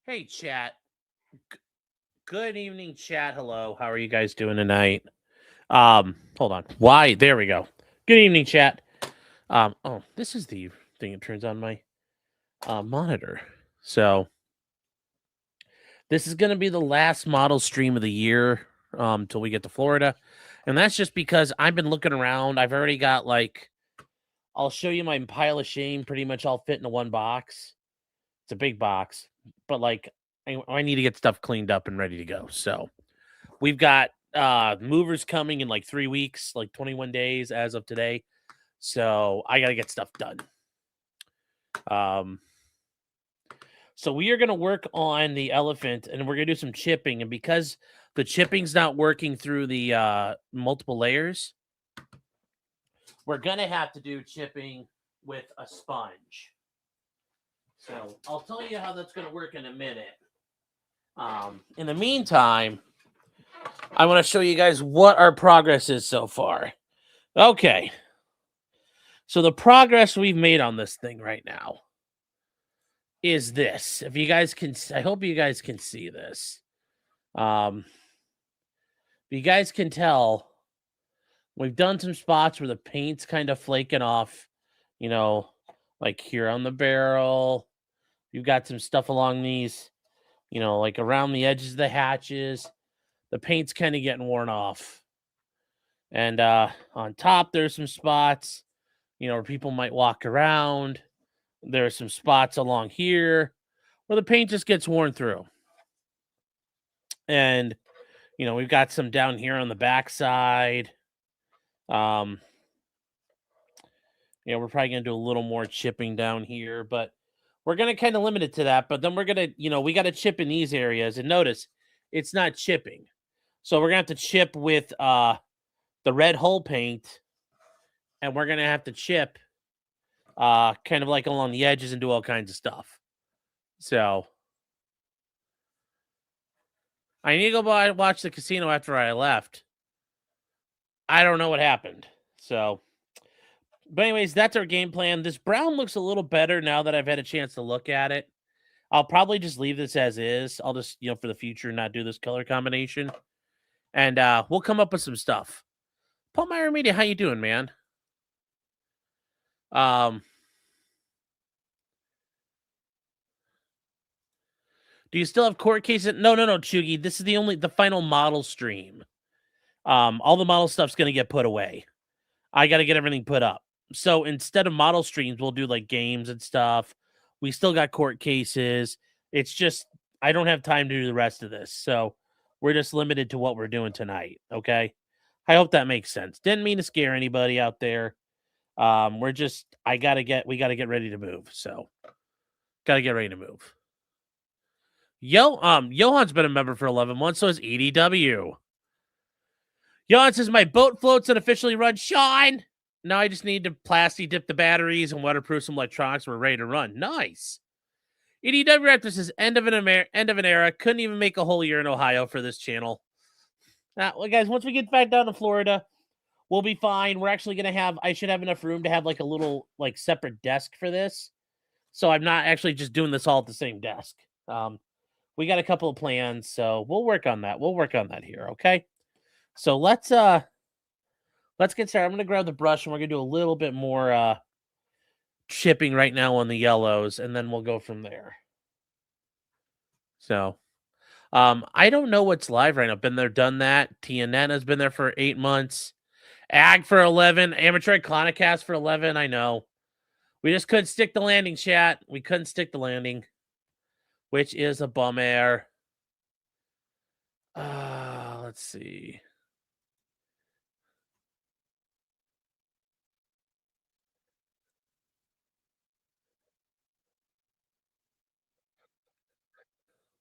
Hey, chat. Good evening, chat. Hello. How are you guys doing tonight? Hold on. Why? There we go. Good evening, chat. Oh, this is the thing that turns on my monitor. So this is going to be the last model stream of the year till we get to Florida, and that's just because I've been looking around. I've already got I'll show you my pile of shame. Pretty much all fit into one box. It's a big box, but I need to get stuff cleaned up and ready to go. So we've got movers coming in like 3 weeks, like 21 days as of today. So I got to get stuff done. So we are going to work on the elephant and we're going to do some chipping. And because the chipping's not working through the multiple layers, we're going to have to do chipping with a sponge. So I'll tell you how that's going to work in a minute. In the meantime, I want to show you guys what our progress is so far. Okay. So the progress we've made on this thing right now is this. If you guys can, I hope you guys can see this. If you guys can tell, we've done some spots where the paint's kind of flaking off, like here on the barrel. You've got some stuff along these, like around the edges of the hatches. The paint's kind of getting worn off. And on top, there's some spots, where people might walk around. There are some spots along here where the paint just gets worn through. And, we've got some down here on the backside. We're probably going to do a little more chipping down here, but we're going to kind of limit it to that. But then we're going to, we got to chip in these areas. And notice, it's not chipping. So we're going to have to chip with the red hull paint. And we're going to have to chip kind of like along the edges and do all kinds of stuff. So I need to go watch the casino after I left. I don't know what happened. So, but anyways, that's our game plan. This brown looks a little better now that I've had a chance to look at it. I'll probably just leave this as is. I'll just, for the future, not do this color combination. And we'll come up with some stuff. Paul Meyer Media, how you doing, man? Do you still have court cases? No, Chugi. This is the final model stream. All the model stuff's going to get put away. I got to get everything put up. So instead of model streams, we'll do like games and stuff. We still got court cases. It's just, I don't have time to do the rest of this. So we're just limited to what we're doing tonight. Okay. I hope that makes sense. Didn't mean to scare anybody out there. We got to get ready to move. So got to get ready to move. Johan's been a member for 11 months. So is EDW. Johan says, my boat floats and officially run. Sean, now I just need to plastic dip the batteries and waterproof some electronics. We're ready to run. Nice. EDW Raptor says, end of an era. Couldn't even make a whole year in Ohio for this channel. Well, guys, once we get back down to Florida, we'll be fine. We're actually going to I should have enough room to have like a little separate desk for this. So I'm not actually just doing this all at the same desk. We got a couple of plans, so we'll work on that. We'll work on that here, okay? So let's get started. I'm going to grab the brush and we're going to do a little bit more chipping right now on the yellows, and then we'll go from there. So I don't know what's live right now. Been there, done that. TNN has been there for 8 months. Ag for 11. Amateur Clonicast for 11. I know. We just couldn't stick the landing, chat. We couldn't stick the landing, which is a bummer. Let's see.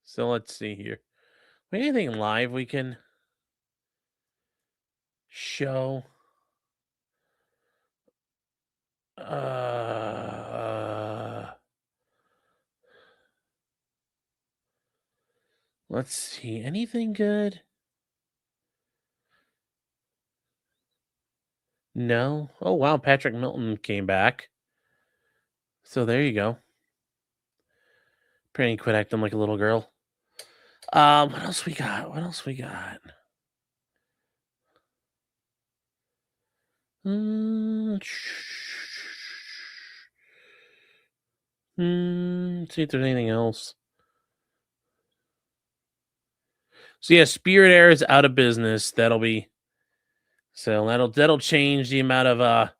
So let's see here. Anything live we can show? Let's see. Anything good? No. Oh, wow. Patrick Milton came back. So there you go. Pretty quit acting like a little girl. What else we got? What else we got? See if there's anything else. So yeah, Spirit Air is out of business. That'll change the amount of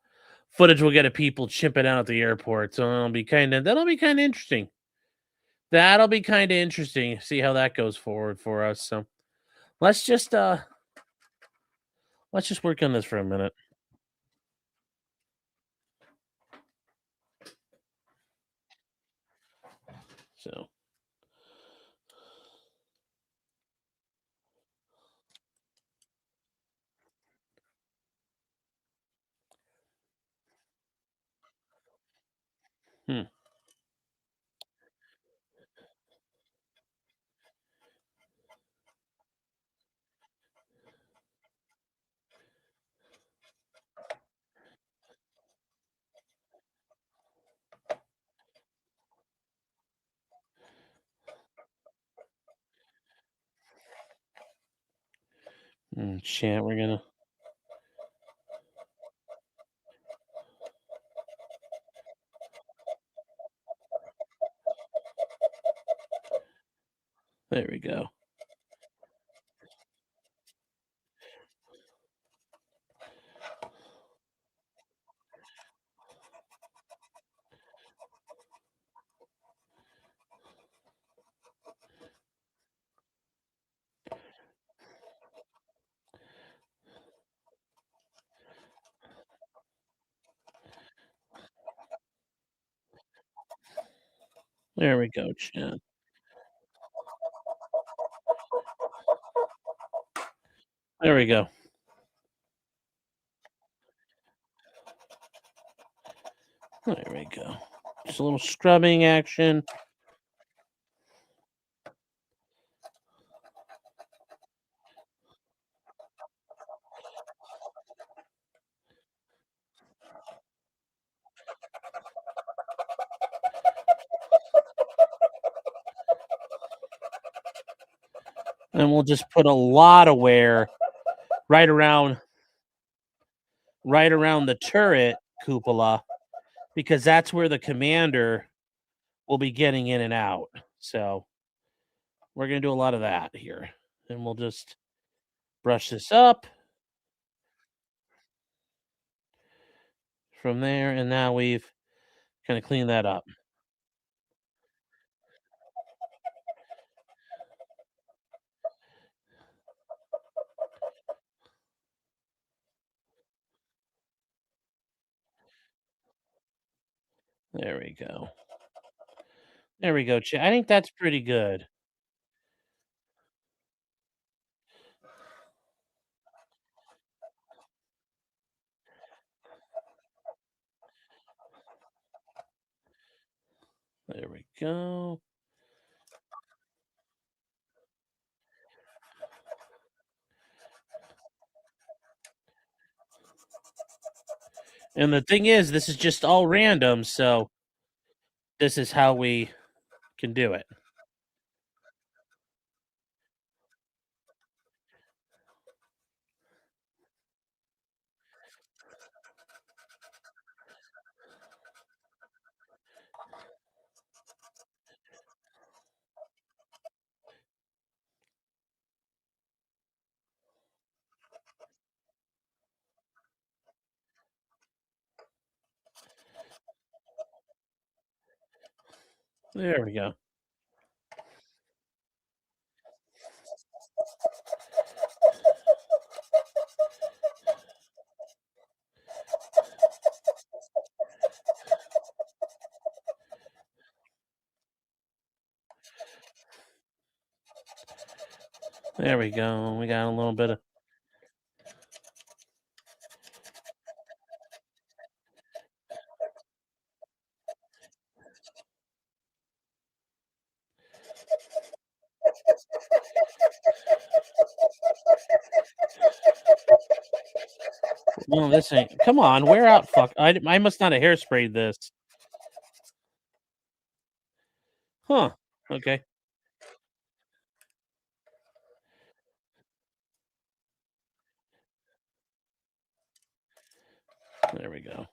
footage we'll get of people chipping out at the airport. So that'll be kind of interesting. That'll be kind of interesting. See how that goes forward for us. So let's just uh let's just work on this for a minute. So hmm, chat. There we go. There we go, chat. There we go. There we go. Just a little scrubbing action. And we'll just put a lot of wear right around the turret cupola because that's where the commander will be getting in and out. So we're gonna do a lot of that here. And we'll just brush this up from there. And now we've kind of cleaned that up. There we go. There we go, chat. I think that's pretty good. There we go. And the thing is, this is just all random, so this is how we can do it. There we go. There we go. We got a little bit of. No, this ain't. Come on, wear out. Fuck. I must not have hairsprayed this. Huh. Okay. There we go.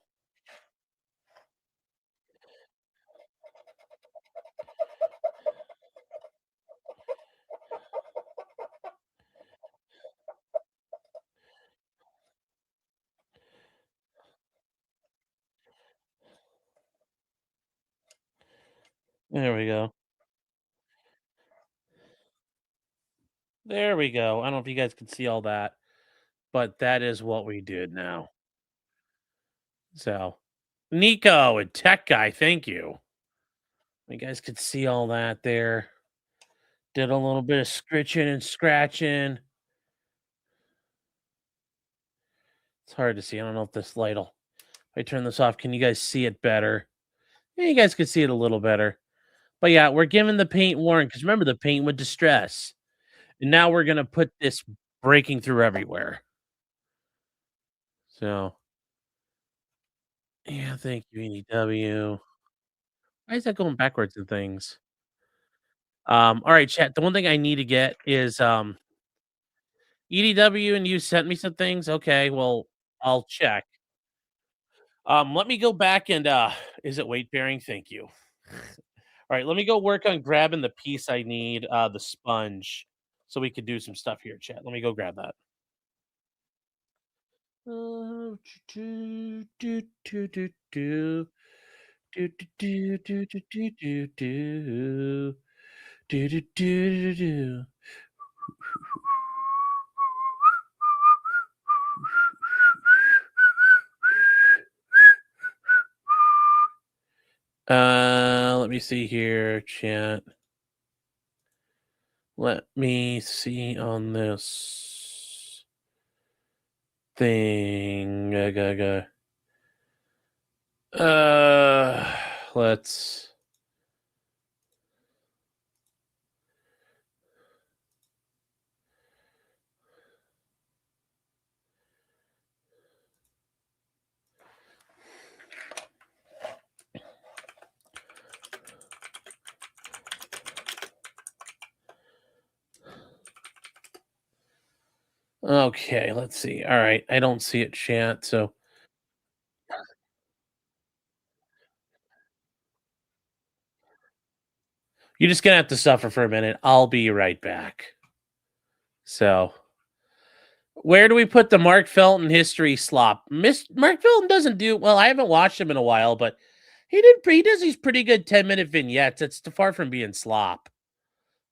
There we go. There we go. I don't know if you guys can see all that, but that is what we did now. So, Nico and Tech Guy, thank you. You guys could see all that there. Did a little bit of scritching and scratching. It's hard to see. I don't know if this light'll if I turn this off, can you guys see it better? Yeah, you guys could see it a little better. But yeah, we're giving the paint warning because remember the paint with distress. And now we're gonna put this breaking through everywhere. So yeah, thank you, EDW. Why is that going backwards and things? All right, chat. The one thing I need to get is EDW and you sent me some things. Okay, well, I'll check. Let me go back and is it weight bearing? Thank you. All right, let me go work on grabbing the piece I need, the sponge, so we could do some stuff here, chat. Let me go grab that. Do, do, do, do, do. Do, do, do, do, do, do, do, do. Do, do, do, do, do. Let me see here, chat. Let me see on this thing. Let's. Okay, let's see. All right, I don't see it, chat. So you're just gonna have to suffer for a minute. I'll be right back. So, where do we put the Mark Felton history slop? Mark Felton doesn't do well. I haven't watched him in a while, but he does these pretty good 10-minute vignettes. It's far from being slop.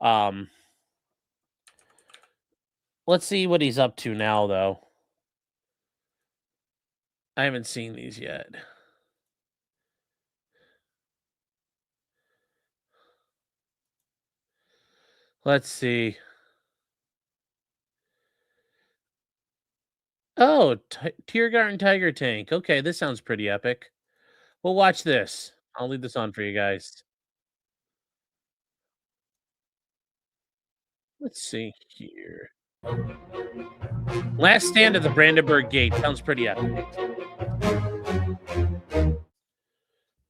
Um, let's see what he's up to now, though. I haven't seen these yet. Let's see. Oh, Tiergarten Tiger Tank. Okay, this sounds pretty epic. Well, watch this. I'll leave this on for you guys. Let's see here. Last stand at the Brandenburg Gate. Sounds pretty epic.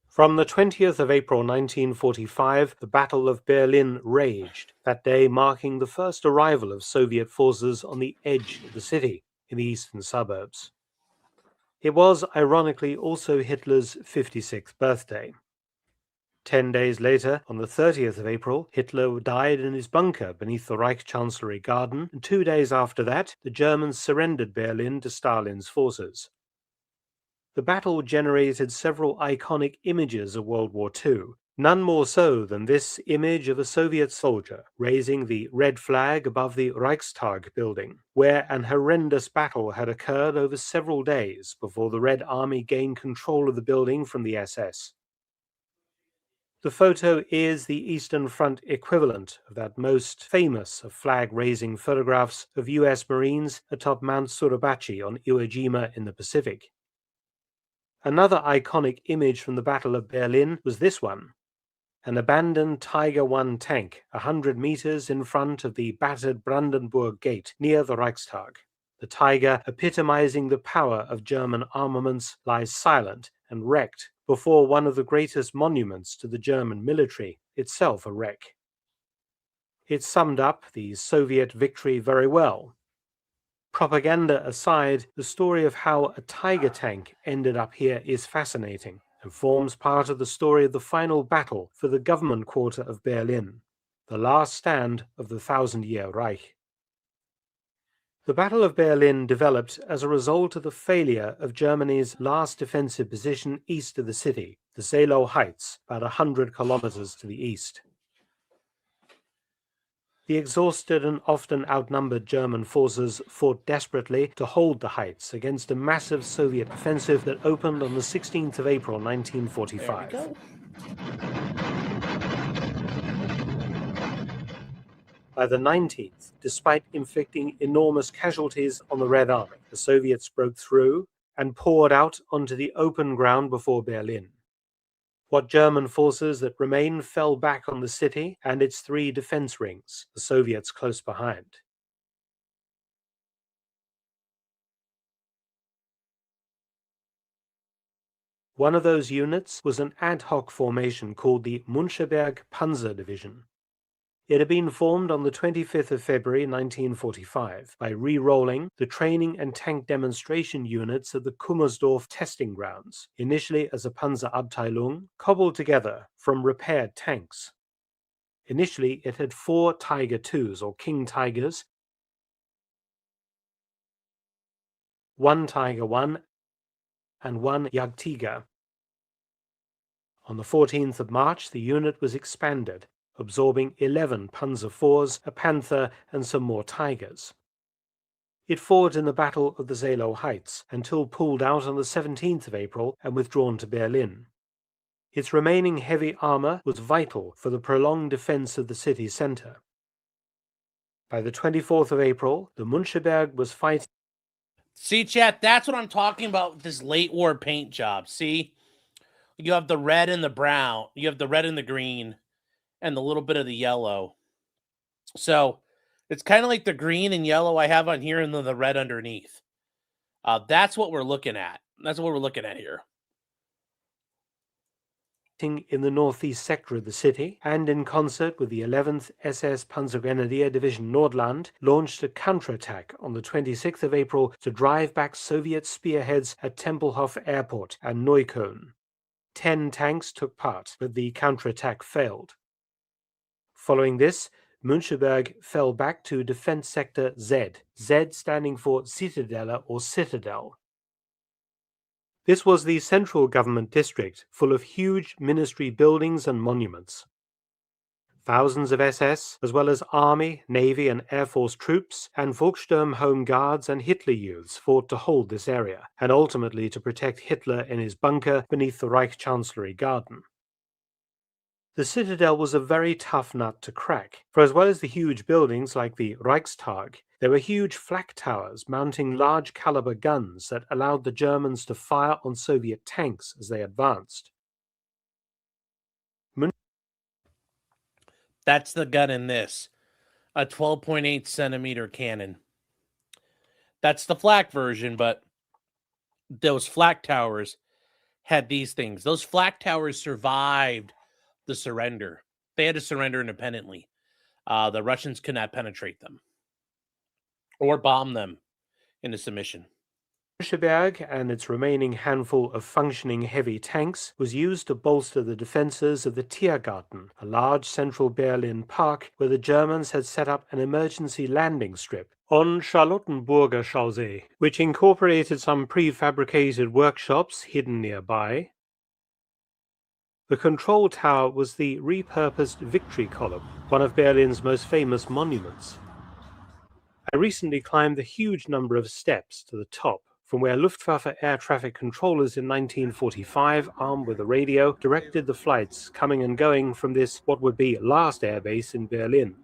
From the 20th of April 1945, the Battle of Berlin raged, that day marking the first arrival of Soviet forces on the edge of the city, in the eastern suburbs. It was, ironically, also Hitler's 56th birthday. 10 days later, on the 30th of April, Hitler died in his bunker beneath the Reich Chancellery garden, and 2 days after that, the Germans surrendered Berlin to Stalin's forces. The battle generated several iconic images of World War II, none more so than this image of a Soviet soldier raising the red flag above the Reichstag building, where an horrendous battle had occurred over several days before the Red Army gained control of the building from the SS. The photo is the Eastern Front equivalent of that most famous of flag-raising photographs of US Marines atop Mount Suribachi on Iwo Jima in the Pacific. Another iconic image from the Battle of Berlin was this one, an abandoned Tiger I tank 100 meters in front of the battered Brandenburg Gate near the Reichstag. The Tiger, epitomizing the power of German armaments, lies silent and wrecked before one of the greatest monuments to the German military, itself a wreck. It summed up the Soviet victory very well. Propaganda aside, the story of how a Tiger tank ended up here is fascinating and forms part of the story of the final battle for the government quarter of Berlin, the last stand of the Thousand-Year Reich. The Battle of Berlin developed as a result of the failure of Germany's last defensive position east of the city, the Seelow Heights, about 100 kilometers to the east. The exhausted and often outnumbered German forces fought desperately to hold the heights against a massive Soviet offensive that opened on the 16th of April 1945. There we go. By the 19th, despite inflicting enormous casualties on the Red Army, the Soviets broke through and poured out onto the open ground before Berlin. What German forces that remained fell back on the city and its three defense rings, the Soviets close behind. One of those units was an ad hoc formation called the Müncheberg Panzer Division. It had been formed on the 25th of February 1945 by re-rolling the training and tank demonstration units at the Kummersdorf testing grounds, initially as a Panzerabteilung, cobbled together from repaired tanks. Initially, it had 4 Tiger IIs, or King Tigers, 1 Tiger I, and 1 Jagdtiger. On the 14th of March, the unit was expanded, absorbing 11 Panzer IVs, a Panther, and some more Tigers. It fought in the Battle of the Seelow Heights until pulled out on the 17th of April and withdrawn to Berlin. Its remaining heavy armor was vital for the prolonged defense of the city center. By the 24th of April, the Müncheberg was fighting. See, chat, that's what I'm talking about with this late war paint job. See, you have the red and the brown, you have the red and the green, and the little bit of the yellow. So it's kind of like the green and yellow I have on here and then the red underneath. That's what we're looking at. That's what we're looking at here. In the northeast sector of the city, and in concert with the 11th SS Panzergrenadier Division Nordland, launched a counterattack on the 26th of April to drive back Soviet spearheads at Tempelhof Airport and Neukölln. 10 tanks took part, but the counterattack failed. Following this, Müncheberg fell back to Defense Sector Z, Z standing for Zitadelle or Citadel. This was the central government district, full of huge ministry buildings and monuments. Thousands of SS, as well as Army, Navy, and Air Force troops, and Volkssturm Home Guards and Hitler Youths fought to hold this area, and ultimately to protect Hitler in his bunker beneath the Reich Chancellery Garden. The citadel was a very tough nut to crack, for as well as the huge buildings like the Reichstag, there were huge flak towers mounting large caliber guns that allowed the Germans to fire on Soviet tanks as they advanced. That's the gun in this, a 12.8 centimeter cannon. That's the flak version, but those flak towers had these things. Those flak towers survived the surrender. They had to surrender independently. The Russians could not penetrate them or bomb them into submission. Müncheberg and its remaining handful of functioning heavy tanks was used to bolster the defenses of the Tiergarten, a large central Berlin park where the Germans had set up an emergency landing strip on Charlottenburger Chaussee, which incorporated some prefabricated workshops hidden nearby. The control tower was the repurposed Victory Column, one of Berlin's most famous monuments. I recently climbed the huge number of steps to the top, from where Luftwaffe air traffic controllers in 1945, armed with a radio, directed the flights coming and going from this what would be last airbase in Berlin.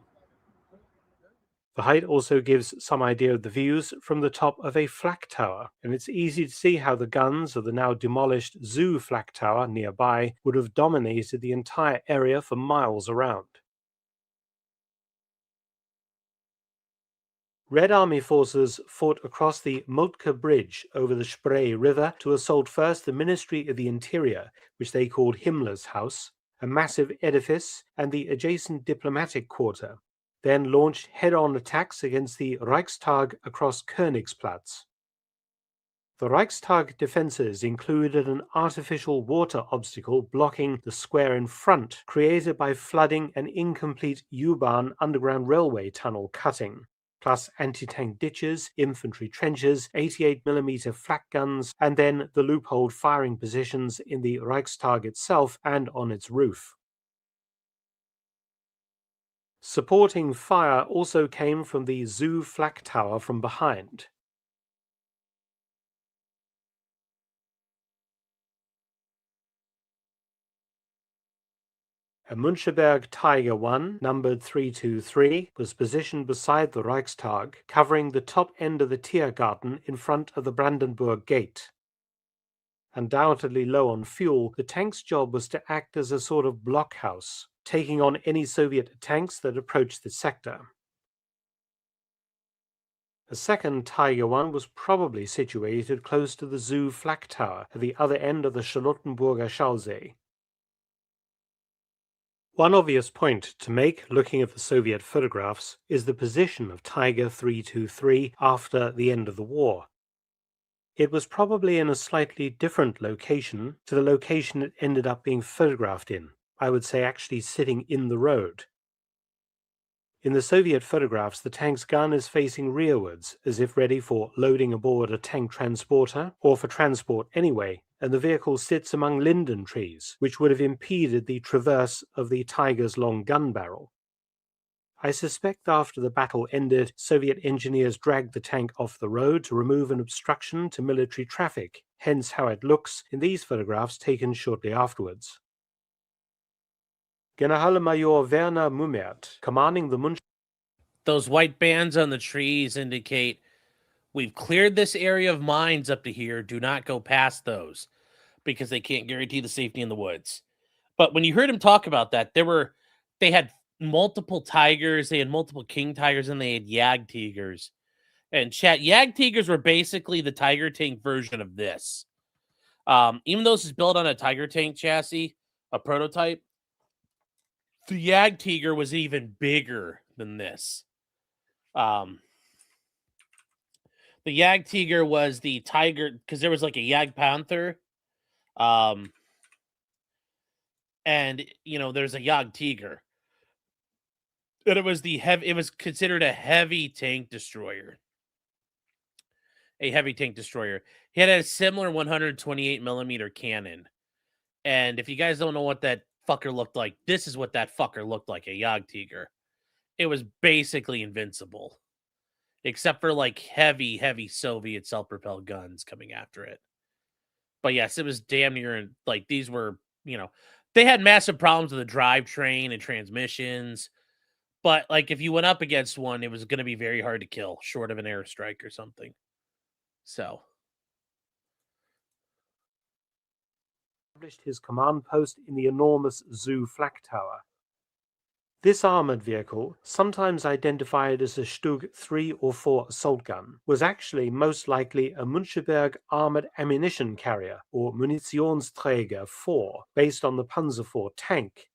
The height also gives some idea of the views from the top of a flak tower, and it's easy to see how the guns of the now demolished Zoo flak tower nearby would have dominated the entire area for miles around. Red Army forces fought across the Moltke Bridge over the Spree River to assault first the Ministry of the Interior, which they called Himmler's House, a massive edifice, and the adjacent diplomatic quarter. then launched head-on attacks against the Reichstag across Königsplatz. The Reichstag defences included an artificial water obstacle blocking the square in front, created by flooding an incomplete U-Bahn underground railway tunnel cutting, plus anti-tank ditches, infantry trenches, 88mm flak guns, and then the loopholed firing positions in the Reichstag itself and on its roof. Supporting fire also came from the Zoo flak tower from behind. A Müncheberg Tiger I, numbered 323, was positioned beside the Reichstag, covering the top end of the Tiergarten in front of the Brandenburg Gate. Undoubtedly low on fuel, the tank's job was to act as a sort of blockhouse, taking on any Soviet tanks that approached the sector. A second Tiger I was probably situated close to the Zoo flak tower at the other end of the Charlottenburger Stausee. One obvious point to make, looking at the Soviet photographs, is the position of Tiger 323 after the end of the war. It was probably in a slightly different location to the location it ended up being photographed in. I would say actually sitting in the road. In the Soviet photographs, the tank's gun is facing rearwards, as if ready for loading aboard a tank transporter, or for transport anyway, and the vehicle sits among linden trees, which would have impeded the traverse of the Tiger's long gun barrel. I suspect after the battle ended, Soviet engineers dragged the tank off the road to remove an obstruction to military traffic, hence how it looks in these photographs taken shortly afterwards. Generalmajor Werner Mummert, commanding the München. Those white bands on the trees indicate we've cleared this area of mines up to here. Do not go past those because they can't guarantee the safety in the woods. But when you heard him talk about that, they had multiple tigers, they had multiple king tigers, and they had Jagdtigers. And chat, Jagdtigers were basically the Tiger tank version of this. Even though this is built on a Tiger tank chassis, a prototype, the Jagdtiger was even bigger than this. The Jagdtiger was the tiger because there was like a Jagdpanther, and there's a Jagdtiger, and it was considered a heavy tank destroyer. A heavy tank destroyer. He had a similar 128mm cannon, and if you guys don't know what that fucker looked like, this is what that fucker looked like, a Jagdtiger. It was basically invincible, except for like heavy Soviet self-propelled guns coming after it. But yes, it was damn near like these were, they had massive problems with the drivetrain and transmissions. But like if you went up against one, it was going to be very hard to kill, short of an airstrike or something. So established his command post in the enormous Zoo flak tower. This armoured vehicle, sometimes identified as a Stug 3 or 4 assault gun, was actually most likely a Müncheberg armoured ammunition carrier, or Munitionsträger 4, based on the Panzer IV tank,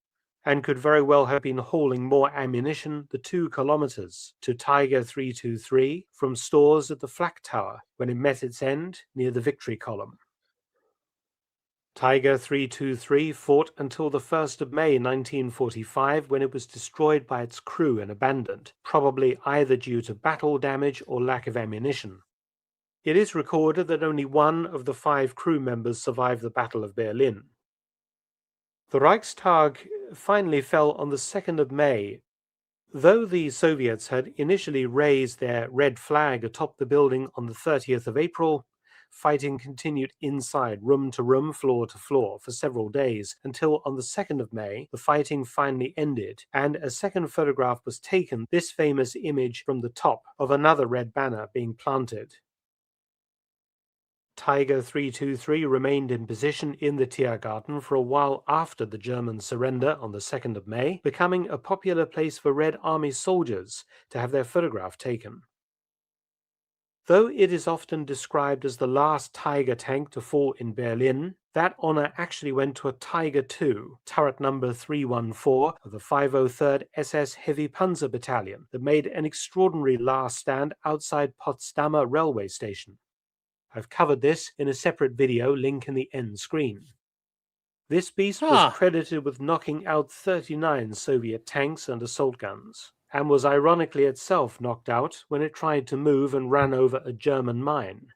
and could very well have been hauling more ammunition the 2 kilometers to Tiger 323 from stores at the flak tower when it met its end near the Victory Column. Tiger 323 fought until the 1st of May 1945 when it was destroyed by its crew and abandoned, probably either due to battle damage or lack of ammunition. It is recorded that only one of the 5 crew members survived the Battle of Berlin. The Reichstag finally fell on the 2nd of May. Though the Soviets had initially raised their red flag atop the building on the 30th of April, fighting continued inside, room to room, floor to floor, for several days, until on the 2nd of May, the fighting finally ended, and a second photograph was taken, this famous image from the top of another red banner being planted. Tiger 323 remained in position in the Tiergarten for a while after the German surrender on the 2nd of May, becoming a popular place for Red Army soldiers to have their photograph taken. Though it is often described as the last Tiger tank to fall in Berlin, that honor actually went to a Tiger II, turret number 314 of the 503rd SS Heavy Panzer Battalion that made an extraordinary last stand outside Potsdamer railway station. I've covered this in a separate video, link in the end screen. This beast was credited with knocking out 39 Soviet tanks and assault guns, and was ironically itself knocked out when it tried to move and ran over a German mine.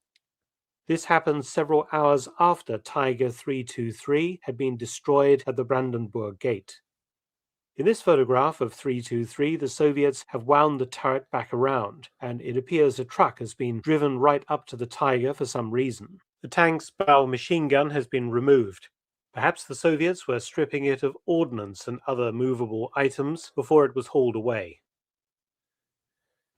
This happened several hours after Tiger 323 had been destroyed at the Brandenburg Gate. In this photograph of 323, the Soviets have wound the turret back around, and it appears a truck has been driven right up to the Tiger for some reason. The tank's bow machine gun has been removed. Perhaps the Soviets were stripping it of ordnance and other movable items before it was hauled away.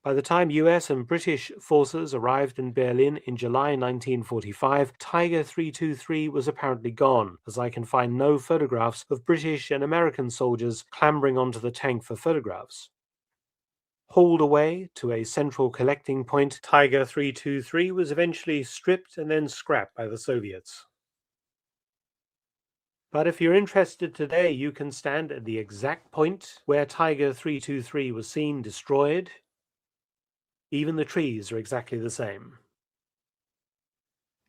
By the time US and British forces arrived in Berlin in July 1945, Tiger 323 was apparently gone, as I can find no photographs of British and American soldiers clambering onto the tank for photographs. Hauled away to a central collecting point, Tiger 323 was eventually stripped and then scrapped by the Soviets. But if you're interested today, you can stand at the exact point where Tiger 323 was seen destroyed. Even the trees are exactly the same.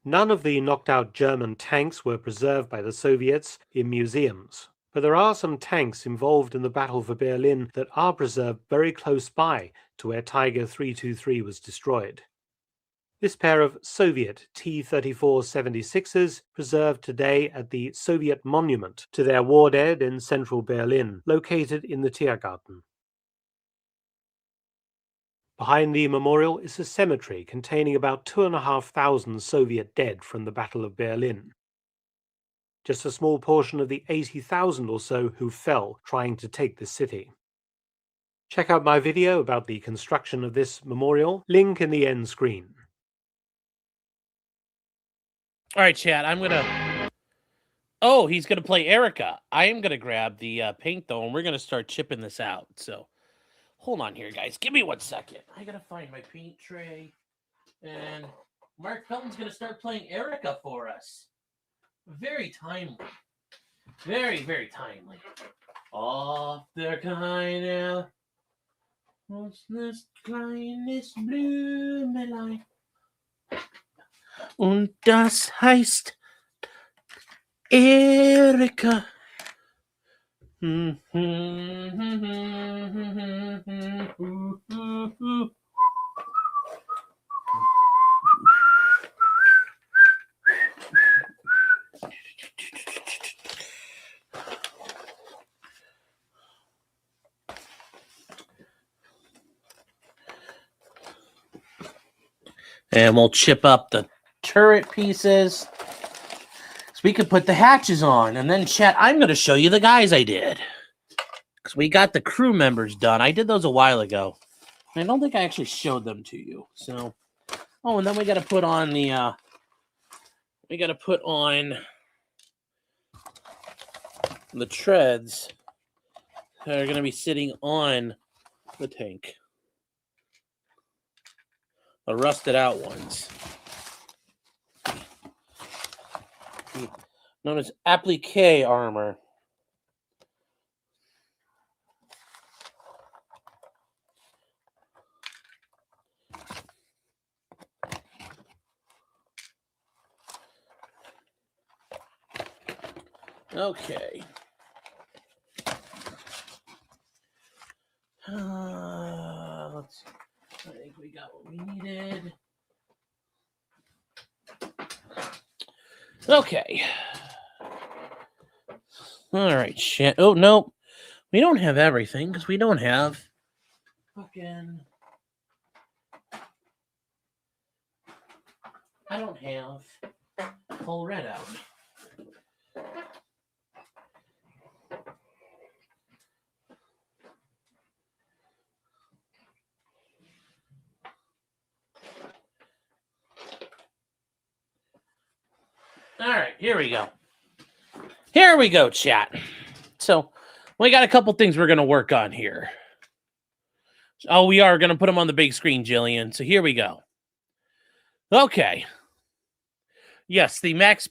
None of the knocked-out German tanks were preserved by the Soviets in museums, but there are some tanks involved in the Battle for Berlin that are preserved very close by to where Tiger 323 was destroyed. This pair of Soviet T-34-76s preserved today at the Soviet Monument to their war dead in central Berlin, located in the Tiergarten. Behind the memorial is a cemetery containing about 2,500 Soviet dead from the Battle of Berlin. Just a small portion of the 80,000 or so who fell trying to take the city. Check out my video about the construction of this memorial, link in the end screen. All right, chat, I'm going to... Oh, he's going to play Erica. I am going to grab the paint, though, and we're going to start chipping this out. So, hold on here, guys. Give me 1 second. I got to find my paint tray. And Mark Felton's going to start playing Erica for us. Very timely. Very, very timely. Off der Keine. What's this kleines Blümelein? Und das heißt Erika. And we'll chip up the turret pieces so we could put the hatches on. And then, chat, I'm going to show you the guys I did. Because we got the crew members done. I did those a while ago. I don't think I actually showed them to you. So, oh, and then we got to put on the, the treads that are going to be sitting on the tank. The rusted out ones. Known as applique armor. Okay. Let's see. I think we got what we needed. Okay. All right, shit. Oh, no. We don't have everything because we don't have fucking... I don't have full red out. All right, here we go. Here we go, chat. So we got a couple things we're going to work on here. Oh, we are going to put them on the big screen, Jillian. So here we go. Okay. Yes, the max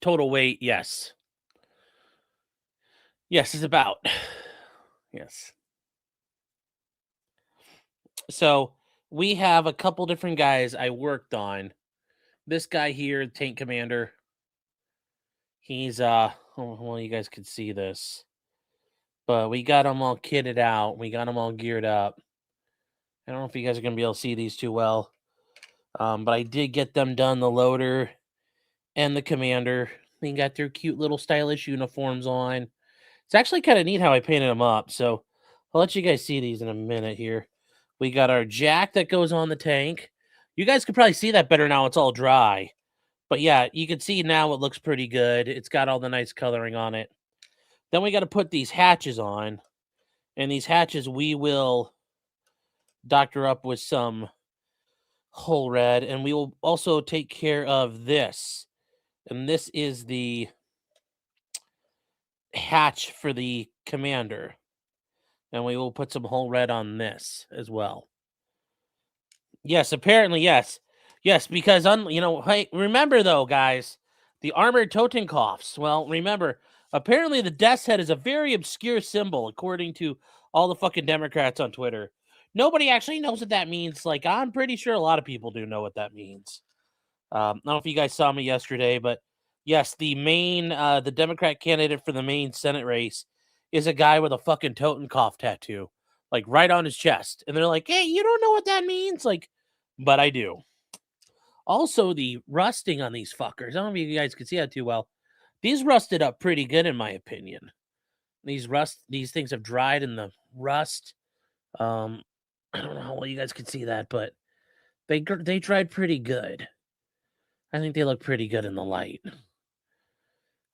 total weight, yes. Yes, is about. Yes. So we have a couple different guys I worked on. This guy here, tank commander, he's well, you guys could see this. But we got them all kitted out. We got them all geared up. I don't know if you guys are gonna be able to see these too well. But I did get them done, the loader and the commander. They got their cute little stylish uniforms on. It's actually kind of neat how I painted them up. So I'll let you guys see these in a minute here. We got our jack that goes on the tank. You guys could probably see that better now. It's all dry. But yeah, you can see now it looks pretty good. It's got all the nice coloring on it. Then we got to put these hatches on. And these hatches we will doctor up with some whole red. And we will also take care of this. And this is the hatch for the commander. And we will put some whole red on this as well. Yes, apparently, yes. Yes, because, hey, remember though, guys, the armored Totenkopfs. Well, remember, apparently the death's head is a very obscure symbol, according to all the fucking Democrats on Twitter. Nobody actually knows what that means. Like, I'm pretty sure a lot of people do know what that means. I don't know if you guys saw me yesterday, but yes, the Democrat candidate for the main Senate race is a guy with a fucking Totenkopf tattoo, like right on his chest. And they're like, hey, you don't know what that means? Like, but I do. Also, the rusting on these fuckers. I don't know if you guys can see that too well. These rusted up pretty good, in my opinion. These things have dried in the rust. I don't know how well you guys can see that, but they dried pretty good. I think they look pretty good in the light.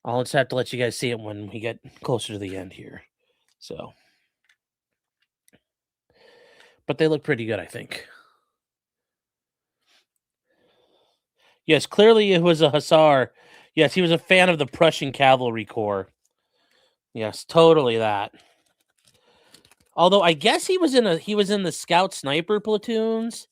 I'll just have to let you guys see it when we get closer to the end here. So, but they look pretty good, I think. Yes, clearly it was a hussar. Yes, he was a fan of the Prussian Cavalry Corps. Yes, totally that. Although I guess he was in the Scout Sniper platoons,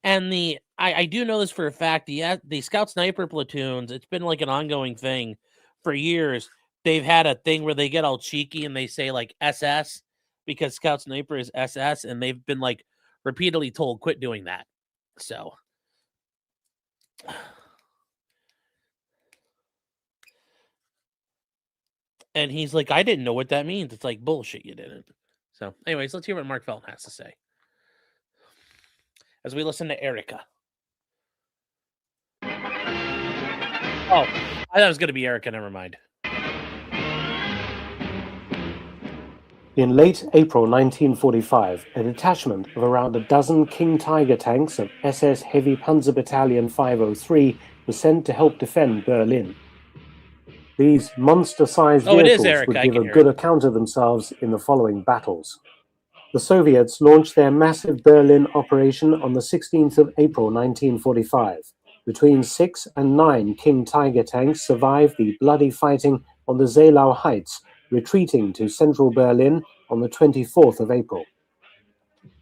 and I do know this for a fact. The Scout Sniper platoons, it's been like an ongoing thing for years. They've had a thing where they get all cheeky and they say like SS because Scout Sniper is SS, and they've been like repeatedly told quit doing that. So. And he's like, I didn't know what that means. It's like, bullshit, you didn't. So, anyways, let's hear what Mark Felton has to say as we listen to Erica. Oh, I thought it was going to be Erica. Never mind. In late April 1945, a detachment of around a dozen King Tiger tanks of SS Heavy Panzer Battalion 503 was sent to help defend Berlin. These monster-sized vehicles would give a good account of themselves in the following battles. The Soviets launched their massive Berlin operation on the 16th of April 1945. Between 6 and 9 King Tiger tanks survived the bloody fighting on the Zehlau Heights, retreating to central Berlin on the 24th of April.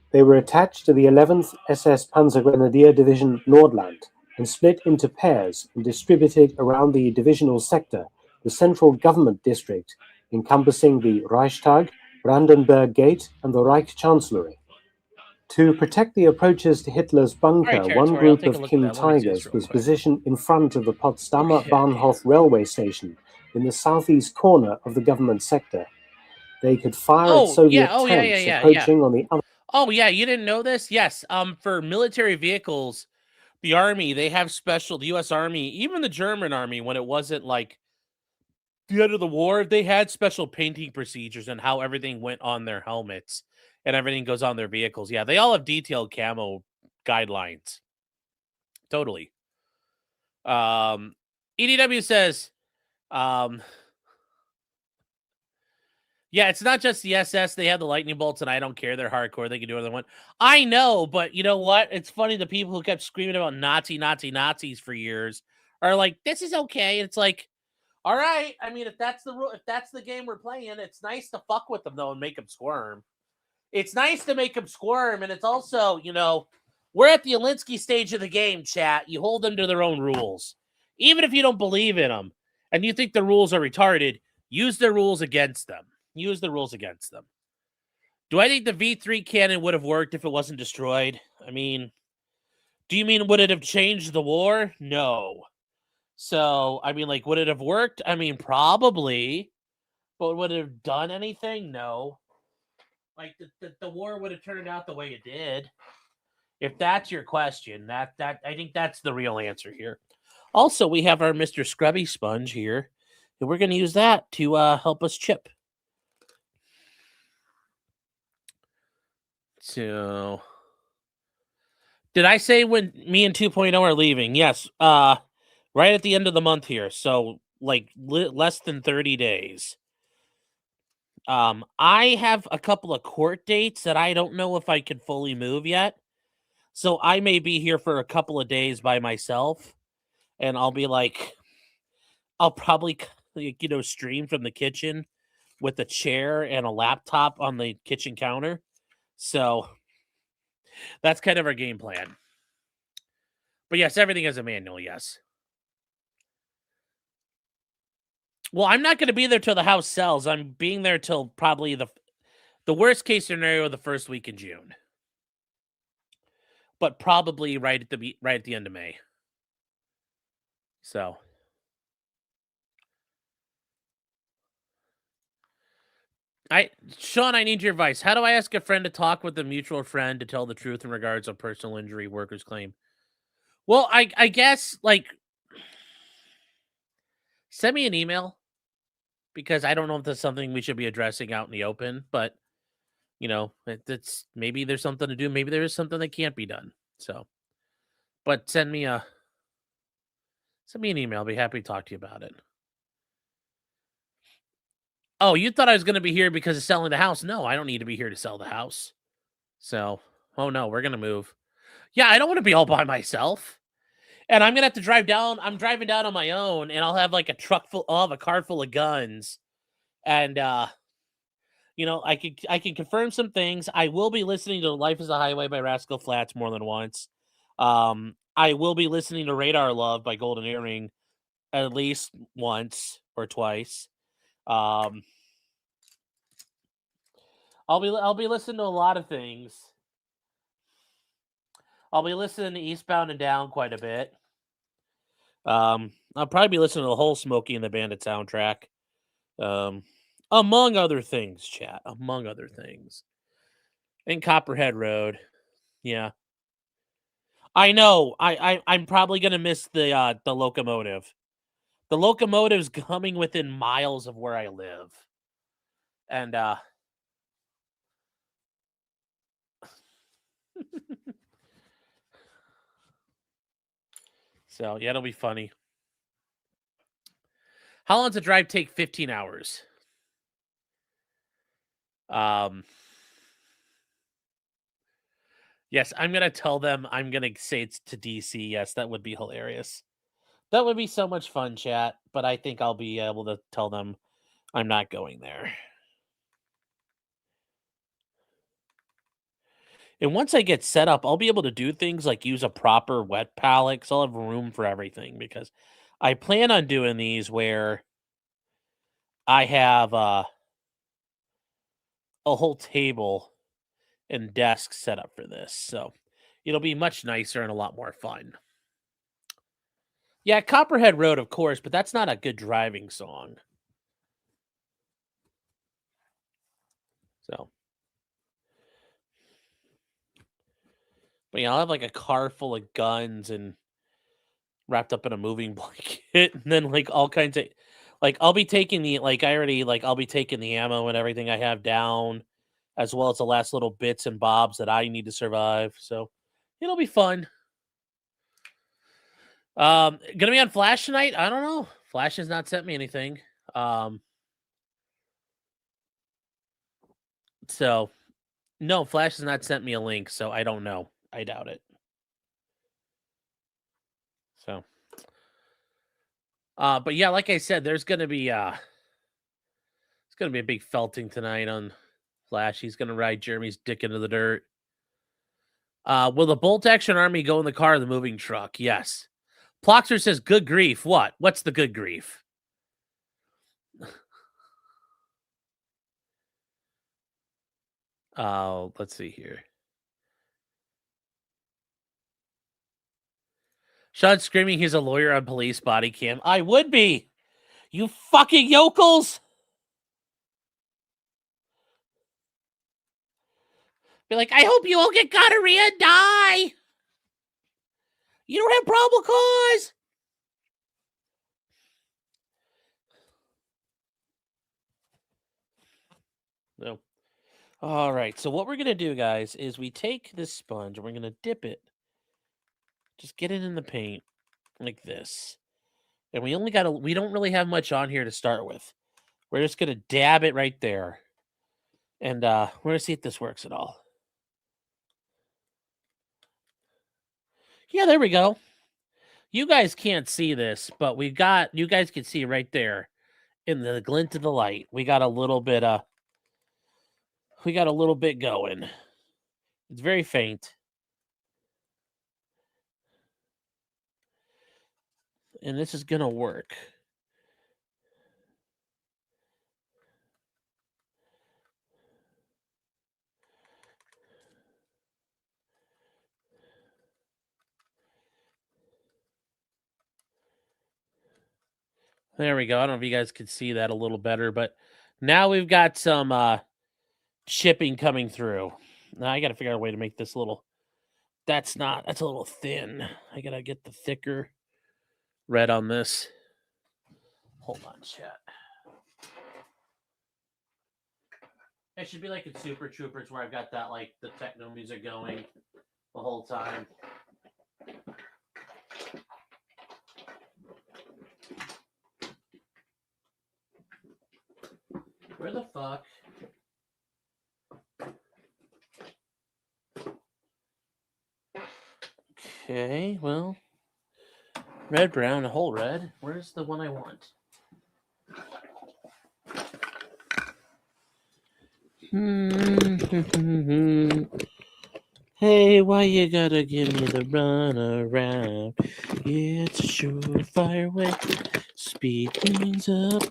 They were attached to the 11th SS Panzergrenadier Division Nordland and split into pairs and distributed around the divisional sector, the central government district, encompassing the Reichstag, Brandenburg Gate, and the Reich Chancellery. To protect the approaches to Hitler's bunker, one group of King Tigers was positioned in front of the Potsdamer Bahnhof railway station in the southeast corner of the government sector. They could fire at Soviet tanks approaching on the other. Oh, yeah, you didn't know this? Yes, for military vehicles, the Army, they have the U.S. Army, even the German Army, when it wasn't like the end of the war, they had special painting procedures and how everything went on their helmets and everything goes on their vehicles. Yeah, they all have detailed camo guidelines. Totally. EDW says, yeah, it's not just the SS. They have the lightning bolts, and I don't care. They're hardcore. They can do whatever they want. I know, but you know what? It's funny. The people who kept screaming about Nazis for years are like, this is okay. It's like, all right. I mean, if that's the rule, if that's the game we're playing, it's nice to fuck with them though and make them squirm. It's nice to make them squirm, and it's also, We're at the Alinsky stage of the game, chat. You hold them to their own rules. Even if you don't believe in them and you think the rules are retarded, use the rules against them. Use the rules against them. Do I think the V3 cannon would have worked if it wasn't destroyed? I mean, do you mean would it have changed the war? No. So, I mean, like, would it have worked? I mean, probably. But would it have done anything? No. Like, the war would have turned out the way it did. If that's your question, that I think that's the real answer here. Also, we have our Mr. Scrubby Sponge here, and we're going to use that to help us chip. So, did I say when me and 2.0 are leaving? Yes. Right at the end of the month here. So, like, less than 30 days. I have a couple of court dates that I don't know if I can fully move yet. So I may be here for a couple of days by myself, and I'll be like, I'll probably, stream from the kitchen with a chair and a laptop on the kitchen counter. So that's kind of our game plan. But yes, everything has a manual, yes. Well, I'm not going to be there till the house sells. I'm being there till probably the worst case scenario, the first week in June. But probably right at the end of May. So, Sean, I need your advice. How do I ask a friend to talk with a mutual friend to tell the truth in regards of personal injury workers' claim? Well, I guess, like, send me an email, because I don't know if that's something we should be addressing out in the open, but it's maybe there's something to do. Maybe there is something that can't be done. So, but send me an email. I'll be happy to talk to you about it. Oh, you thought I was going to be here because of selling the house? No, I don't need to be here to sell the house. So, oh no, we're going to move. Yeah, I don't want to be all by myself. And I'm going to have to drive down. I'm driving down on my own, and I'll have like I'll have a car full of guns. And, I can confirm some things. I will be listening to Life is a Highway by Rascal Flatts more than once. I will be listening to Radar Love by Golden Earring at least once or twice. I'll be listening to a lot of things. I'll be listening to Eastbound and Down quite a bit. I'll probably be listening to the whole Smokey and the Bandit soundtrack. Among other things, chat. Among other things. And Copperhead Road. Yeah. I know. I'm probably gonna miss the locomotive. The locomotive's coming within miles of where I live. And so yeah, it'll be funny. How long does a drive take? 15 hours. Yes, I'm gonna tell them. I'm gonna say it's to DC. Yes, that would be hilarious. That would be so much fun, chat. But I think I'll be able to tell them I'm not going there. And once I get set up, I'll be able to do things like use a proper wet palette, because I'll have room for everything. Because I plan on doing these where I have a whole table and desk set up for this. So it'll be much nicer and a lot more fun. Yeah, Copperhead Road, of course, but that's not a good driving song. So. But yeah, I'll have like a car full of guns and wrapped up in a moving blanket, and then like all kinds of I'll be taking I'll be taking the ammo and everything I have down, as well as the last little bits and bobs that I need to survive. So it'll be fun. Gonna be on Flash tonight? I don't know. Flash has not sent me anything. So no, Flash has not sent me a link, so I don't know. I doubt it. So, but yeah, like I said, there's gonna be it's gonna be a big felting tonight on Flash. He's gonna ride Jeremy's dick into the dirt. Will the bolt action army go in the car or the moving truck? Yes. Ploxer says, good grief. What? What's the good grief? Let's see here. Sean's screaming he's a lawyer on police body cam. I would be. You fucking yokels. Be like, I hope you all get gonorrhea and die. You don't have probable cause. No. All right. So what we're going to do, guys, is we take this sponge and we're going to dip it. Just get it in the paint like this. And we don't really have much on here to start with. We're just going to dab it right there. And we're going to see if this works at all. Yeah, there we go. You guys can't see this, but you guys can see right there in the glint of the light. We got a little bit going. It's very faint. And this is going to work. There we go. I don't know if you guys could see that a little better, but now we've got some chipping coming through. Now I got to figure out a way to make this a little. That's a little thin. I got to get the thicker red on this. Hold on, chat. It should be like in Super Troopers where I've got that, like, the techno music going the whole time. Where the fuck? Okay, well, red, brown, a whole red. Where's the one I want? Hey, why you gotta give me the run around? It's a surefire way. Speed things up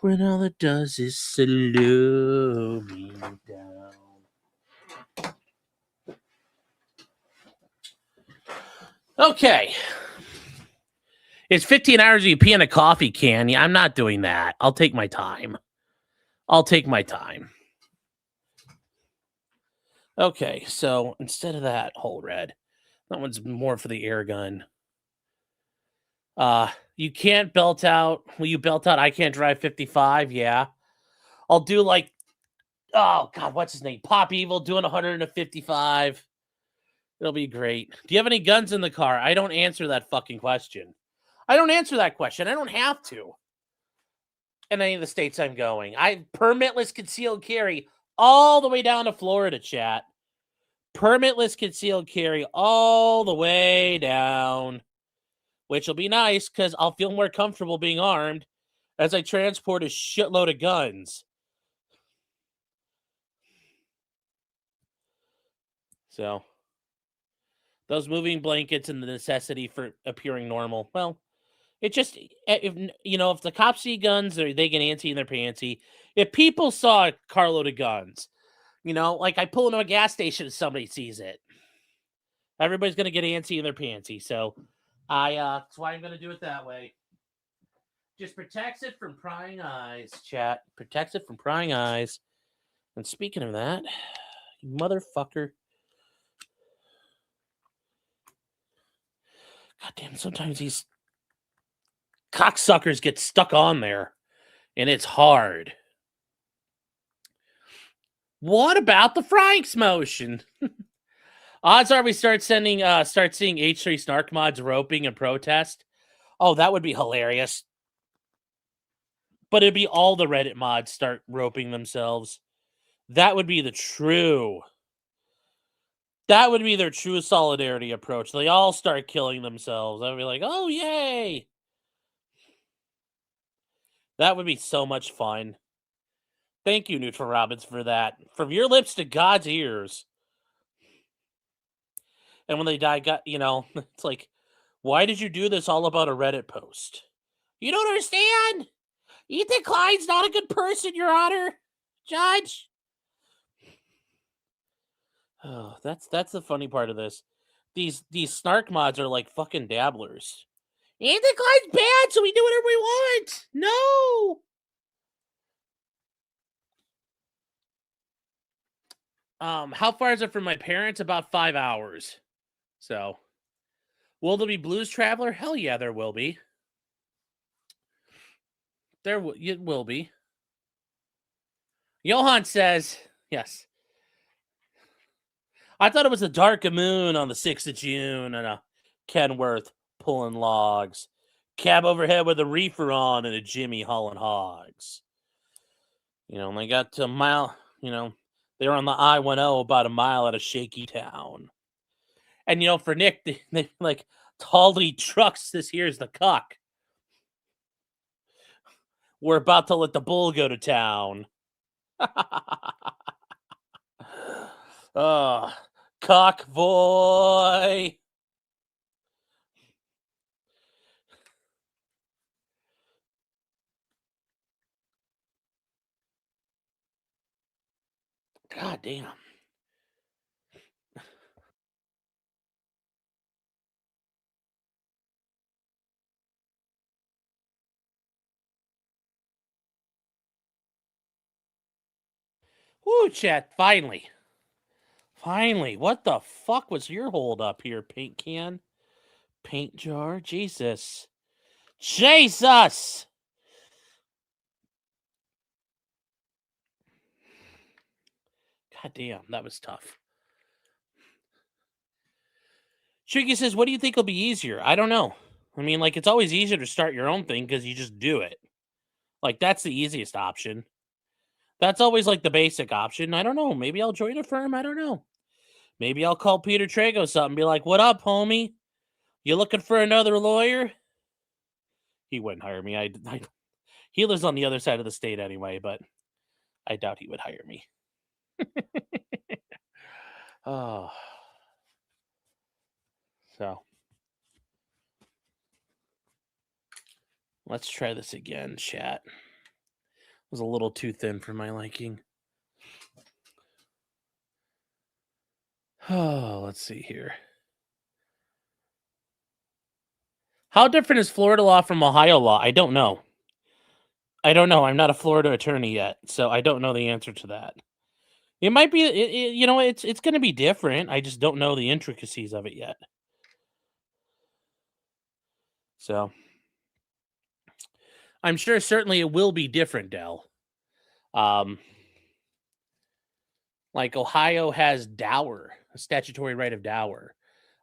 when all it does is slow me down. Okay. It's 15 hours you pee in a coffee can. Yeah, I'm not doing that. I'll take my time. Okay, so instead of that whole red, that one's more for the air gun. You can't belt out. Will you belt out I Can't Drive 55? Yeah. I'll do like, oh God, what's his name? Pop Evil doing 155. It'll be great. Do you have any guns in the car? I don't answer that fucking question. I don't have to. In any of the states I'm going. I permitless concealed carry all the way down to Florida, chat. Permitless concealed carry all the way down. Which will be nice because I'll feel more comfortable being armed as I transport a shitload of guns. So, those moving blankets and the necessity for appearing normal. Well, it just, if the cops see guns, they get antsy in their pantsy. If people saw a carload of guns, like I pull into a gas station and somebody sees it, everybody's going to get antsy in their pantsy. So, that's why I'm going to do it that way. Just protects it from prying eyes, chat. Protects it from prying eyes. And speaking of that, you motherfucker. Goddamn, sometimes these cocksuckers get stuck on there. And it's hard. What about the Frank's motion? Odds are we start seeing H3 Snark mods roping and protest. Oh, that would be hilarious. But it'd be all the Reddit mods start roping themselves. That would be their true solidarity approach. They all start killing themselves. I'd be like, oh, yay. That would be so much fun. Thank you, Neutral Robbins, for that. From your lips to God's ears. And when they die, it's like, why did you do this all about a Reddit post? You don't understand. Ethan Klein's not a good person, Your Honor, Judge. Oh, that's the funny part of this. These snark mods are like fucking dabblers. Ethan Klein's bad, so we do whatever we want. No. How far is it from my parents? About 5 hours. So, will there be Blues Traveler? Hell yeah, there will be. It will be. Johan says, yes. I thought it was the dark moon on the 6th of June and a Kenworth pulling logs. Cab overhead with a reefer on and a Jimmy hauling hogs. And they got to a mile, they were on the I-10 about a mile out of Shaky Town. And, for Nick, they like, Tally trucks, this here's the cock. We're about to let the bull go to town. Cock boy. God damn. Woo, chat, finally. Finally. What the fuck was your hold up here, paint can? Paint jar? Jesus. Jesus! God damn, that was tough. Tricky says, what do you think will be easier? I don't know. I mean, like, it's always easier to start your own thing because you just do it. Like, that's the easiest option. That's always, like, the basic option. I don't know. Maybe I'll join a firm. I don't know. Maybe I'll call Peter Tragos up and be like, what up, homie? You looking for another lawyer? He wouldn't hire me. He lives on the other side of the state anyway, but I doubt he would hire me. Oh. So. Let's try this again, chat. It was a little too thin for my liking. Oh, let's see here. How different is Florida law from Ohio law? I don't know. I'm not a Florida attorney yet, so I don't know the answer to that. It might be, it's going to be different. I just don't know the intricacies of it yet. So, I'm sure certainly it will be different, Del. Like Ohio has dower, a statutory right of dower.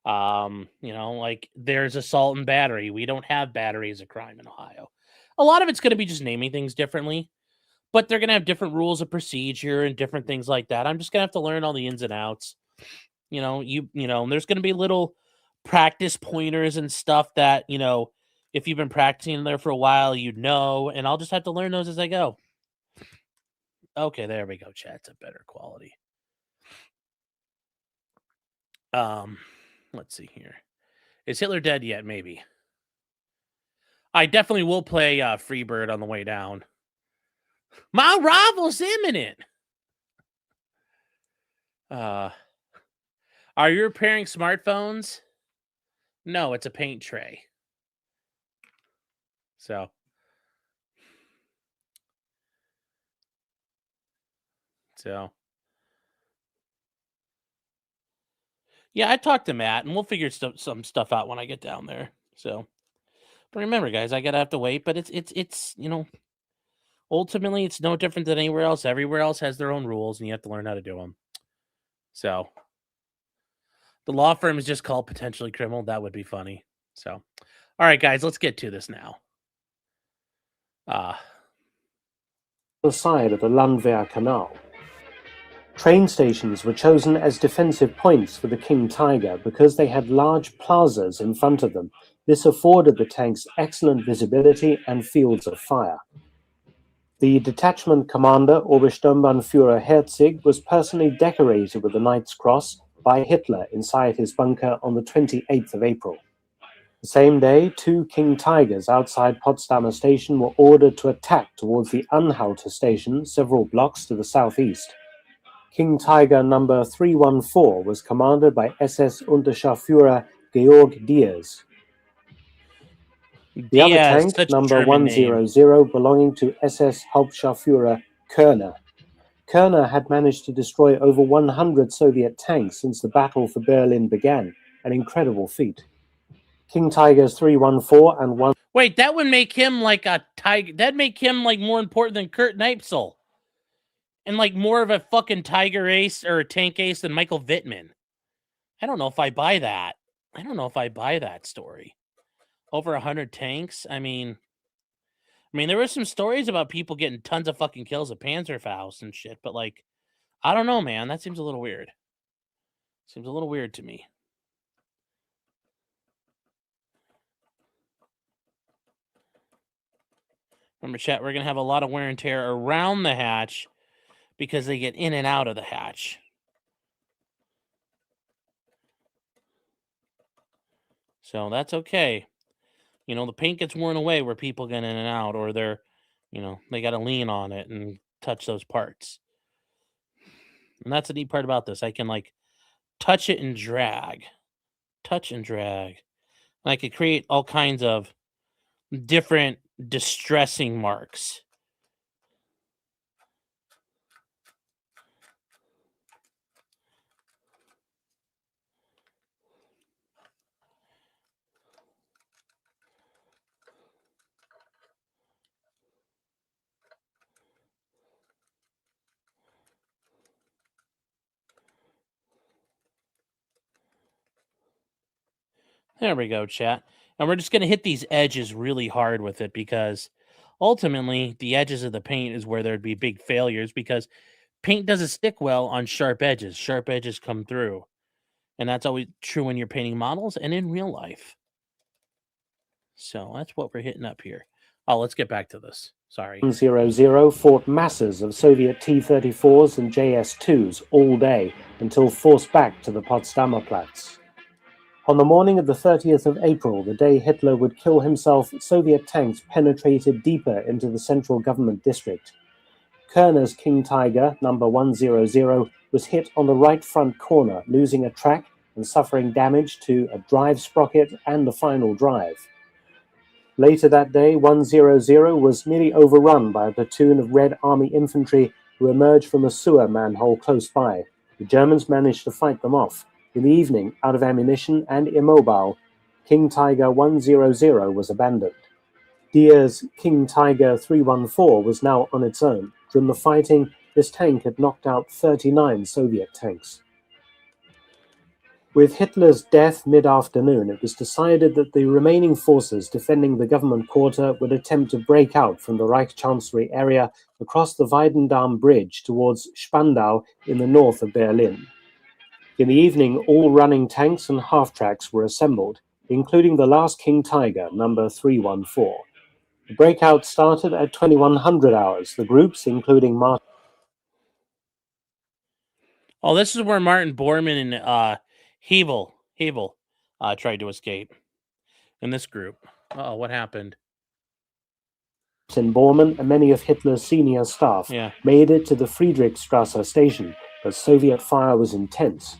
Like there's assault and battery. We don't have battery as a crime in Ohio. A lot of it's going to be just naming things differently, but they're going to have different rules of procedure and different things like that. I'm just going to have to learn all the ins and outs. There's going to be little practice pointers and stuff that, if you've been practicing there for a while, and I'll just have to learn those as I go. Okay, there we go, chat. It's a better quality. Let's see here. Is Hitler dead yet? Maybe. I definitely will play Freebird on the way down. My rival's imminent. Are you repairing smartphones? No, it's a paint tray. So. Yeah, I talked to Matt, and we'll figure some stuff out when I get down there. So, but remember, guys, I gotta have to wait. But it's ultimately it's no different than anywhere else. Everywhere else has their own rules, and you have to learn how to do them. So, the law firm is just called Potentially Criminal. That would be funny. So, all right, guys, let's get to this now. The side of the Landwehr Canal. Train stations were chosen as defensive points for the King Tiger because they had large plazas in front of them. This afforded the tanks excellent visibility and fields of fire. The detachment commander, Obersturmbannführer Herzig, was personally decorated with the Knight's Cross by Hitler inside his bunker on the 28th of April. The same day, 2 King Tigers outside Potsdamer station were ordered to attack towards the Anhalter station several blocks to the southeast. King Tiger number 314 was commanded by SS Unterscharführer Georg Diaz. The other Diaz, tank, such a number German name. 100, belonging to SS Hauptscharführer Körner. Körner had managed to destroy over 100 Soviet tanks since the battle for Berlin began, an incredible feat. King Tigers 314 and 1... Wait, that would make him like a tiger. That'd make him like more important than Kurt Neipsel. And like more of a fucking tiger ace or a tank ace than Michael Vittman. I don't know if I buy that. I don't know if I buy that story. Over 100 tanks? I mean, there were some stories about people getting tons of fucking kills at Panzerfaust and shit, but like, I don't know, man. That seems a little weird. Seems a little weird to me. Remember, chat, we're going to have a lot of wear and tear around the hatch because they get in and out of the hatch. So that's okay. You know, the paint gets worn away where people get in and out, or they're, you know, they got to lean on it and touch those parts. And that's the neat part about this. I can like touch it and drag. Touch and drag. And I could create all kinds of different distressing marks. There we go, chat. And we're just going to hit these edges really hard with it because ultimately the edges of the paint is where there'd be big failures because paint doesn't stick well on sharp edges. Sharp edges come through. And that's always true when you're painting models and in real life. So that's what we're hitting up here. Oh, let's get back to this. Sorry. 100 fought masses of Soviet T-34s and JS-2s all day until forced back to the Potsdamer Platz. On the morning of the 30th of April, the day Hitler would kill himself, Soviet tanks penetrated deeper into the central government district. Körner's King Tiger, number 100, was hit on the right front corner, losing a track and suffering damage to a drive sprocket and the final drive. Later that day, 100 was nearly overrun by a platoon of Red Army infantry who emerged from a sewer manhole close by. The Germans managed to fight them off. In the evening, out of ammunition and immobile, King Tiger 100 was abandoned. Diaz's King Tiger 314 was now on its own. During the fighting, this tank had knocked out 39 Soviet tanks. With Hitler's death mid-afternoon, it was decided that the remaining forces defending the government quarter would attempt to break out from the Reich Chancellery area across the Weidendamm Bridge towards Spandau in the north of Berlin. In the evening, all running tanks and half-tracks were assembled, including the last King Tiger, number 314. The breakout started at 2100 hours. The groups, including Martin... Oh, this is where Martin Bormann and Hebel tried to escape in this group. Uh-oh, what happened? Bormann and many of Hitler's senior staff made it to the Friedrichstrasse station, but Soviet fire was intense.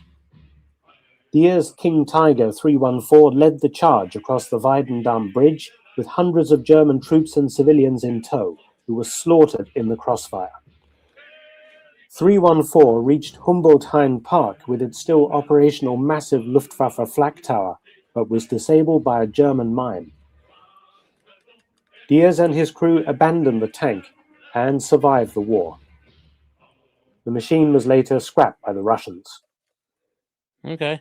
Diaz's King Tiger 314 led the charge across the Weidendamm Bridge with hundreds of German troops and civilians in tow, who were slaughtered in the crossfire. 314 reached Humboldt-Hain Park with its still operational massive Luftwaffe flak tower, but was disabled by a German mine. Diaz and his crew abandoned the tank and survived the war. The machine was later scrapped by the Russians. Okay.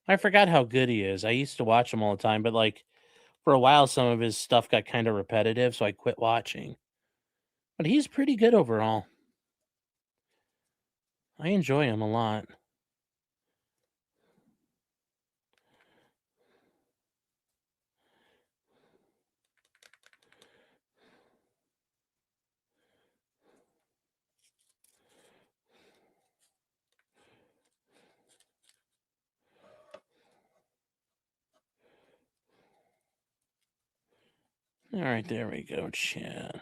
I forgot how good he is. I used to watch him all the time, but like for a while, some of his stuff got kind of repetitive, so I quit watching. But he's pretty good overall. I enjoy him a lot. All right, there we go, chat.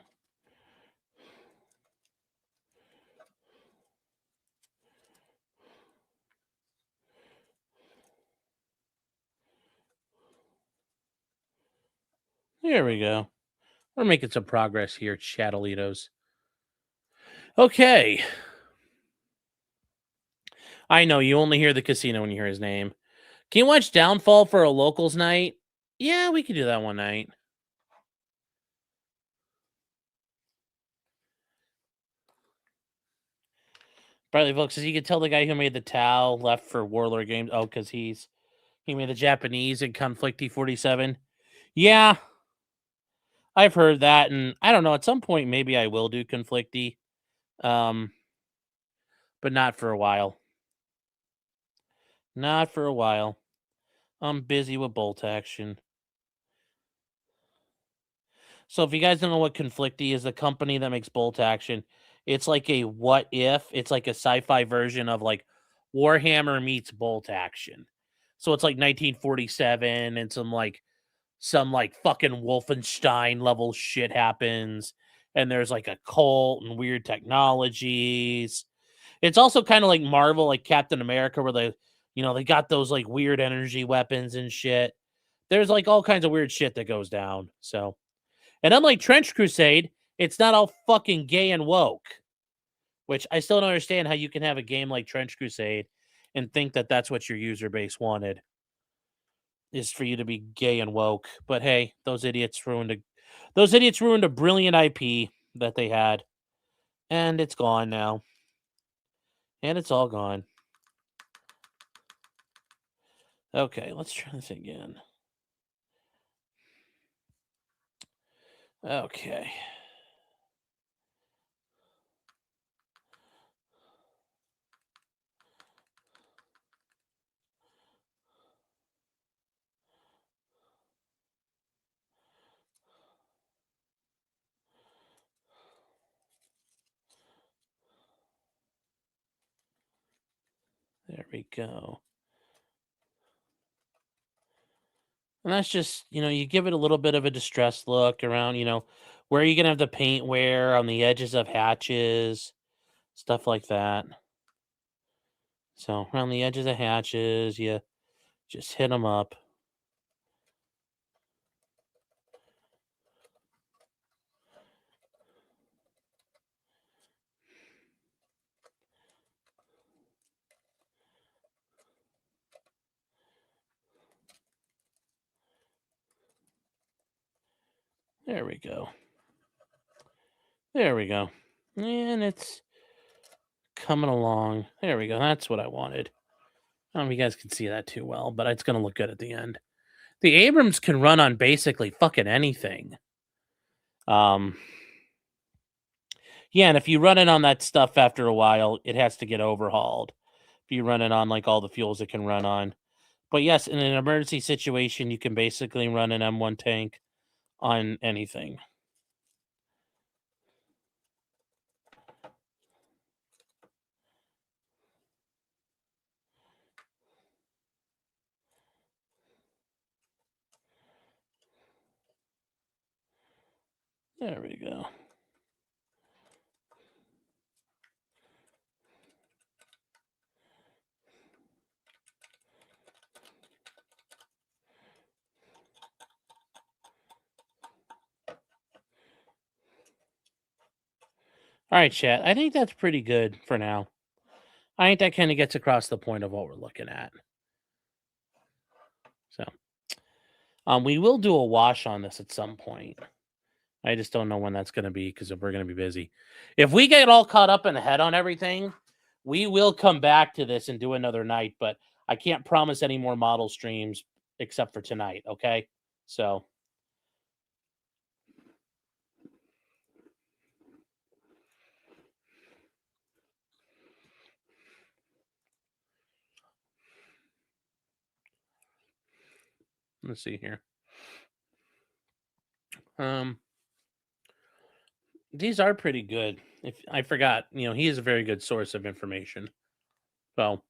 There we go. We're making some progress here, Chatalitos. Okay. I know you only hear the casino when you hear his name. Can you watch Downfall for a locals night? Yeah, we could do that one night. Bradley Volk says you could tell the guy who made the Tau left for Warlord Games. Oh, because he made the Japanese in Conflicty 47. Yeah, I've heard that, and I don't know. At some point, maybe I will do Conflicty, but not for a while. Not for a while. I'm busy with bolt action. So if you guys don't know what Conflicty is, the company that makes bolt action, it's like a what if. It's like a sci-fi version of like Warhammer meets bolt action. So it's like 1947 and some like fucking Wolfenstein level shit happens. And there's like a cult and weird technologies. It's also kind of like Marvel, like Captain America, where they got those like weird energy weapons and shit. There's like all kinds of weird shit that goes down. So, and unlike Trench Crusade, it's not all fucking gay and woke, which I still don't understand how you can have a game like Trench Crusade and think that that's what your user base wanted, is for you to be gay and woke. But hey, those idiots ruined a brilliant IP that they had, and it's gone now. And it's all gone. Okay, let's try this again. Okay. There we go. And that's just, you give it a little bit of a distressed look around, where are you going to have the paint wear on the edges of hatches, stuff like that. So around the edges of hatches, you just hit them up. There we go. There we go. And it's coming along. There we go. That's what I wanted. I don't know if you guys can see that too well, but it's going to look good at the end. The Abrams can run on basically fucking anything. Yeah, and if you run it on that stuff after a while, it has to get overhauled. If you run it on like all the fuels it can run on. But yes, in an emergency situation, you can basically run an M1 tank on anything. There we go. All right, chat. I think that's pretty good for now. I think that kind of gets across the point of what we're looking at. So, we will do a wash on this at some point. I just don't know when that's going to be because we're going to be busy. If we get all caught up and ahead on everything, we will come back to this and do another night. But I can't promise any more model streams except for tonight. Okay, so. Let's see here. These are pretty good. If I forgot, he is a very good source of information. So,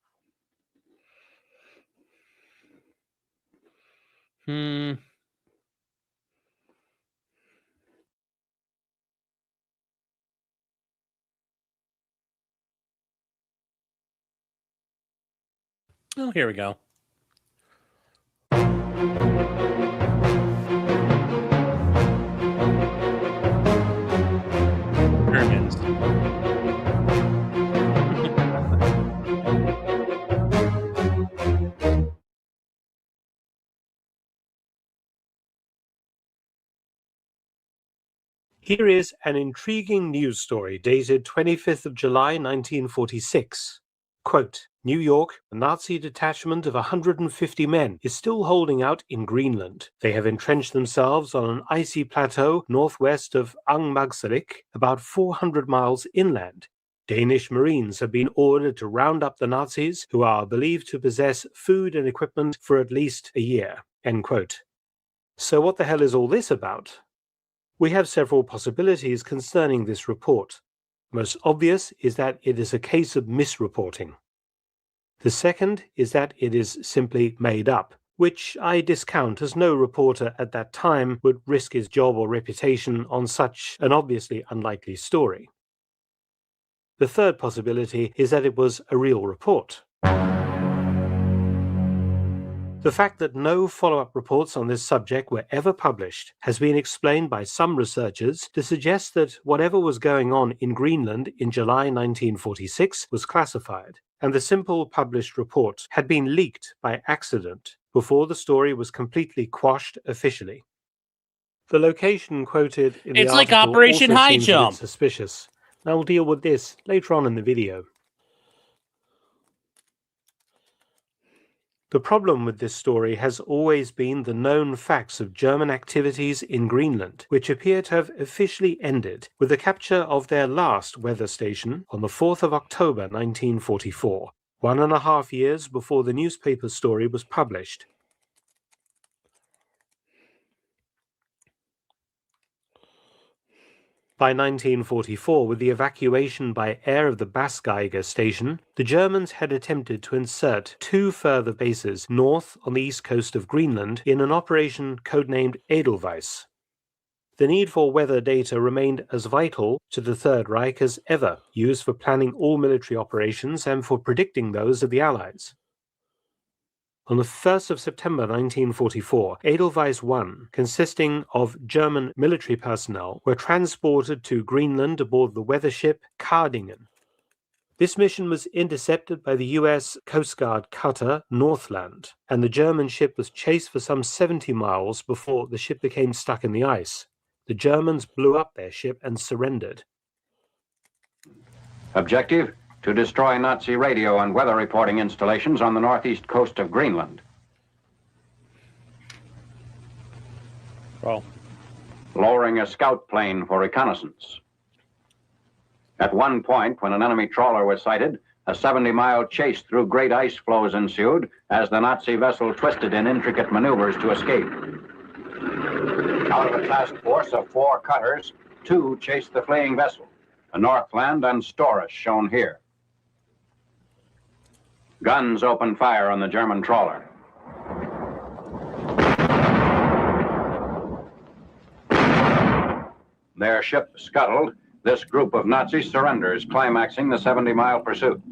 Oh, here we go. Germans. Here is an intriguing news story dated 25th of July 1946. Quote, New York, a Nazi detachment of 150 men is still holding out in Greenland. They have entrenched themselves on an icy plateau northwest of Angmagssalik, about 400 miles inland. Danish Marines have been ordered to round up the Nazis, who are believed to possess food and equipment for at least a year. End quote. So what the hell is all this about? We have several possibilities concerning this report. Most obvious is that it is a case of misreporting. The second is that it is simply made up, which I discount, as no reporter at that time would risk his job or reputation on such an obviously unlikely story. The third possibility is that it was a real report. The fact that no follow-up reports on this subject were ever published has been explained by some researchers to suggest that whatever was going on in Greenland in July 1946 was classified, and the simple published report had been leaked by accident before the story was completely quashed officially. The location quoted in the It's like article Operation also High seems a bit Jump. suspicious. And I will deal with this later on in the video. The problem with this story has always been the known facts of German activities in Greenland, which appear to have officially ended with the capture of their last weather station on the 4th of October 1944, 1.5 years before the newspaper story was published. By 1944, with the evacuation by air of the Basgeiger station, the Germans had attempted to insert 2 further bases north on the east coast of Greenland in an operation codenamed Edelweiss. The need for weather data remained as vital to the Third Reich as ever, used for planning all military operations and for predicting those of the Allies. On the 1st of September 1944, Edelweiss I, consisting of German military personnel, were transported to Greenland aboard the weather ship Kardingen. This mission was intercepted by the US Coast Guard cutter Northland, and the German ship was chased for some 70 miles before the ship became stuck in the ice. The Germans blew up their ship and surrendered. Objective: to destroy Nazi radio and weather reporting installations on the northeast coast of Greenland. Oh. Lowering a scout plane for reconnaissance. At one point, when an enemy trawler was sighted, a 70-mile chase through great ice floes ensued as the Nazi vessel twisted in intricate maneuvers to escape. Out of a task force of 4 cutters, 2 chased the fleeing vessel, the Northland and Storus, shown here. Guns opened fire on the German trawler. Their ship scuttled. This group of Nazis surrenders, climaxing the 70-mile pursuit.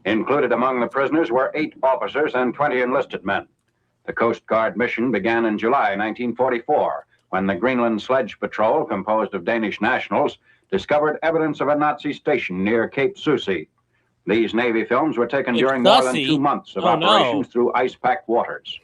Included among the prisoners were 8 officers and 20 enlisted men. The Coast Guard mission began in July 1944, when the Greenland Sledge Patrol, composed of Danish nationals, discovered evidence of a Nazi station near Cape Susi. These Navy films were taken during more than 2 months of operations through ice-packed waters.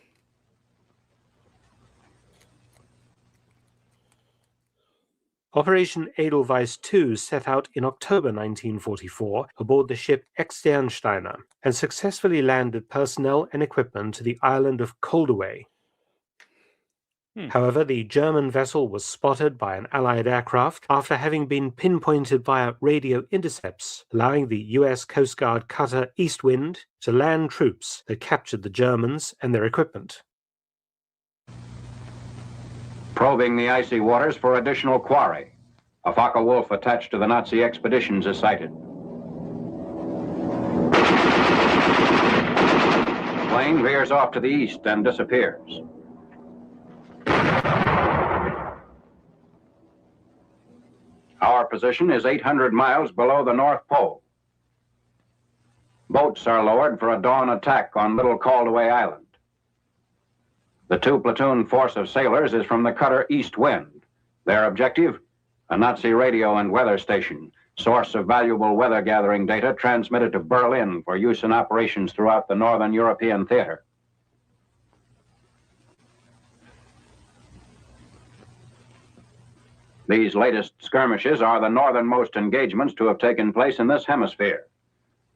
Operation Edelweiss II set out in October 1944 aboard the ship Externsteiner and successfully landed personnel and equipment to the island of Coldaway. However, the German vessel was spotted by an Allied aircraft after having been pinpointed via radio intercepts, allowing the US Coast Guard cutter Eastwind to land troops that captured the Germans and their equipment. Probing the icy waters for additional quarry. A Focke-Wulf attached to the Nazi expeditions is sighted. The plane veers off to the east and disappears. Our position is 800 miles below the North Pole. Boats are lowered for a dawn attack on Little Caldaway Island. The two-platoon force of sailors is from the cutter East Wind. Their objective? A Nazi radio and weather station, source of valuable weather-gathering data transmitted to Berlin for use in operations throughout the Northern European theater. These latest skirmishes are the northernmost engagements to have taken place in this hemisphere.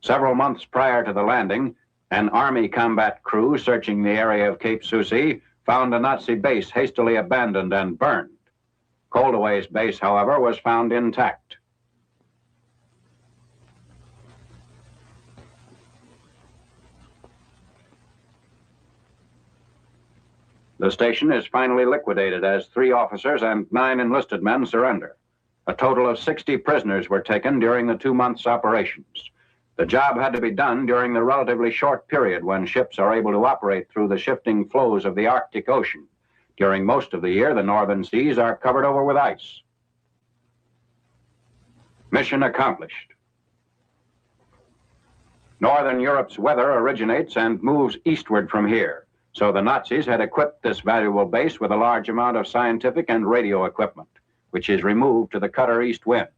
Several months prior to the landing, an Army combat crew searching the area of Cape Soucy found a Nazi base hastily abandoned and burned. Caldaway's base, however, was found intact. The station is finally liquidated as 3 officers and 9 enlisted men surrender. A total of 60 prisoners were taken during the 2 months' operations. The job had to be done during the relatively short period when ships are able to operate through the shifting flows of the Arctic Ocean. During most of the year, the northern seas are covered over with ice. Mission accomplished. Northern Europe's weather originates and moves eastward from here, so the Nazis had equipped this valuable base with a large amount of scientific and radio equipment, which is removed to the cutter East Wind.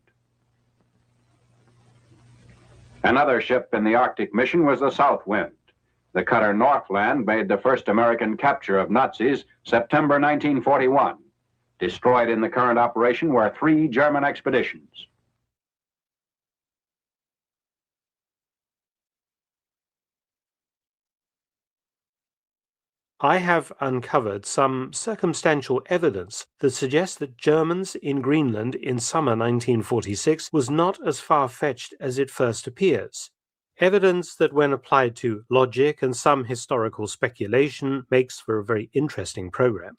Another ship in the Arctic mission was the South Wind. The cutter Northland made the first American capture of Nazis September 1941. Destroyed in the current operation were 3 German expeditions. I have uncovered some circumstantial evidence that suggests that Germans in Greenland in summer 1946 was not as far-fetched as it first appears. Evidence that, when applied to logic and some historical speculation, makes for a very interesting program.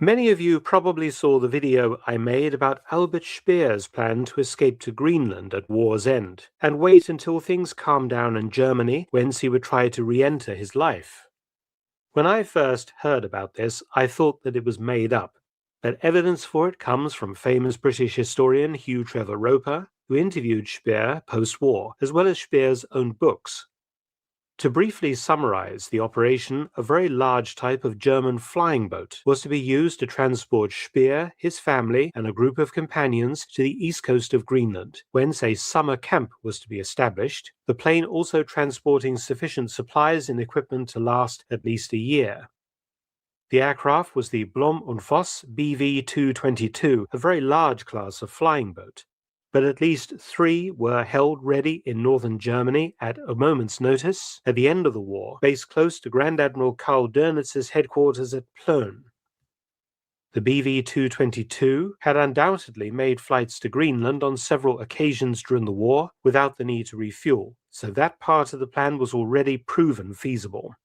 Many of you probably saw the video I made about Albert Speer's plan to escape to Greenland at war's end, and wait until things calmed down in Germany, whence he would try to re-enter his life. When I first heard about this, I thought that it was made up, but evidence for it comes from famous British historian Hugh Trevor Roper, who interviewed Speer post-war, as well as Speer's own books. To briefly summarize the operation, a very large type of German flying boat was to be used to transport Speer, his family, and a group of companions to the east coast of Greenland, whence a summer camp was to be established, the plane also transporting sufficient supplies and equipment to last at least a year. The aircraft was the Blom und Voss BV-222, a very large class of flying boat. But at least 3 were held ready in northern Germany at a moment's notice at the end of the war, based close to Grand Admiral Karl Dönitz's headquarters at Plön. The BV-222 had undoubtedly made flights to Greenland on several occasions during the war without the need to refuel, so that part of the plan was already proven feasible.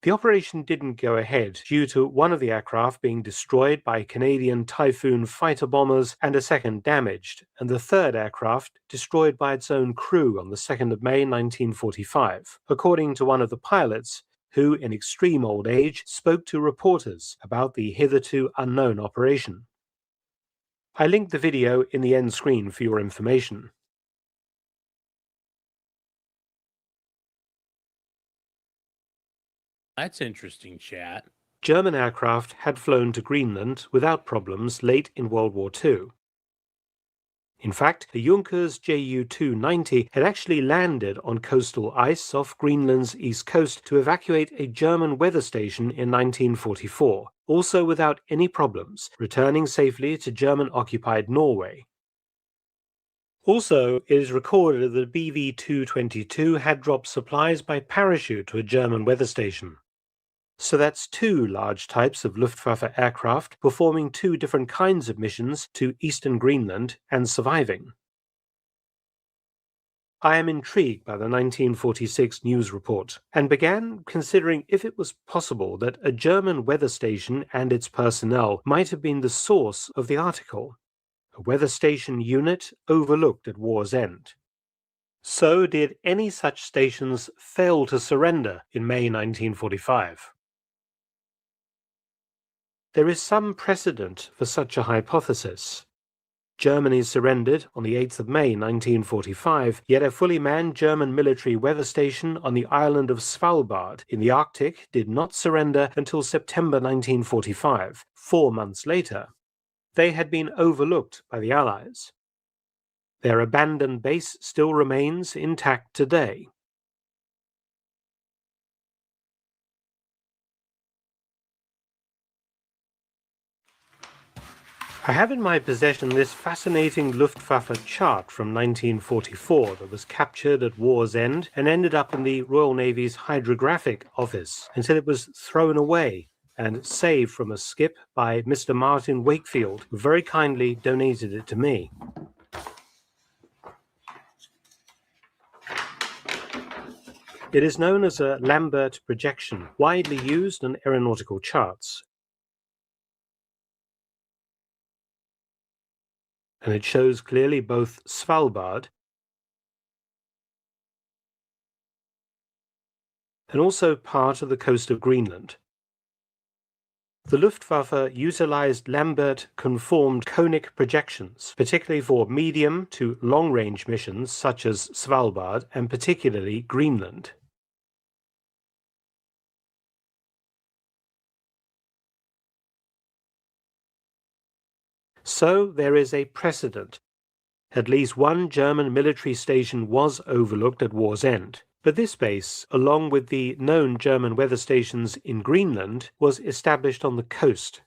The operation didn't go ahead due to one of the aircraft being destroyed by Canadian Typhoon fighter bombers and a second damaged, and the third aircraft destroyed by its own crew on the 2nd of May 1945, according to one of the pilots who, in extreme old age, spoke to reporters about the hitherto unknown operation. I linked the video in the end screen for your information. That's interesting, chat. German aircraft had flown to Greenland without problems late in World War II. In fact, the Junkers Ju-290 had actually landed on coastal ice off Greenland's east coast to evacuate a German weather station in 1944, also without any problems, returning safely to German-occupied Norway. Also, it is recorded that the BV-222 had dropped supplies by parachute to a German weather station. So that's 2 large types of Luftwaffe aircraft performing 2 different kinds of missions to eastern Greenland and surviving. I am intrigued by the 1946 news report and began considering if it was possible that a German weather station and its personnel might have been the source of the article, a weather station unit overlooked at war's end. So did any such stations fail to surrender in May 1945? There is some precedent for such a hypothesis. Germany surrendered on the 8th of May 1945, yet a fully manned German military weather station on the island of Svalbard in the Arctic did not surrender until September 1945. 4 months later, they had been overlooked by the Allies. Their abandoned base still remains intact today. I have in my possession this fascinating Luftwaffe chart from 1944 that was captured at war's end and ended up in the Royal Navy's Hydrographic Office until it was thrown away and saved from a skip by Mr. Martin Wakefield, who very kindly donated it to me. It is known as a Lambert projection, widely used in aeronautical charts. And it shows clearly both Svalbard and also part of the coast of Greenland. The Luftwaffe utilized Lambert-conformed conic projections, particularly for medium to long-range missions such as Svalbard and particularly Greenland. So there is a precedent. At least one German military station was overlooked at war's end, but this base, along with the known German weather stations in Greenland, was established on the coast.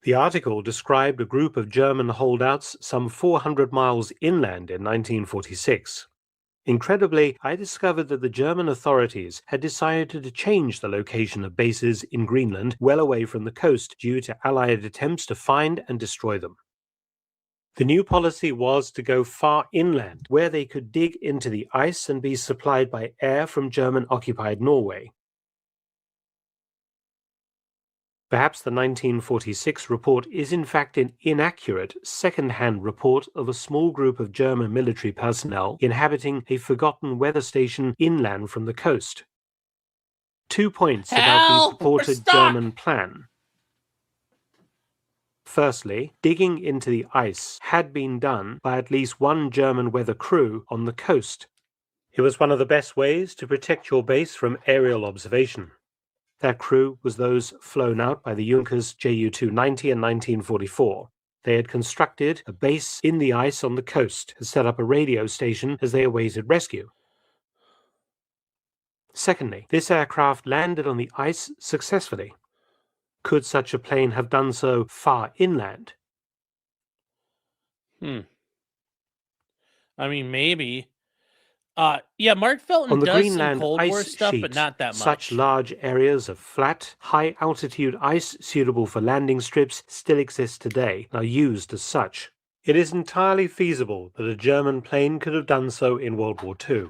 The article described a group of German holdouts some 400 miles inland in 1946. Incredibly, I discovered that the German authorities had decided to change the location of bases in Greenland well away from the coast due to Allied attempts to find and destroy them. The new policy was to go far inland, where they could dig into the ice and be supplied by air from German-occupied Norway. Perhaps the 1946 report is in fact an inaccurate second-hand report of a small group of German military personnel inhabiting a forgotten weather station inland from the coast. 2 points about the purported German plan. Firstly, digging into the ice had been done by at least one German weather crew on the coast. It was one of the best ways to protect your base from aerial observation. That crew was those flown out by the Junkers Ju-290 in 1944. They had constructed a base in the ice on the coast and set up a radio station as they awaited rescue. Secondly, this aircraft landed on the ice successfully. Could such a plane have done so far inland? I mean, maybe. Yeah, Mark Felton On the does Greenland some Cold War ice stuff, sheet, but not that much. such large areas of flat, high-altitude ice suitable for landing strips still exist today and are used as such. It is entirely feasible that a German plane could have done so in World War II.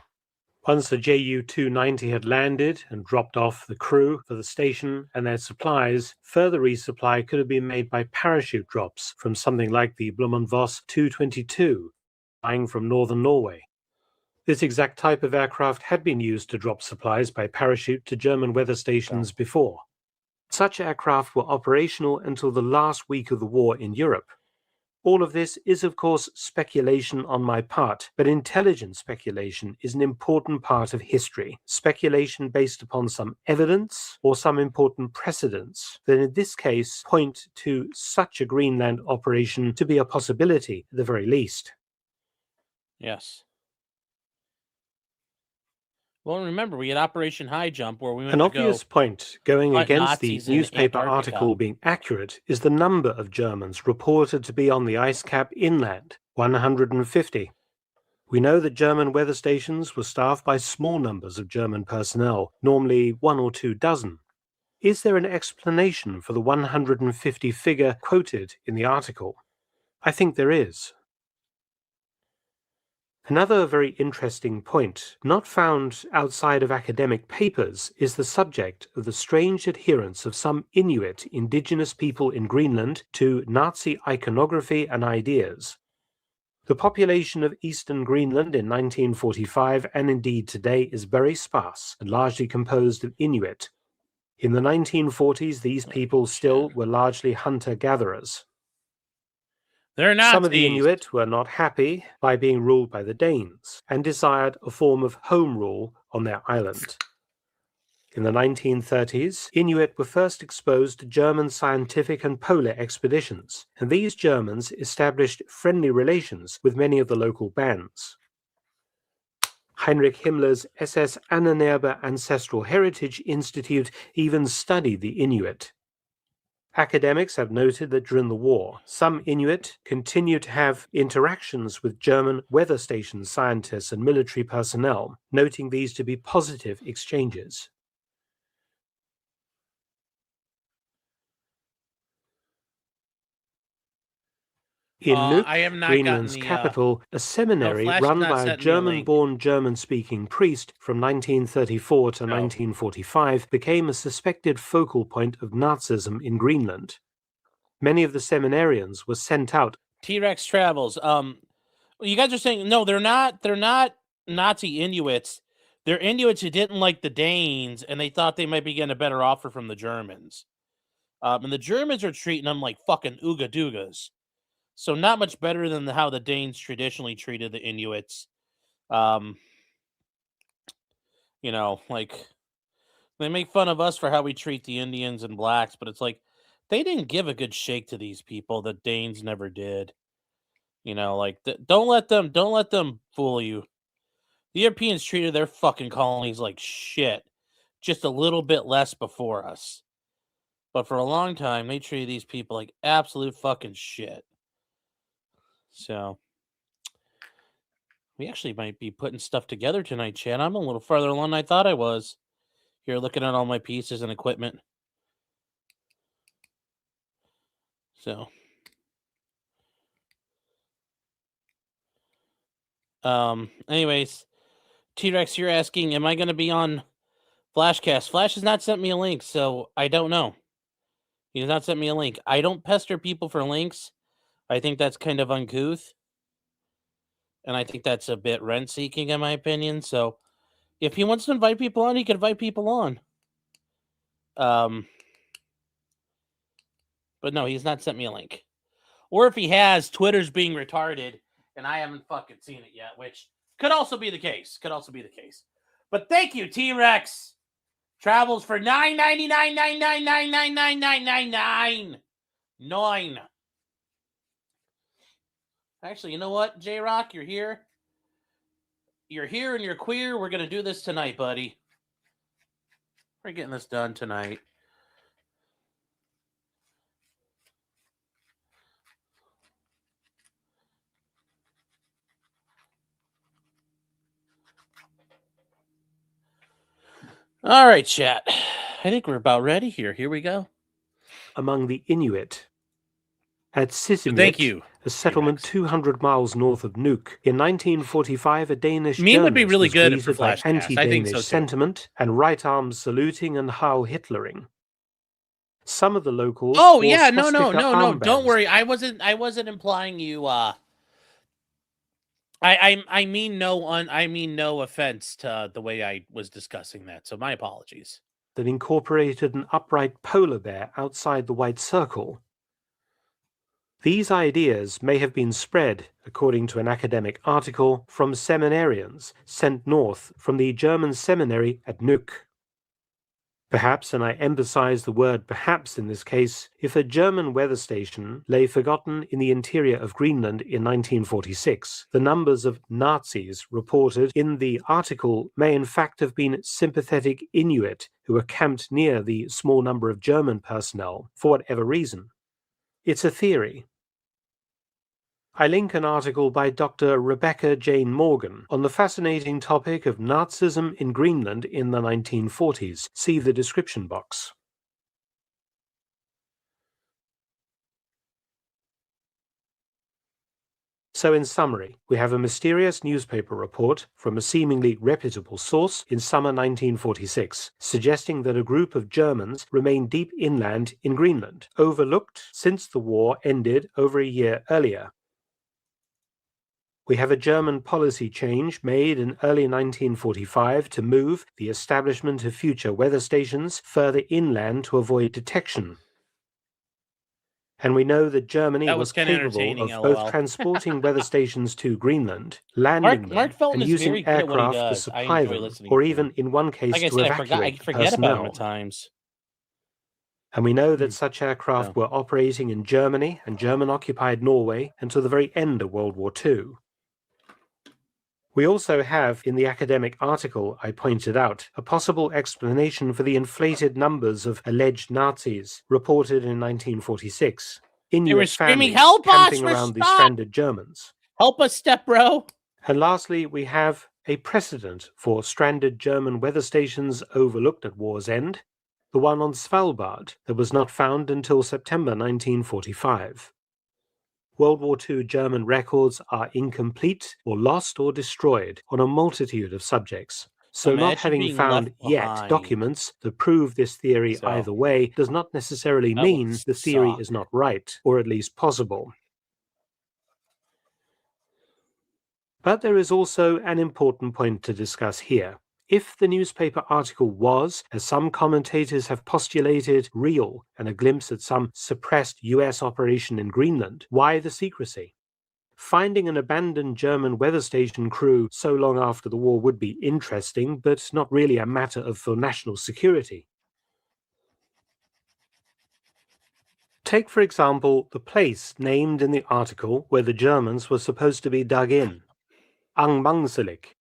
Once the Ju-290 had landed and dropped off the crew for the station and their supplies, further resupply could have been made by parachute drops from something like the Blommenvoss 222, flying from northern Norway. This exact type of aircraft had been used to drop supplies by parachute to German weather stations before. Such aircraft were operational until the last week of the war in Europe. All of this is, of course, speculation on my part, but intelligent speculation is an important part of history. Speculation based upon some evidence or some important precedents that in this case point to such a Greenland operation to be a possibility at the very least. Yes. Well, remember, we had Operation High Jump where we went An to obvious go point going hunt against the Nazis in newspaper Antarctica. article being accurate is the number of Germans reported to be on the ice cap inland, 150. We know that German weather stations were staffed by small numbers of German personnel, normally 1 or 2 dozen. Is there an explanation for the 150 figure quoted in the article? I think there is. Another very interesting point, not found outside of academic papers, is the subject of the strange adherence of some Inuit indigenous people in Greenland to Nazi iconography and ideas. The population of eastern Greenland in 1945 and indeed today is very sparse and largely composed of Inuit. In the 1940s, these people still were largely hunter-gatherers. They're Nazis. Some of the Inuit were not happy by being ruled by the Danes and desired a form of home rule on their island. In the 1930s, Inuit were first exposed to German scientific and polar expeditions, and these Germans established friendly relations with many of the local bands. Heinrich Himmler's SS Ahnenerbe Ancestral Heritage Institute even studied the Inuit. Academics have noted that during the war, some Inuit continued to have interactions with German weather station scientists and military personnel, noting these to be positive exchanges. In Nuuk, Greenland's capital, a seminary run by a German-born German-speaking priest from 1934 to 1945 became a suspected focal point of Nazism in Greenland. Many of the seminarians were sent out. T-Rex Travels. You guys are saying, no, they're not Nazi Inuits. They're Inuits who didn't like the Danes, and they thought they might be getting a better offer from the Germans. And the Germans are treating them like fucking ooga doogas. So not much better than how the Danes traditionally treated the Inuits. You know, like, they make fun of us for how we treat the Indians and blacks, but it's like, they didn't give a good shake to these people. The Danes never did. You know, like, don't let them fool you. The Europeans treated their fucking colonies like shit. Just a little bit less before us. But for a long time, they treated these people like absolute fucking shit. So, we actually might be putting stuff together tonight, Chad. I'm a little farther along than I thought I was. Here, looking at all my pieces and equipment. So, anyways, T-Rex, you're asking, am I going to be on Flashcast? Flash has not sent me a link, so I don't know. He has not sent me a link. I don't pester people for links. I think that's kind of uncouth. And I think that's a bit rent-seeking, in my opinion. So, if he wants to invite people on, he can invite people on. But no, he's not sent me a link. Or if he has, Twitter's being retarded, and I haven't fucking seen it yet, which could also be the case. But thank you, T-Rex Travels, for $9.99. Actually, you know what, J-Rock? You're here. You're here and you're queer. We're going to do this tonight, buddy. We're getting this done tonight. All right, chat. I think we're about ready here. Here we go. Among the Inuit. At Sisimiut, thank you, a settlement T-Rex. 200 miles north of Nuuk, in 1945, a Danish Meme would be really was good for greeted by Flashcast. I think anti-Danish so too. sentiment and right-arm saluting and Heil Hitlering. Some of the locals. Oh wore yeah, no. swastika Don't armbands. worry. I wasn't implying you. I mean no offense to the way I was discussing that. So my apologies. That incorporated an upright polar bear outside the white circle. These ideas may have been spread, according to an academic article, from seminarians sent north from the German seminary at Nuuk. Perhaps, and I emphasize the word perhaps in this case, if a German weather station lay forgotten in the interior of Greenland in 1946, the numbers of Nazis reported in the article may in fact have been sympathetic Inuit who were camped near the small number of German personnel for whatever reason. It's a theory. I link an article by Dr. Rebecca Jane Morgan on the fascinating topic of Nazism in Greenland in the 1940s. See the description box. So in summary, we have a mysterious newspaper report from a seemingly reputable source in summer 1946, suggesting that a group of Germans remained deep inland in Greenland, overlooked since the war ended over a year earlier. We have a German policy change made in early 1945 to move the establishment of future weather stations further inland to avoid detection. And we know that Germany That was was kinda capable entertaining, of both LOL. transporting weather stations to Greenland, landing Mark them, Felton and is very using good at what he aircraft to does. I supply enjoy them, listening or to even him. in one case Like I to said, I evacuate the forget about him personnel. at times. And we know that such aircraft were operating in Germany and German-occupied Norway until the very end of World War II. We also have, in the academic article I pointed out, a possible explanation for the inflated numbers of alleged Nazis reported in 1946. They were Inuit screaming, families "Help us! camping We're around the stuck! stranded Germans. Help us, step bro!" And lastly, we have a precedent for stranded German weather stations overlooked at war's end, the one on Svalbard that was not found until September 1945. World War II German records are incomplete or lost or destroyed on a multitude of subjects. So not Imagine having being found left yet behind. documents that prove this theory So, either way does not necessarily that would mean the theory suck. is not right, or at least possible. But there is also an important point to discuss here. If the newspaper article was, as some commentators have postulated, real and a glimpse at some suppressed US operation in Greenland, why the secrecy? Finding an abandoned German weather station crew so long after the war would be interesting, but not really a matter for national security. Take, for example, the place named in the article where the Germans were supposed to be dug in, Angmangselik.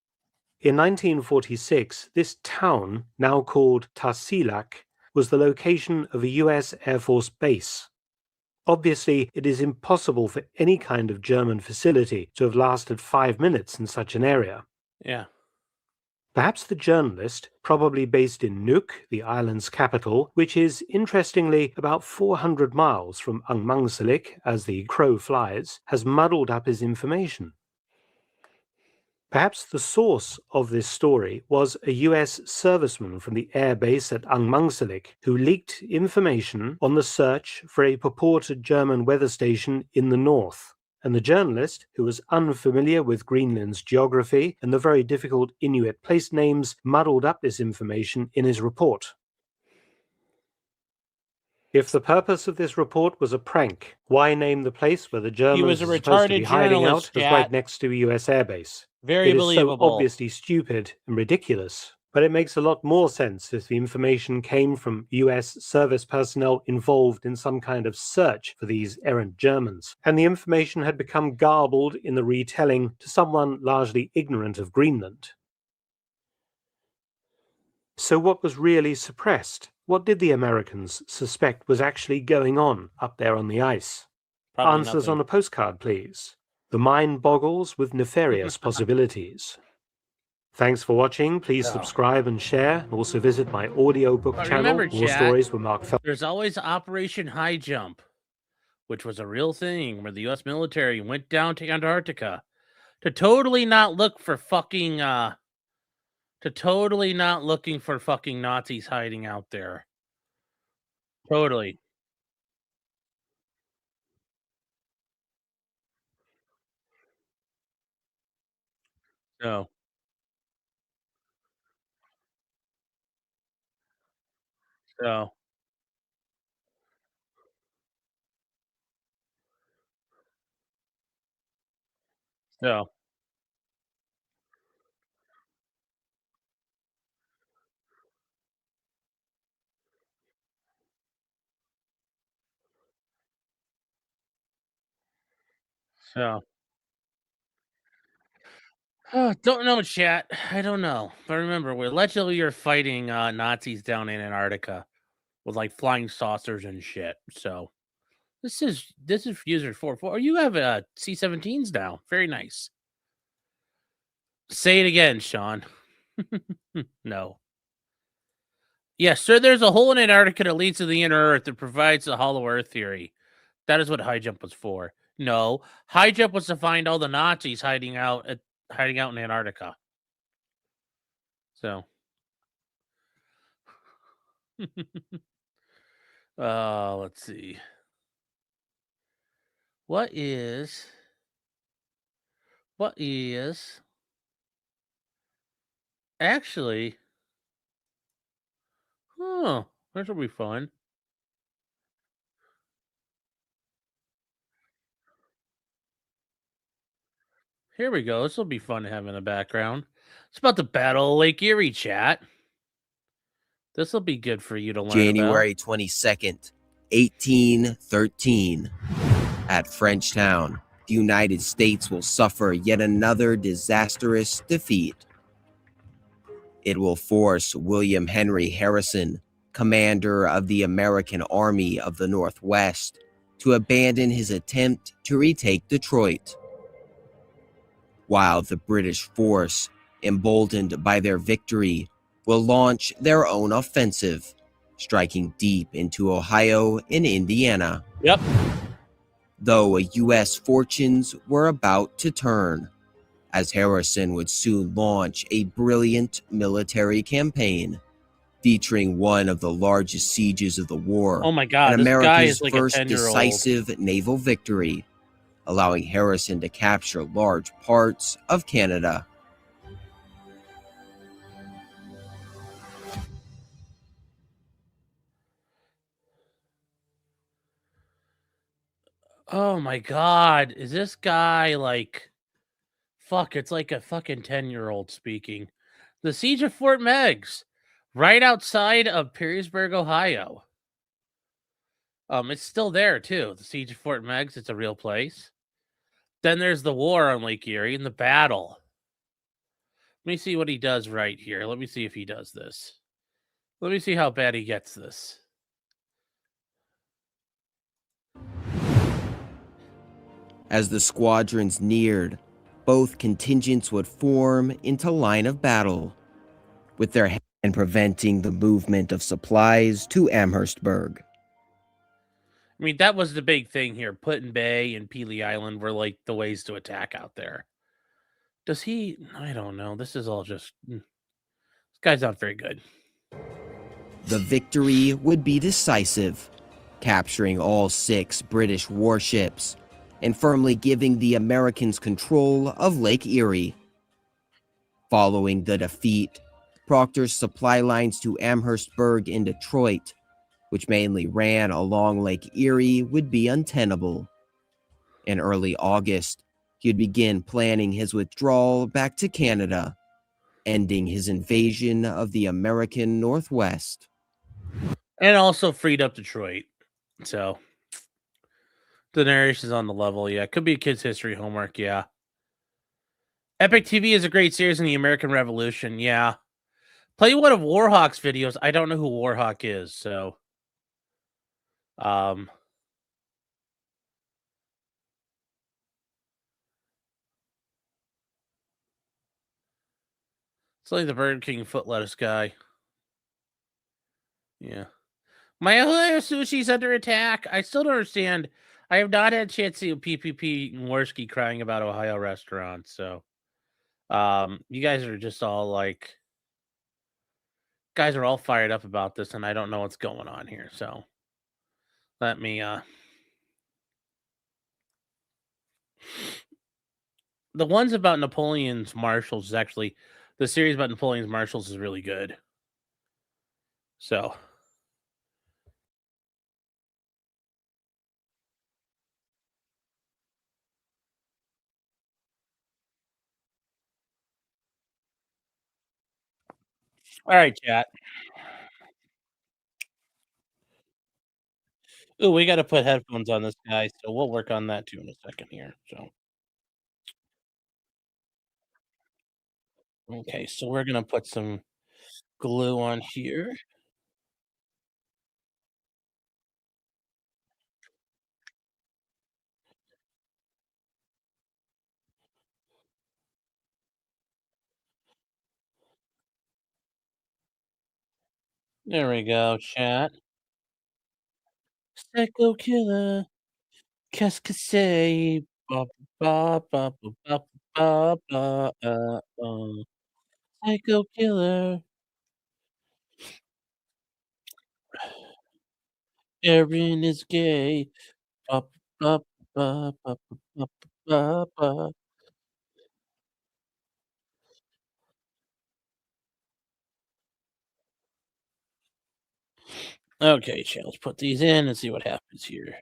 In 1946, this town, now called Tasiilaq, was the location of a US Air Force base. Obviously, it is impossible for any kind of German facility to have lasted 5 minutes in such an area. Yeah. Perhaps the journalist, probably based in Nuuk, the island's capital, which is, interestingly, about 400 miles from Angmangselik as the crow flies, has muddled up his information. Perhaps the source of this story was a US serviceman from the air base at Angmangselik who leaked information on the search for a purported German weather station in the north. And the journalist, who was unfamiliar with Greenland's geography and the very difficult Inuit place names, muddled up this information in his report. If the purpose of this report was a prank, why name the place where the Germans a are supposed to be retarded hiding journalist, out as Jack. right next to a US airbase? Very It is so believable. obviously stupid and ridiculous. But it makes a lot more sense if the information came from US service personnel involved in some kind of search for these errant Germans, and the information had become garbled in the retelling to someone largely ignorant of Greenland. So what was really suppressed? What did the Americans suspect was actually going on up there on the ice? Probably Answers nothing. on a postcard, please. The mind boggles with nefarious possibilities. Thanks for watching. Please subscribe and share. Also visit my audiobook But channel, remember, More chat, Stories with Mark Felton. There's always Operation High Jump, which was a real thing where the U.S. military went down to Antarctica to totally not look for fucking Nazis hiding out there. Totally. So. So. So. So. Don't know, chat. I don't know. But remember, we allegedly are fighting Nazis down in Antarctica with like flying saucers and shit. So this is user 44. You have C-17s now. Very nice. Say it again, Sean. No. Yes, sir. There's a hole in Antarctica that leads to the inner Earth that provides the hollow Earth theory. That is what high jump was for. No, high jump was to find all the Nazis hiding out in Antarctica. So, let's see. What is actually? This will be fun. Here we go. This will be fun to have in the background. It's about the Battle of Lake Erie, chat. This will be good for you to learn January about. 22nd, 1813. At Frenchtown, the United States will suffer yet another disastrous defeat. It will force William Henry Harrison, commander of the American Army of the Northwest, to abandon his attempt to retake Detroit. While the British force, emboldened by their victory, will launch their own offensive, striking deep into Ohio and Indiana. Yep. Though U.S. fortunes were about to turn, as Harrison would soon launch a brilliant military campaign, featuring one of the largest sieges of the war, Oh my God, and this guy America's is like a first 10-year-old. decisive naval victory, allowing Harrison to capture large parts of Canada. Oh my God, is this guy like... Fuck, it's like a fucking 10-year-old speaking. The Siege of Fort Meigs, right outside of Perrysburg, Ohio. It's still there too. The Siege of Fort Meigs, it's a real place. Then there's the war on Lake Erie and the battle. Let me see what he does right here. Let me see if he does this. Let me see how bad he gets this. As the squadrons neared, both contingents would form into line of battle, with their hand preventing the movement of supplies to Amherstburg. I mean, that was the big thing here. Put-in Bay and Pelee Island were like the ways to attack out there. Does he? I don't know. This is all just... This guy's not very good. The victory would be decisive, capturing all 6 British warships and firmly giving the Americans control of Lake Erie. Following the defeat, Proctor's supply lines to Amherstburg and Detroit, which mainly ran along Lake Erie, would be untenable. In early August, he'd begin planning his withdrawal back to Canada, ending his invasion of the American Northwest. And also freed up Detroit. So the narration's on the level. Yeah, could be a kid's history homework. Yeah. Epic TV is a great series in the American Revolution. Yeah. Play one of Warhawk's videos. I don't know who Warhawk is, so it's like the Burger King foot lettuce guy. Yeah. My Ohio sushi's under attack. I still don't understand. I have not had a chance to see PPP and Worski crying about Ohio restaurants. So, you guys are just all like, guys are all fired up about this, and I don't know what's going on here. So, let me, the ones about Napoleon's marshals is actually, the series about Napoleon's marshals is really good. So, all right, chat. Ooh, we got to put headphones on this guy, so we'll work on that too in a second here. So, okay, so we're gonna put some glue on here. There we go, chat. Psycho killer, qu'est-ce que c'est? Ba ba ba ba ba ba ba Psycho killer, Aaron is gay. Ba ba ba ba ba ba ba. Okay, chat, let's put these in and see what happens here.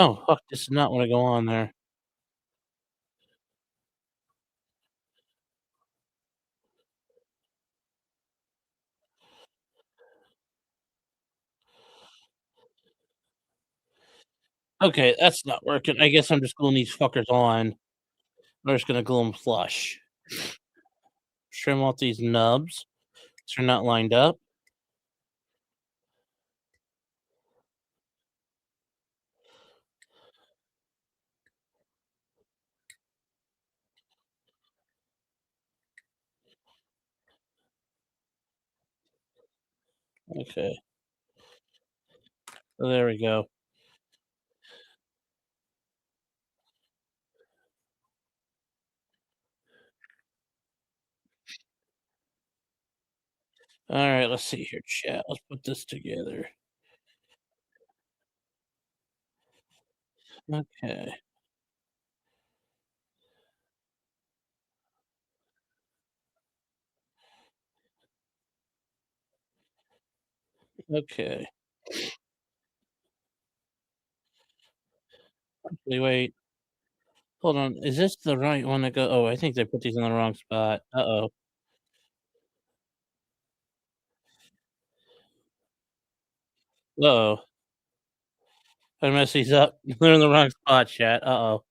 Oh, fuck, this does not want to go on there. Okay, that's not working. I guess I'm just gluing these fuckers on. I'm just gonna glue them flush. Trim off these nubs so they're not lined up. Okay, so there we go. All right, let's see here, chat. Let's put this together. Okay. Okay. Wait. Hold on. Is this the right one to go? Oh, I think they put these in the wrong spot. Uh-oh. Uh-oh. I messed these up. They're in the wrong spot, chat. Uh-oh.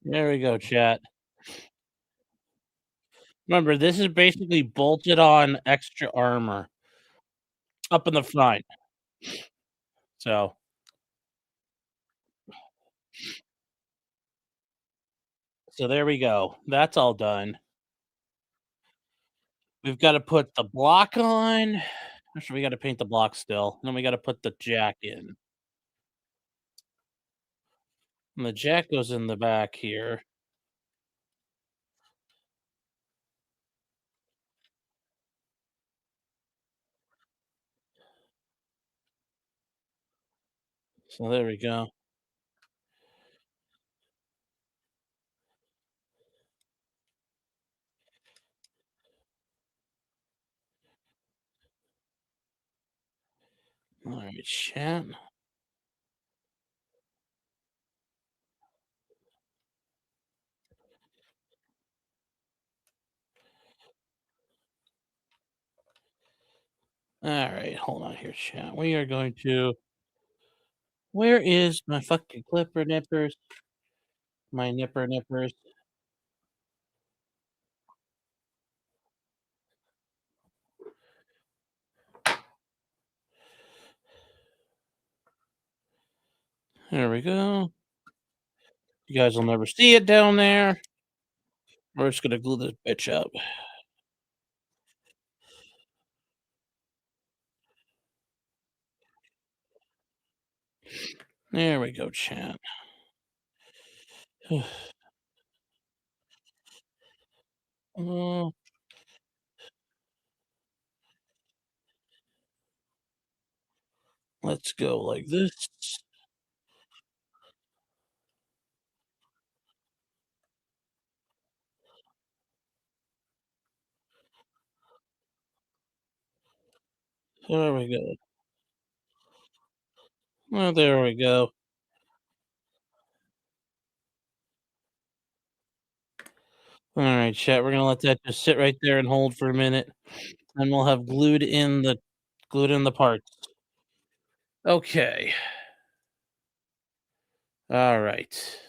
There we go, chat. Remember, this is basically bolted on extra armor up in the front. So there we go. That's all done. We've got to put the block on. Actually, we got to paint the block still. Then we got to put the jack in. And the jack goes in the back here. So there we go. All right, chat. All right, hold on here, chat. We are going to. Where is my fucking clipper nippers? My nipper nippers. There we go. You guys will never see it down there. We're just gonna glue this bitch up. There we go, chat. Uh, let's go like this. There we go. Well, there we go. All right, chat. We're gonna let that just sit right there and hold for a minute, and we'll have glued in the parts. Okay. All right.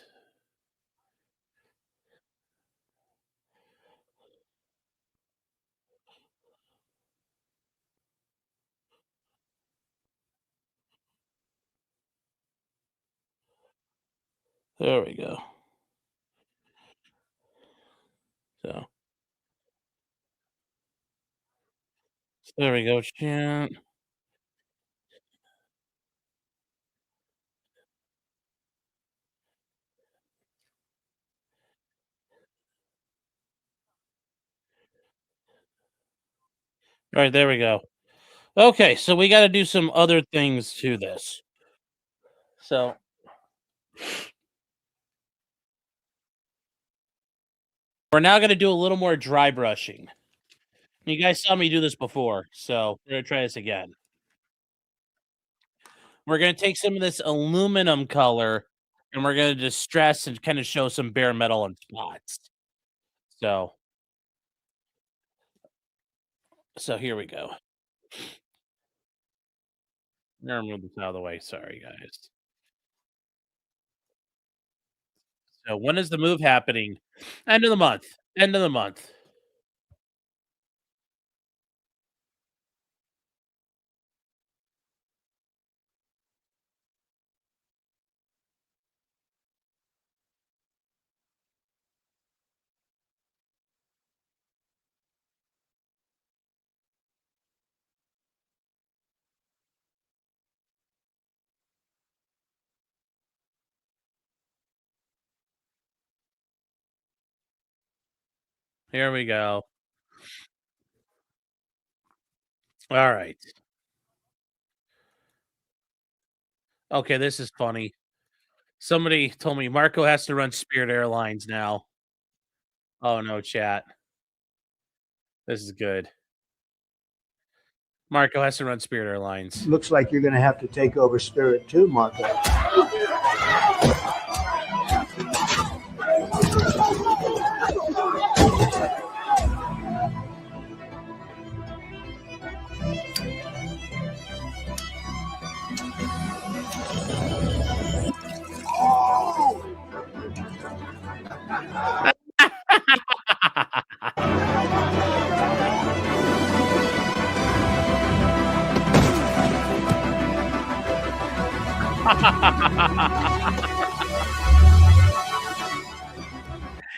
There we go. So there we go, chat. All right, there we go. Okay, so we got to do some other things to this. So We're now going to do a little more dry brushing. You guys saw me do this before, so we're going to try this again. We're going to take some of this aluminum color, and we're going to distress and kind of show some bare metal on spots. So here we go. I'm going to remove this out of the way. Sorry, guys. So when is the move happening? End of the month. End of the month. Here we go. All right. Okay, this is funny. Somebody told me Marco has to run Spirit Airlines now. Oh no, chat. This is good. Marco has to run Spirit Airlines. Looks like you're going to have to take over Spirit too, Marco.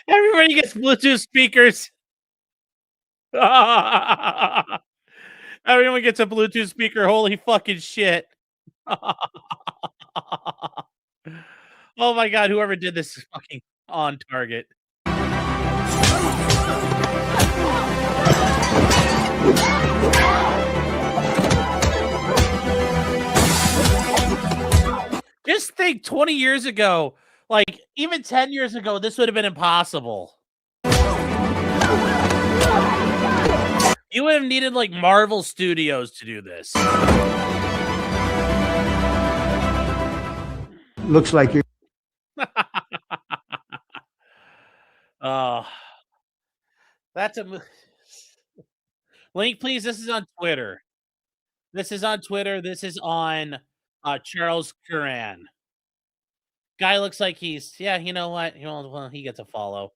Everybody gets Bluetooth speakers. Everyone gets a Bluetooth speaker. Holy fucking shit. Oh my god, whoever did this is fucking on target. Just think 20 years ago, like even 10 years ago, this would have been impossible. You would have needed like Marvel Studios to do this. Looks like you're. That's a link, please. This is on Twitter. This is on Twitter. This is on Charles Curran. Guy looks like he's you know what? Well, he gets a follow.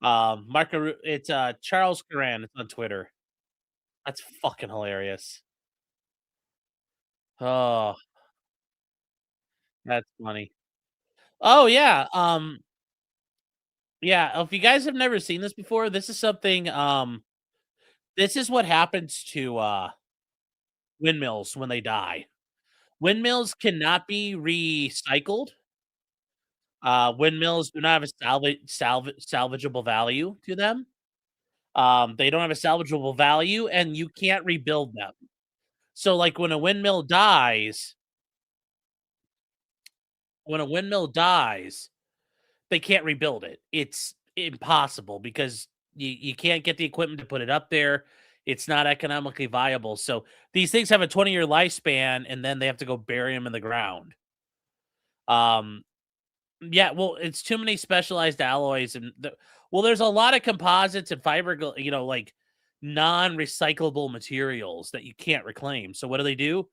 Marco, it's Charles Curran. It's on Twitter. That's fucking hilarious. Oh, that's funny. Oh yeah. Yeah, if you guys have never seen this before, this is something this is what happens to windmills when they die. Windmills cannot be recycled. Windmills do not have a salvageable value to them. They don't have a salvageable value, and you can't rebuild them. So, like when a windmill dies, they can't rebuild it. It's impossible because you can't get the equipment to put it up there. It's not economically viable. So these things have a 20-year lifespan, and then they have to go bury them in the ground. Yeah, well, it's too many specialized alloys, and there's a lot of composites and fiber, like non-recyclable materials that you can't reclaim. So what do?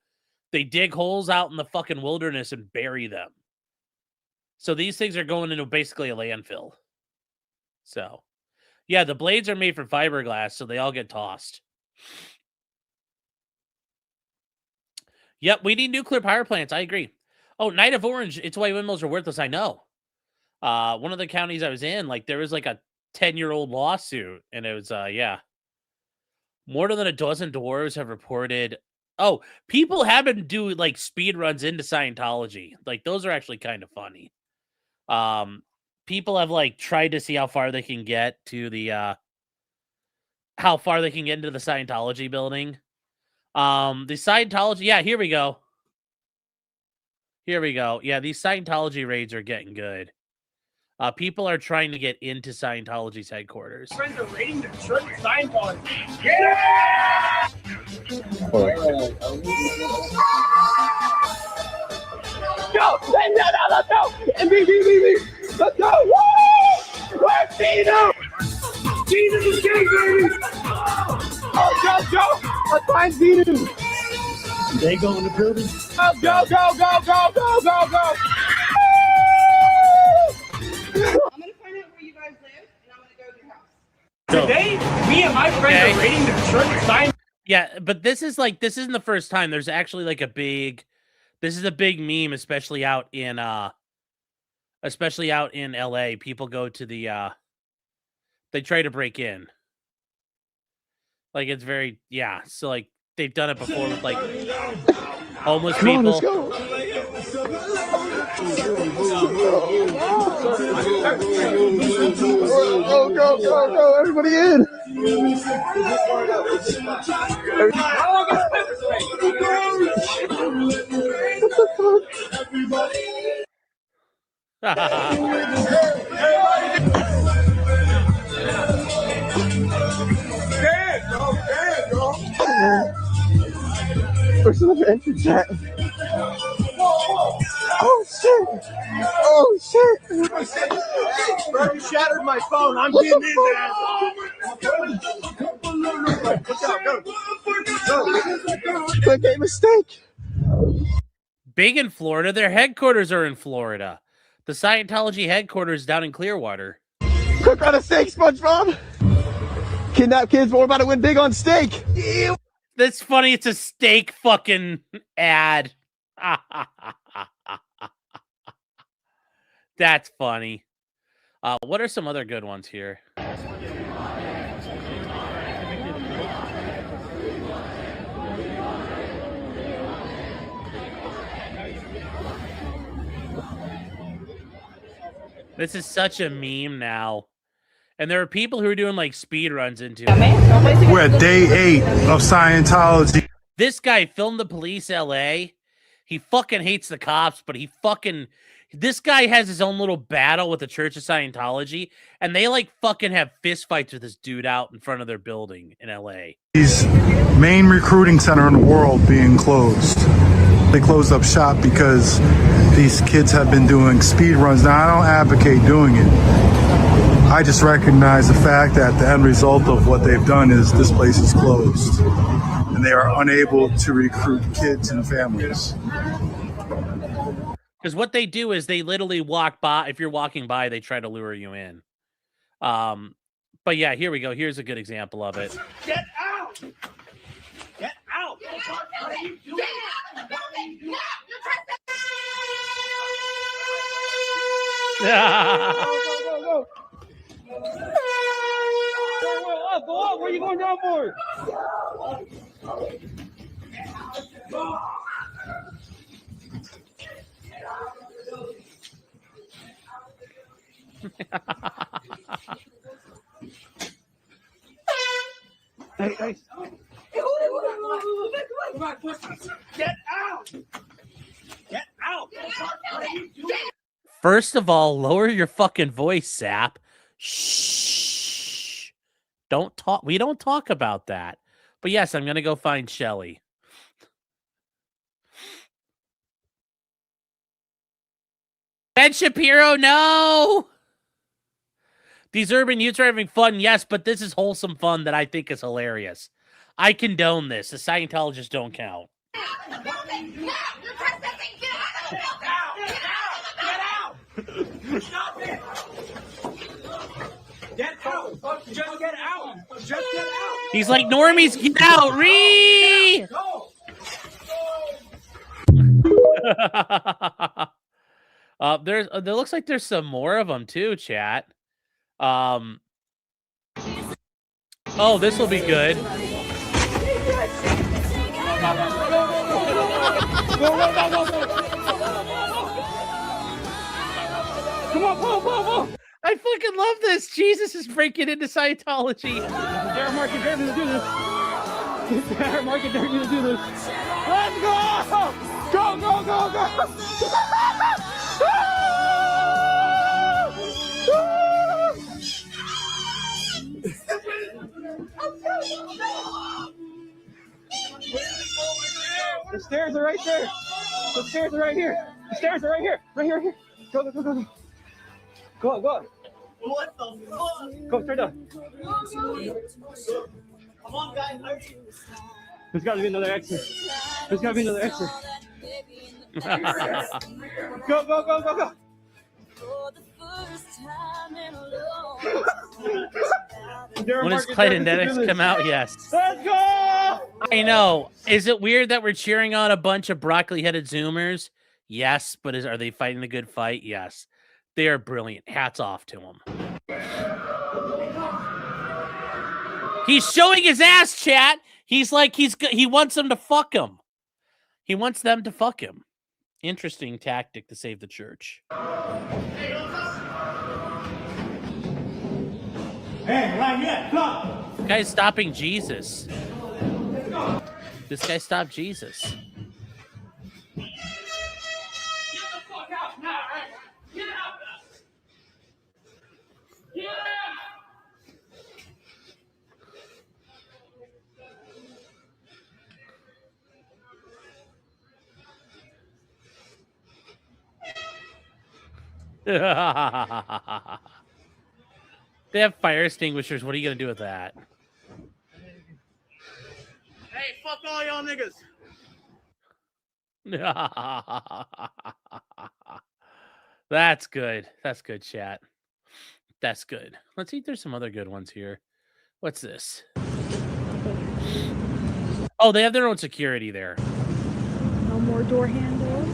They dig holes out in the fucking wilderness and bury them. So these things are going into basically a landfill. So, yeah, the blades are made from fiberglass, so they all get tossed. Yep, we need nuclear power plants. I agree. Oh, Night of Orange. It's why windmills are worthless. I know. One of the counties I was in, like there was like a 10-year-old lawsuit, and it was more than a dozen dwarves have reported. Oh, people have been doing like speed runs into Scientology. Like those are actually kind of funny. People have like tried to see how far they can get to the how far they can get into the Scientology building. The Scientology, yeah, here we go. Here we go. Yeah, these Scientology raids are getting good. People are trying to get into Scientology's headquarters. Friends are raiding the church of Scientology. Yeah! Go! No, let's go! MBB! Let's go! Woo! Where's Dino? Jesus is king, baby! Oh, go! Let's find Dino! They go in the building? Oh, go! I'm gonna find out where you guys live, and I'm gonna go to your house. Today, me and my friends are raiding the church of Scientology. Yeah, but this isn't the first time. There's actually like this is a big meme, especially out in LA. People go to the they try to break in. Like it's very so like they've done it before with like homeless people. Let's go. Go, everybody in. Where's another entrance at? Oh shit! Oh shit! Bro, you shattered my phone. I'm getting in now. Look out, go. Okay, mistake. Big in Florida. Their headquarters are in Florida. The Scientology headquarters down in Clearwater. Cook on a steak, SpongeBob. Kidnap kids, but we're about to win big on steak. That's funny. It's a steak fucking ad. That's funny. What are some other good ones here? This is such a meme now. And there are people who are doing like speed runs into it. We're at day 8 of Scientology. This guy filmed the police LA. He fucking hates the cops, but this guy has his own little battle with the Church of Scientology, and they like fucking have fist fights with this dude out in front of their building in LA. Main recruiting center in the world being closed. They closed up shop because these kids have been doing speed runs. Now, I don't advocate doing it. I just recognize the fact that the end result of what they've done is this place is closed. And they are unable to recruit kids and families. Because what they do is they literally walk by. If you're walking by, they try to lure you in. But yeah, here we go. Here's a good example of it. Get out! Get out! What are you doing? Go. Go up. Where are you going down for? Hey. Get out! Get out! What are you doing? First of all, lower your fucking voice, Sap. Shh. Don't talk. We don't talk about that. But yes, I'm going to go find Shelly. Ben Shapiro, no! These urban youths are having fun, yes, but this is wholesome fun that I think is hilarious. I condone this. The Scientologists don't count. Stop it! Get out! Just get out! Just get out! He's like, normies, get out! Ree! There looks like there's some more of them too, chat. Oh, this will be good. Come on. I fucking love this. Jesus is breaking into Scientology. Derek Mark, you're able to do this. Mark it, they're gonna do this. Let's go! Go, go, go, go! The stairs are right there. The stairs are right here. The stairs are right here. Right here, right here. Go, go, go, go, go. Go on, go on. What the fuck? Go straight up. Come on, guys. There's got to be another exit. There's got to be another exit. Go, go, go, go, go. When does Clayton Dennis come out? Yes. Let's go! I know. Is it weird that we're cheering on a bunch of broccoli-headed Zoomers? Yes, but are they fighting a good fight? Yes. They are brilliant. Hats off to them. He's showing his ass, chat. He's like he wants them to fuck him. He wants them to fuck him. Interesting tactic to save the church. Hey, right here, come. This guy's stopping Jesus. This guy stopped Jesus. Get the fuck out now, right? Get out! Get out! They have fire extinguishers. What are you going to do with that? Hey, fuck all y'all niggas. That's good. That's good, chat. That's good. Let's see if there's some other good ones here. What's this? Oh, they have their own security there. No more door handles.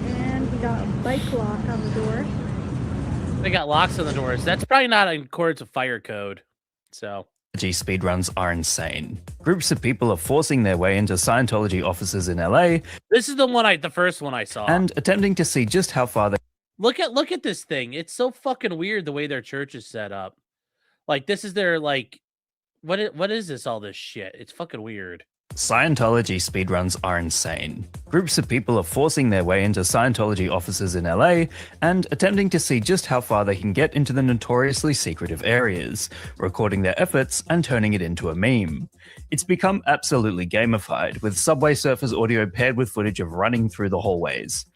And we got a bike lock on the door. They got locks on the doors. That's probably not in accordance with fire code. So speedruns are insane. Groups of people are forcing their way into Scientology offices in LA. This is the first one I saw. And attempting to see just how far they look at this thing. It's so fucking weird the way their church is set up. Like this is their like what is this all this shit? It's fucking weird. Scientology speedruns are insane. Groups of people are forcing their way into Scientology offices in LA and attempting to see just how far they can get into the notoriously secretive areas, recording their efforts and turning it into a meme. It's become absolutely gamified, with Subway Surfers audio paired with footage of running through the hallways.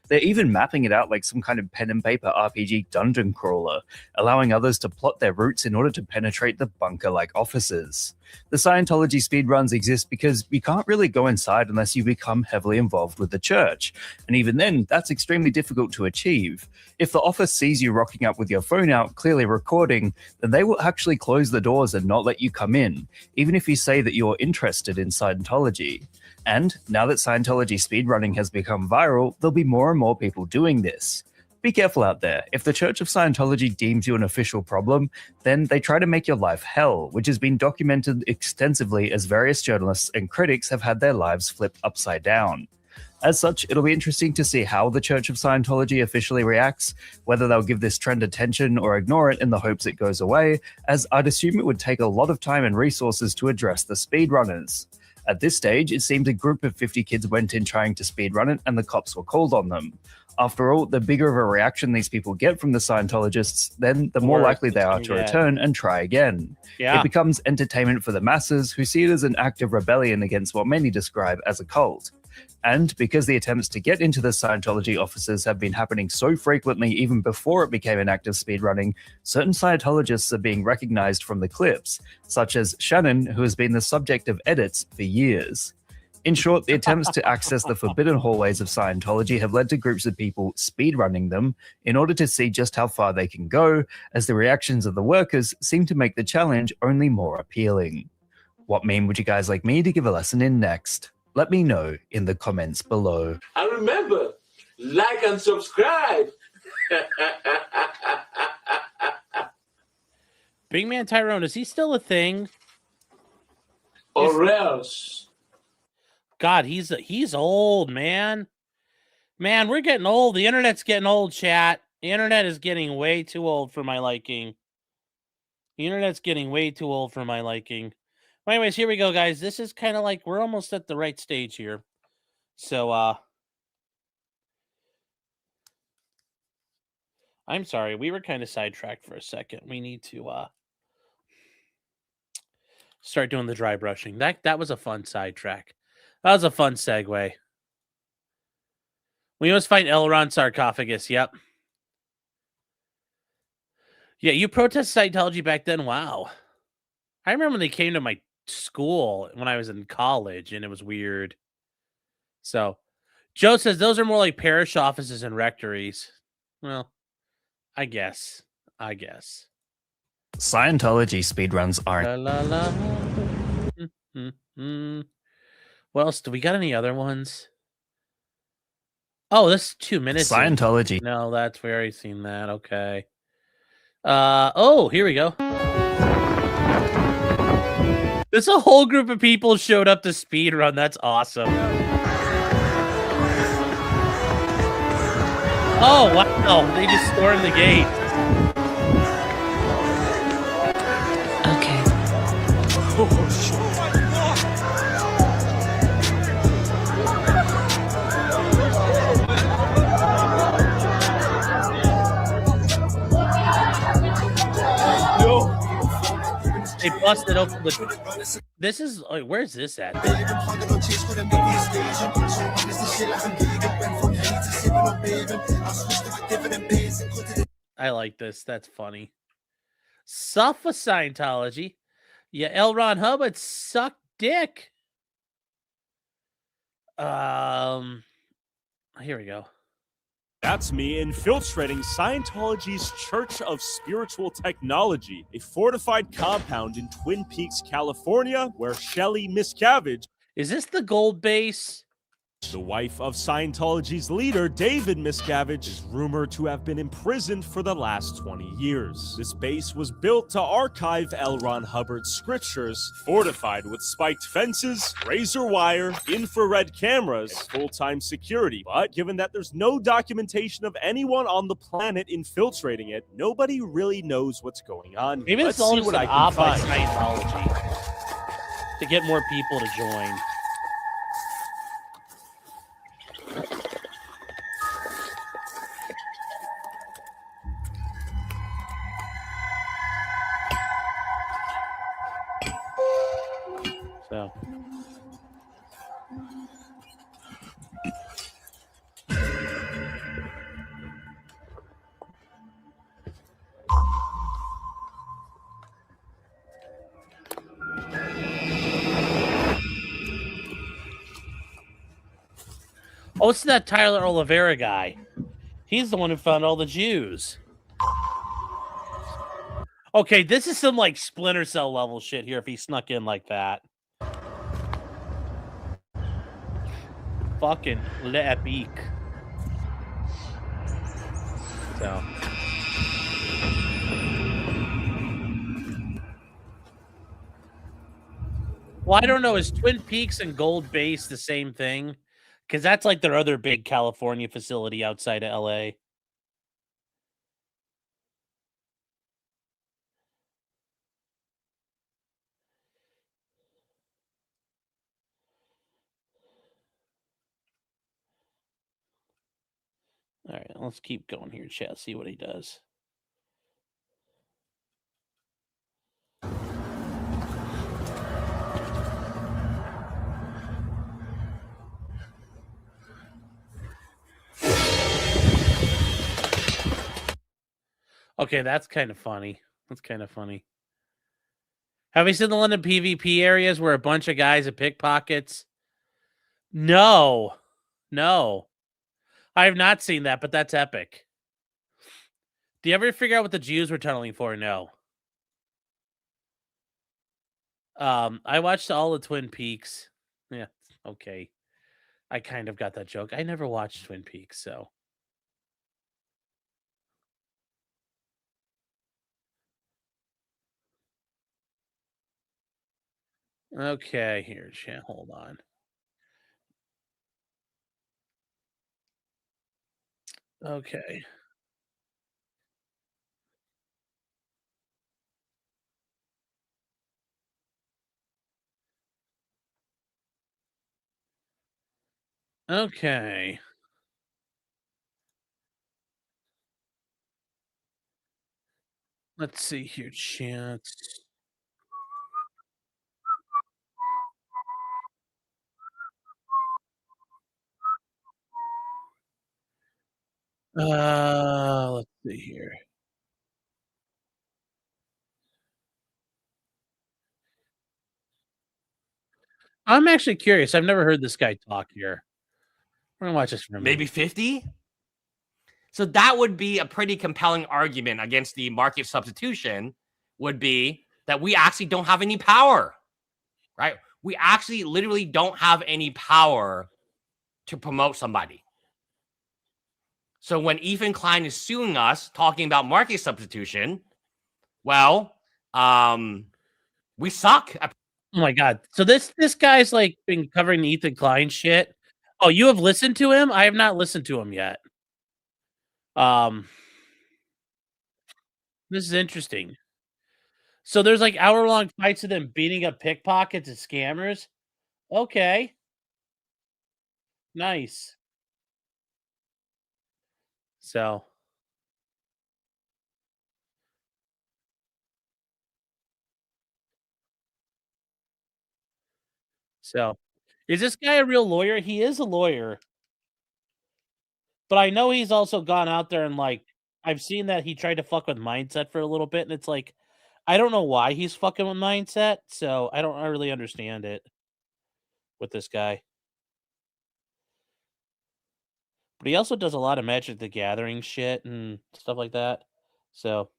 They're even mapping it out like some kind of pen and paper RPG dungeon crawler, allowing others to plot their routes in order to penetrate the bunker-like offices. The Scientology speedruns exist because you can't really go inside unless you become heavily involved with the church, and even then, that's extremely difficult to achieve. If the office sees you rocking up with your phone out, clearly recording, then they will actually close the doors and not let you come in, even if you say that you're interested in Scientology. And now that Scientology speedrunning has become viral, there'll be more and more people doing this. Be careful out there. If the Church of Scientology deems you an official problem, then they try to make your life hell, which has been documented extensively as various journalists and critics have had their lives flipped upside down. As such, it'll be interesting to see how the Church of Scientology officially reacts, whether they'll give this trend attention or ignore it in the hopes it goes away, as I'd assume it would take a lot of time and resources to address the speedrunners. At this stage, it seems a group of 50 kids went in trying to speedrun it and the cops were called on them. After all, the bigger of a reaction these people get from the Scientologists, then the more likely they are to return and try again. Yeah. It becomes entertainment for the masses who see it as an act of rebellion against what many describe as a cult. And because the attempts to get into the Scientology offices have been happening so frequently even before it became an act of speedrunning, certain Scientologists are being recognized from the clips, such as Shannon, who has been the subject of edits for years. In short, the attempts to access the forbidden hallways of Scientology have led to groups of people speedrunning them in order to see just how far they can go, as the reactions of the workers seem to make the challenge only more appealing. What meme would you guys like me to give a lesson in next? Let me know in the comments below. And remember, like and subscribe. Big Man Tyrone, is he still a thing? Or else. God, he's old, man. Man, we're getting old. The internet's getting old, chat. The internet is getting way too old for my liking. The internet's getting way too old for my liking. But anyways, here we go, guys. This is kind of like we're almost at the right stage here. So, I'm sorry. We were kind of sidetracked for a second. We need to start doing the dry brushing. That was a fun sidetrack. That was a fun segue. We must find Elrond sarcophagus. Yep. Yeah, you protest Scientology back then. Wow. I remember when they came to my school when I was in college, and it was weird. So, Joe says those are more like parish offices and rectories. Well, I guess. Scientology speedruns aren't. La, la, la. What else? Do we got any other ones? Oh, this is 2 minutes. Scientology. No, that's we already seen that. Okay. Oh, here we go. This a whole group of people showed up to speed run. That's awesome. Oh wow! They just stormed the gate. Okay. Oh, shit. They busted open the. This is like, where's this at? I like this. That's funny. Suffer Scientology. Yeah, L. Ron Hubbard sucked dick. Here we go. That's me infiltrating Scientology's Church of Spiritual Technology, a fortified compound in Twin Peaks, California, where Shelley Miscavige, is this the gold base? The wife of Scientology's leader, David Miscavige, is rumored to have been imprisoned for the last 20 years. This base was built to archive L. Ron Hubbard's scriptures, fortified with spiked fences, razor wire, infrared cameras, and full-time security. But given that there's no documentation of anyone on the planet infiltrating it, nobody really knows what's going on. Maybe Let's it's all see just what an I op can by find. Scientology to get more people to join. So. Oh, it's that Tyler Oliveira guy. He's the one who found all the Jews. Okay, this is some like Splinter Cell level shit here if he snuck in like that. Fucking Le Epic. So. Well, I don't know. Is Twin Peaks and Gold Base the same thing? Because that's like their other big California facility outside of LA. All right, let's keep going here, chat. See what he does. Okay, that's kind of funny. That's kind of funny. Have you seen the London PvP areas where a bunch of guys are pickpockets? No. I have not seen that, but that's epic. Do you ever figure out what the Jews were tunneling for? No. I watched all the Twin Peaks. Yeah, okay. I kind of got that joke. I never watched Twin Peaks, so. Okay, here, chat. Hold on. Okay. Okay. Let's see here, chance. Let's see here. I'm actually curious. I've never heard this guy talk here. We're gonna watch this for a minute. Maybe 50? So that would be a pretty compelling argument against the market substitution, would be that we actually don't have any power, right? We actually literally don't have any power to promote somebody. So when Ethan Klein is suing us, talking about market substitution, well, we suck. Oh my god! So this guy's like been covering the Ethan Klein shit. Oh, you have listened to him? I have not listened to him yet. This is interesting. So there's like hour-long fights of them beating up pickpockets and scammers. Okay. Nice. So is this guy a real lawyer? He is a lawyer. But I know he's also gone out there and like I've seen that he tried to fuck with Mindset for a little bit, and it's like I don't know why he's fucking with Mindset, so I don't really understand it with this guy. But he also does a lot of Magic the Gathering shit and stuff like that. So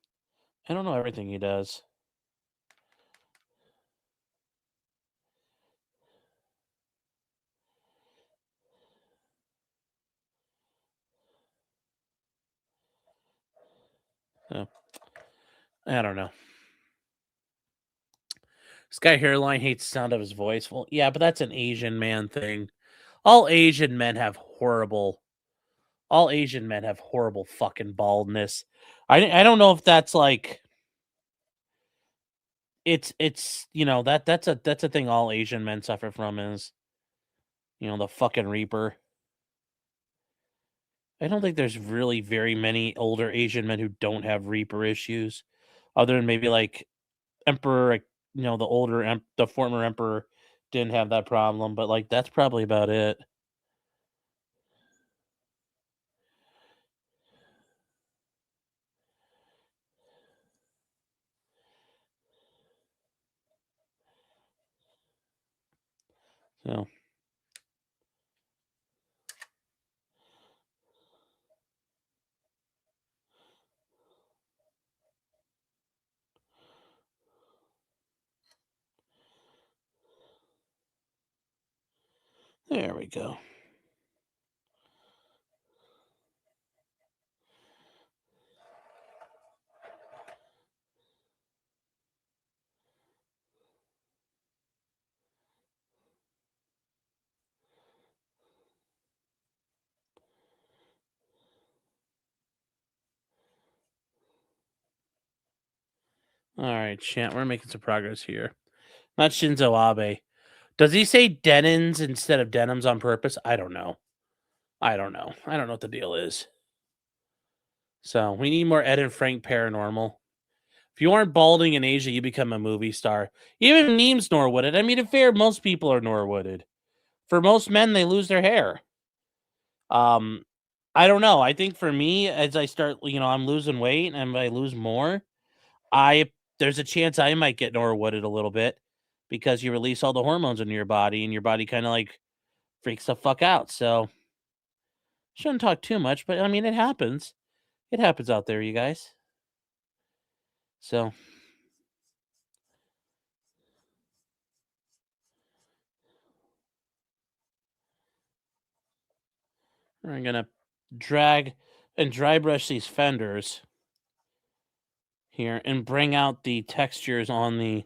I don't know everything he does. So, I don't know. This guy hairline hates the sound of his voice. Well, yeah, but that's an Asian man thing. All Asian men have horrible fucking baldness. I don't know if that's like it's that's a thing all Asian men suffer from is the fucking Reaper. I don't think there's really very many older Asian men who don't have Reaper issues, other than maybe like Emperor, like, the former Emperor didn't have that problem, but like that's probably about it. So there we go. All right, chat. We're making some progress here. Not Shinzo Abe. Does he say Denins instead of denims on purpose? I don't know. I don't know what the deal is. So we need more Ed and Frank paranormal. If you aren't balding in Asia, you become a movie star. Even memes Norwooded. I mean, in fair, most people are Norwooded. For most men, they lose their hair. I don't know. I think for me, as I start, I'm losing weight and I lose more, there's a chance I might get Norwooded a little bit because you release all the hormones into your body and your body kind of like freaks the fuck out. So shouldn't talk too much, but I mean, it happens. It happens out there, you guys. So we're gonna drag and dry brush these fenders here and bring out the textures on the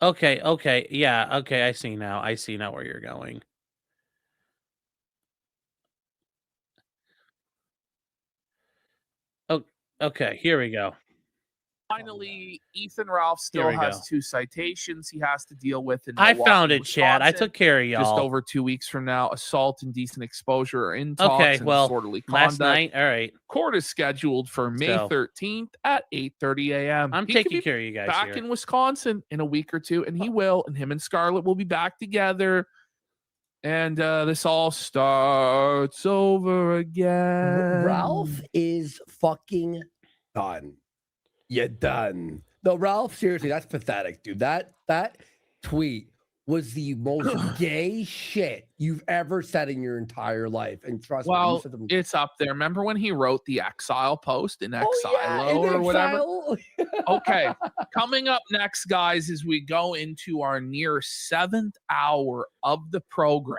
Okay. Yeah. Okay. I see now. I see now where you're going. Oh, okay. Here we go. Finally, Ethan Ralph Here still we has go. 2 citations he has to deal with in I Milwaukee, found it, Chad. I Wisconsin. took care of Just y'all. over 2 weeks from now, assault, indecent exposure, or intox Okay. and Well, disorderly last conduct. night. All right. Court is scheduled for May So- 13th at 8:30 a.m. I'm He could taking be care of you guys back here. in Wisconsin in a week or two, and he will. And him and Scarlett will be back together. And this all starts over again. Ralph is fucking done. You're done. No, Ralph, seriously, that's pathetic, dude. That tweet was the most gay shit you've ever said in your entire life. And trust me, Well, you said them. it's up there. Remember when he wrote the Exile post in Exile Oh, yeah, in or whatever? Exile. Okay. Coming up next, guys, as we go into our near 7th hour of the program,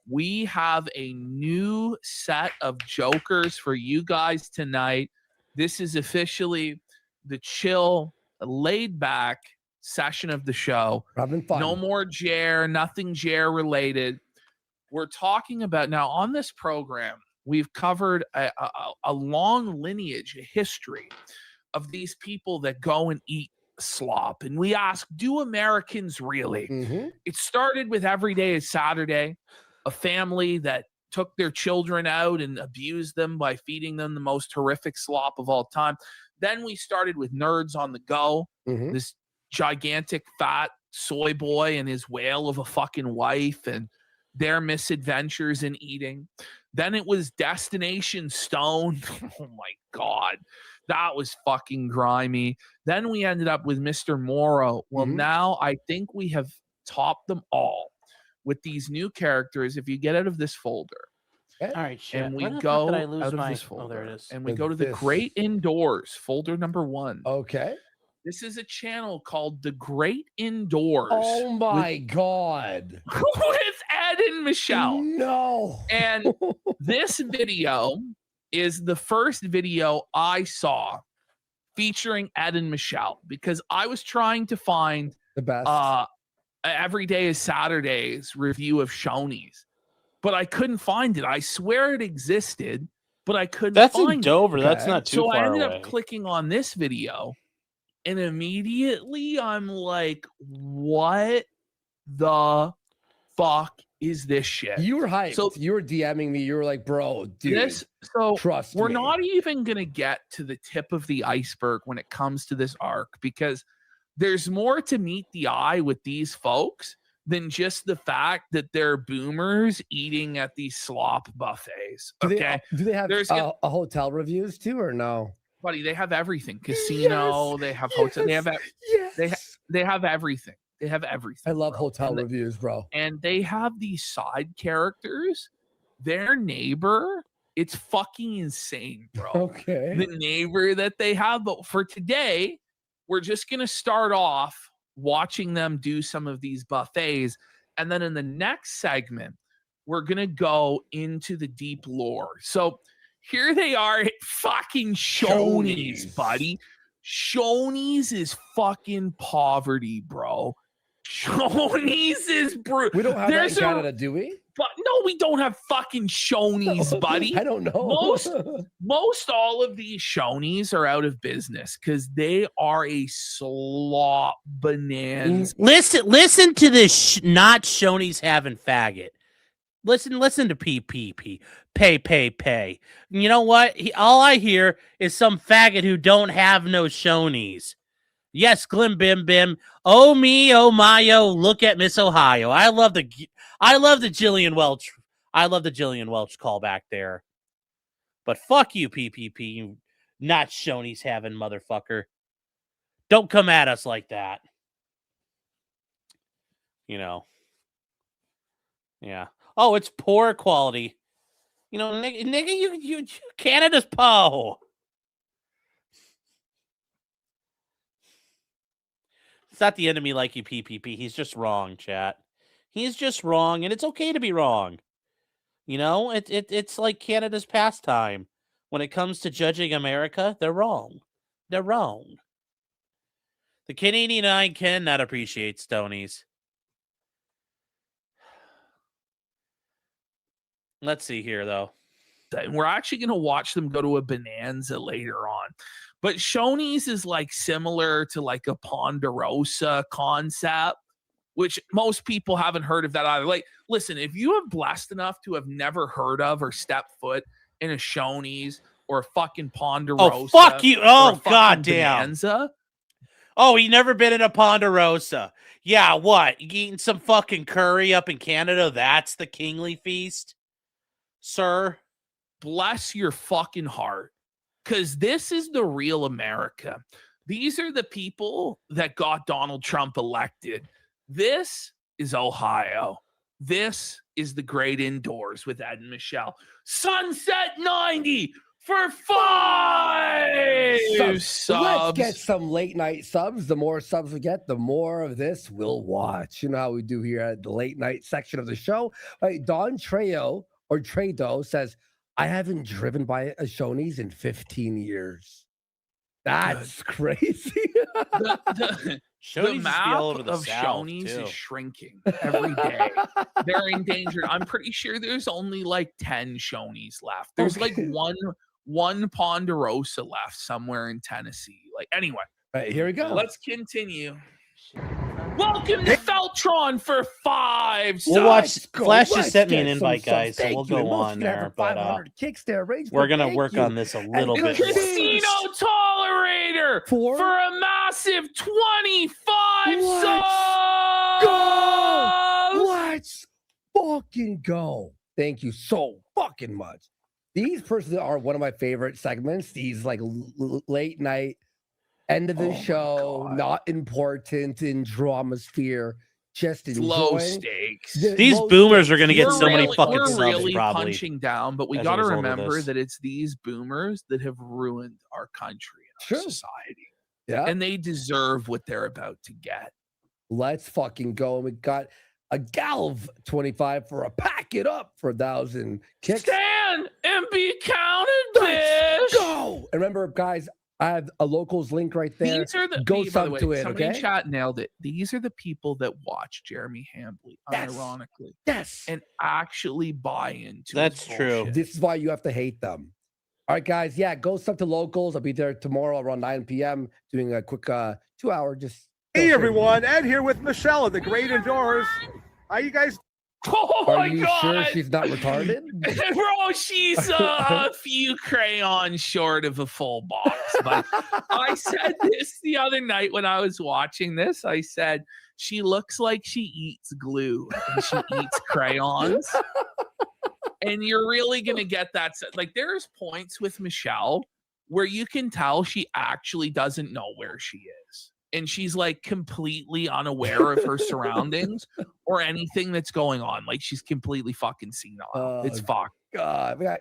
we have a new set of jokers for you guys tonight. This is officially the chill, laid back session of the show. Having fun. No more Jer, nothing Jer related. We're talking about now on this program, we've covered a long lineage, a history of these people that go and eat slop. And we ask, do Americans really? Mm-hmm. It started with Every Day is Saturday, a family that took their children out and abused them by feeding them the most horrific slop of all time. Then we started with Nerds on the Go, Mm-hmm. this gigantic fat soy boy and his whale of a fucking wife and their misadventures in eating. Then it was Destination Stone. Oh my God. That was fucking grimy. Then we ended up with Mr. Morrow. Well, now I think we have topped them all with these new characters. If you get out of this folder, All right, shit. and we Where the fuck go did I out lose of my... this folder, Oh, there it is. and we With go to the this. Great Indoors, folder number 1. Okay. This is a channel called The Great Indoors. Oh my God. With Ed and Michelle. No. And this video is the first video I saw featuring Ed and Michelle because I was trying to find the best Every Day is Saturday's review of Shoney's, but I couldn't find it. I swear it existed, but I couldn't That's find in Dover. it. That's not too So far I ended away. up clicking on this video, and immediately I'm like, what the fuck is this shit? You were hyped. So you were DMing me. You were like, bro, dude. Trust we're me. not even going to get to the tip of the iceberg when it comes to this arc because there's more to meet the eye with these folks than just the fact that they're boomers eating at these slop buffets. Okay. Do they have There's a hotel reviews too, or no? buddy, they have everything. Casino, they have hotel, they have they have everything. They have everything. I love hotel And reviews, bro. And they have these side characters. Their neighbor, it's fucking insane, bro. Okay. The neighbor that they have. But for today, we're just going to start off watching them do some of these buffets. And then in the next segment, we're going to go into the deep lore. So here they are at fucking Shoney's, buddy. Shoney's is fucking poverty, bro. Shoney's is brutal. We don't have that in Canada, do we? But no, we don't have fucking Shoney's, buddy. I don't know. Most all of these Shoney's are out of business because they are a slop bonanza. Listen to this. Not Shoney's having faggot. Listen to PPP. Pay. You know what? All I hear is some faggot who don't have no Shoney's. Yes, Glim Bim Bim. Oh me, oh my, oh, look at Miss Ohio. I love the Jillian Welch. I love the Jillian Welch call back there. But fuck you, PPP, you not Shoney's having motherfucker. Don't come at us like that. You know. Yeah. Oh, it's poor quality. You know, nigga, you Canada's po. It's not the enemy like you, PPP. He's just wrong, chat. He's just wrong, and it's okay to be wrong. You know, it's like Canada's pastime. When it comes to judging America, they're wrong. They're wrong. The Canadian eye cannot appreciate Stonies. Let's see here, though. And we're actually going to watch them go to a bonanza later on. But Shoney's is like similar to like a Ponderosa concept, which most people haven't heard of that either. Like, listen, if you are blessed enough to have never heard of or stepped foot in a Shoney's or a fucking Ponderosa. Oh, fuck you. Oh, goddamn. Bonanza. Oh, you never been in a Ponderosa. Yeah, what? You eating some fucking curry up in Canada? That's the kingly feast? Sir? Bless your fucking heart. Because this is the real America. These are the people that got Donald Trump elected. This is Ohio. This is the great indoors with Ed and Michelle. Sunset 90 for 5 subs. Let's get some late night subs. The more subs we get, the more of this we'll watch. You know how we do here at the late night section of the show. Right, Don Trejo or Tredo says, I haven't driven by a Shoney's in 15 years. That's crazy. The map of Shoney's is shrinking every day. They're endangered. I'm pretty sure there's only like 10 Shoney's left. There's like one Ponderosa left somewhere in Tennessee. Like, anyway. All right, here we go. Let's continue. Welcome to Feltron for 5 subs. We'll watch. Flash just sent me an invite, guys, so we'll go on there. But we're gonna work on this a little bit. Casino Tolerator for a massive 25 subs. Go! Let's fucking go! Thank you so fucking much. These personally are one of my favorite segments. These like late night. End of the show, not important in drama sphere, just low enjoying. stakes. These boomers are going to get so many fucking subs, really probably. Punching down, but we got to remember that it's these boomers that have ruined our country and our society. Yeah. And they deserve what they're about to get. Let's fucking go. We got a Galv 25 for a pack it up for 1,000 kicks. Stand and be counted, Let's bitch. go. And remember, guys, I have a locals link right there. These are the go by the sub way, to it, somebody in okay? chat nailed it. These are the people that watch Jeremy Hambley, unironically. Yes. And actually buy into That's his true. bullshit. This is why you have to hate them. All right, guys. Yeah, go sub to locals. I'll be there tomorrow around 9 p.m. doing a quick 2-hour just. Hey everyone, Ed here with Michelle of the Great Indoors. How you guys? Oh Are my you God. sure she's not retarded? Bro, she's a few crayons short of a full box. But I said this the other night when I was watching this. I said, she looks like she eats glue and she eats crayons. And you're really going to get that. Like, there's points with Michelle where you can tell she actually doesn't know where she is. And she's like completely unaware of her surroundings or anything that's going on. Like, she's completely fucking senile. It's fucked. God, we got